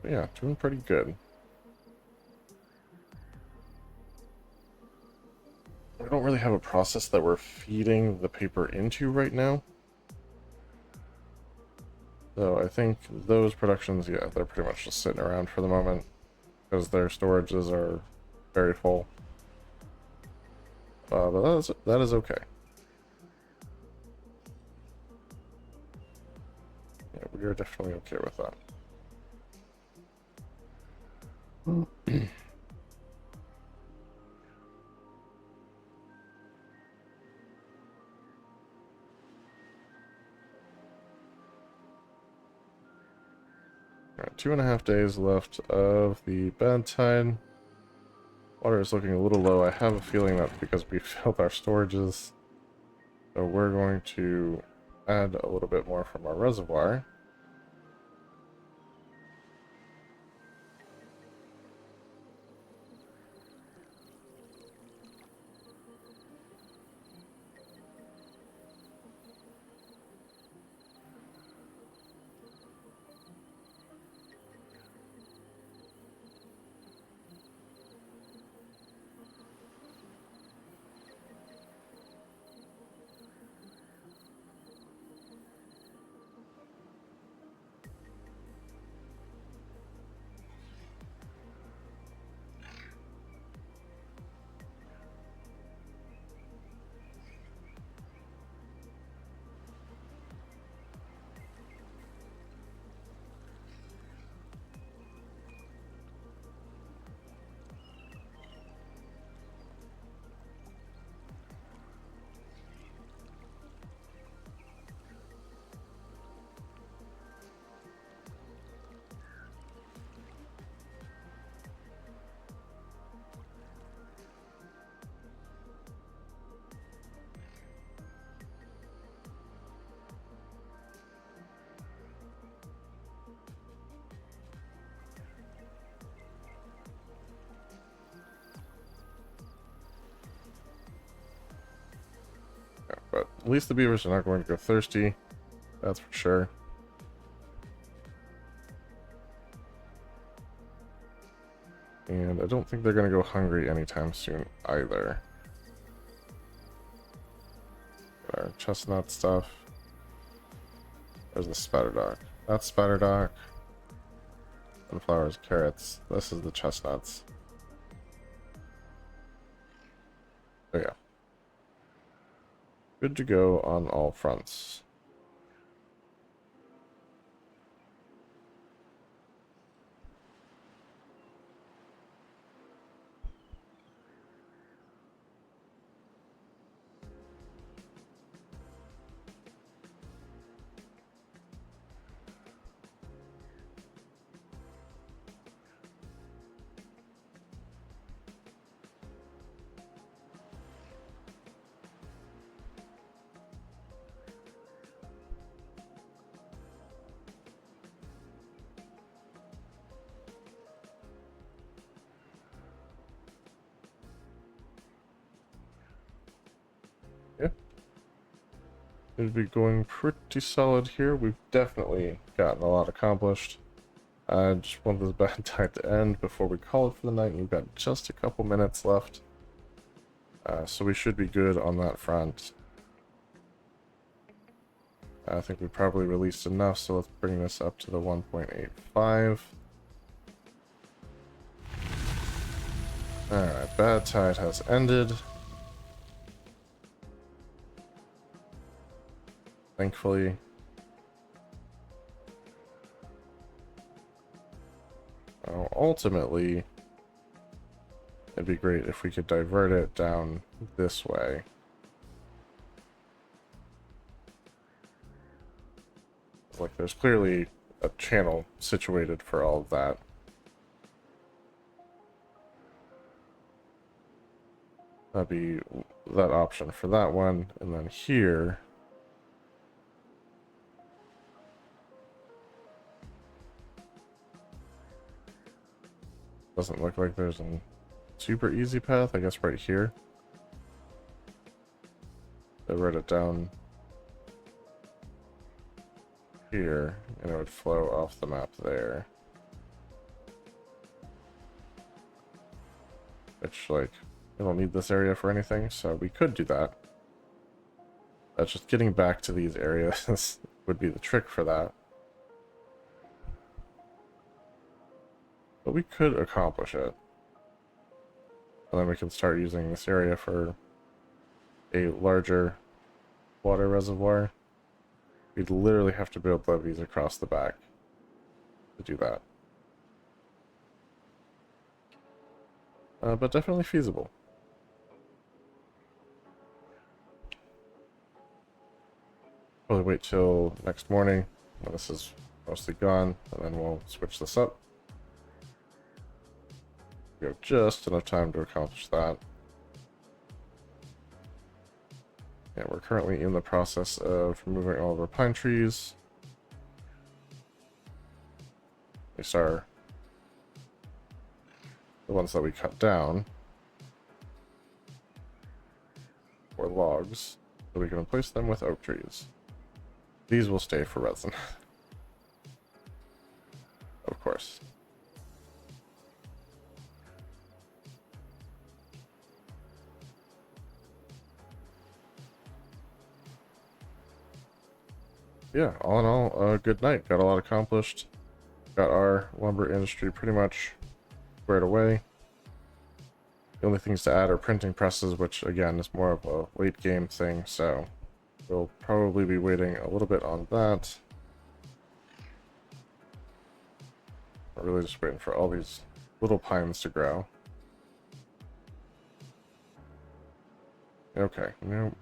But yeah, doing pretty good. We don't really have a process that we're feeding the paper into right now. So I think those productions, yeah, they're pretty much just sitting around for the moment because their storages are very full. But that is okay. Yeah, we are definitely okay with that. 2.5 days left of the bad tide. Water is looking a little low. I have a feeling that's because we filled our storages. So we're going to add a little bit more from our reservoir. Yeah, but at least the beavers are not going to go thirsty. That's for sure. And I don't think they're going to go hungry anytime soon either. Got our chestnut stuff. There's the spatterdock. That's spatterdock. Sunflowers, carrots. This is the chestnuts. Oh yeah. Good to go on all fronts. Should be going pretty solid here. We've definitely gotten a lot accomplished. I just want this bad tide to end before we call it for the night. We've got just a couple minutes left. So we should be good on that front. I think we probably released enough, so let's bring this up to the 1.85. Alright, bad tide has ended. Thankfully. Ultimately, it'd be great if we could divert it down this way. Like, there's clearly a channel situated for all of that. That'd be that option for that one, and then here... Doesn't look like there's a super easy path, I guess right here. I wrote it down here, and it would flow off the map there. Which, like, we don't need this area for anything, so we could do that. That's just getting back to these areas would be the trick for that. But we could accomplish it. And then we can start using this area for a larger water reservoir. We'd literally have to build levees across the back to do that. But definitely feasible. Probably wait till next morning when this is mostly gone, and then we'll switch this up. We have just enough time to accomplish that. Yeah, we're currently in the process of removing all of our pine trees. These are the ones that we cut down, or logs, so we can replace them with oak trees. These will stay for resin. Of course. Yeah, all in all, good night. Got a lot accomplished. Got our lumber industry pretty much squared away. The only things to add are printing presses, which again is more of a late game thing, so we'll probably be waiting a little bit on that. We're really just waiting for all these little pines to grow. Okay, nope.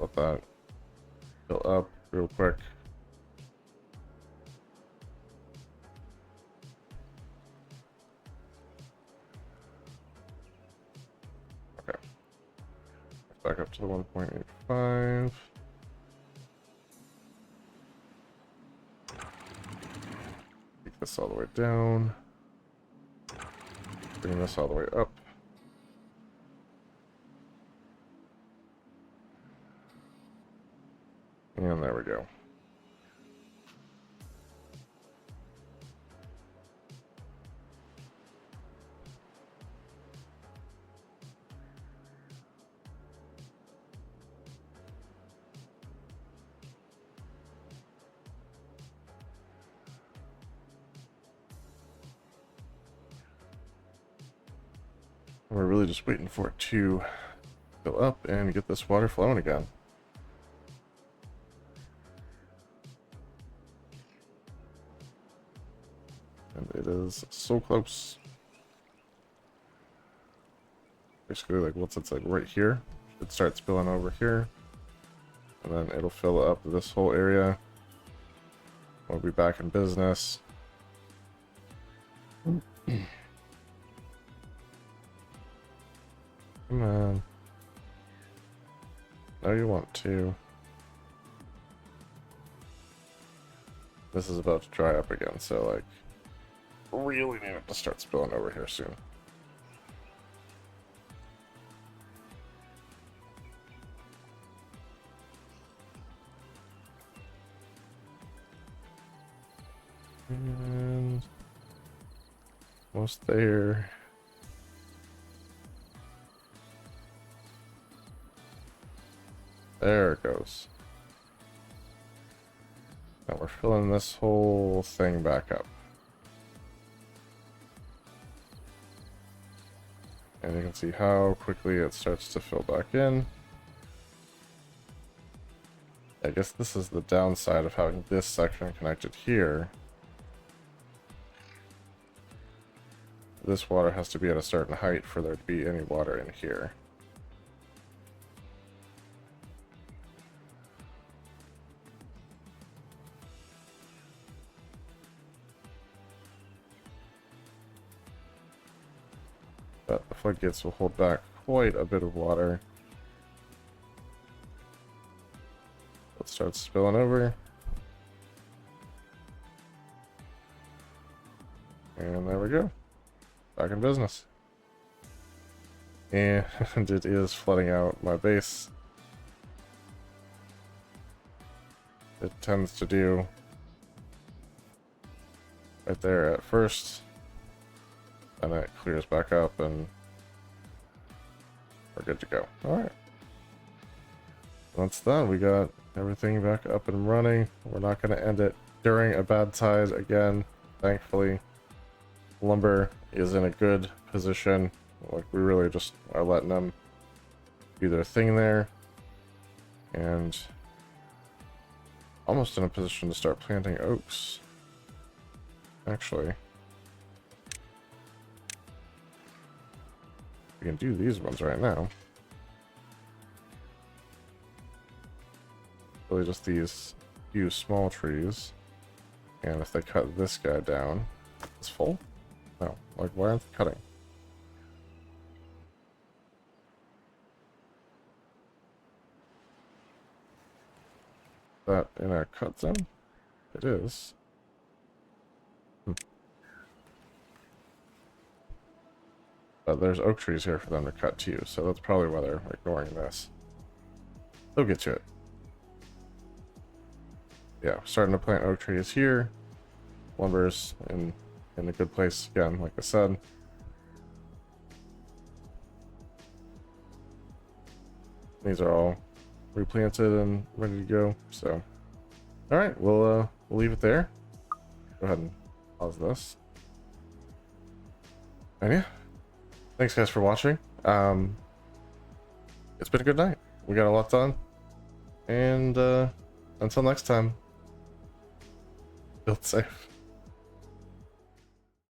Let that fill up real quick. Okay. Back up to the 1.85. Take this all the way down. Bring this all the way up. And there we go. We're really just waiting for it to fill up and get this water flowing again. And it is so close. Basically, like, what's it's like right here. it starts spilling over here. And then it'll fill up this whole area. We'll be back in business. Come on. No, you want to. This is about to dry up again, so like, really need it to start spilling over here soon. And almost there. There it goes. Now we're filling this whole thing back up. And you can see how quickly it starts to fill back in. I guess this is the downside of having this section connected here. This water has to be at a certain height for there to be any water in here. But the floodgates will hold back quite a bit of water. It starts spilling over. And there we go. Back in business. And it is flooding out my base. It tends to do right there at first. And it clears back up and we're good to go. Alright. Once done, we got everything back up and running. We're not going to end it during a bad tide again, thankfully. Lumber is in a good position. Like, we really just are letting them do their thing there. And almost in a position to start planting oaks. Actually, we can do these ones right now. Really just these few small trees. And if they cut this guy down, it's full? No, like, why aren't they cutting? That in a cut zone? It is. But there's oak trees here for them to cut too, so that's probably why they're ignoring this. They'll get to it. Yeah, starting to plant oak trees here. Lumber's in a good place again, like I said. These are all replanted and ready to go. So, all right, we'll leave it there. Go ahead and pause this. And yeah, thanks guys for watching. It's been a good night. We got a lot done, and until next time, build safe.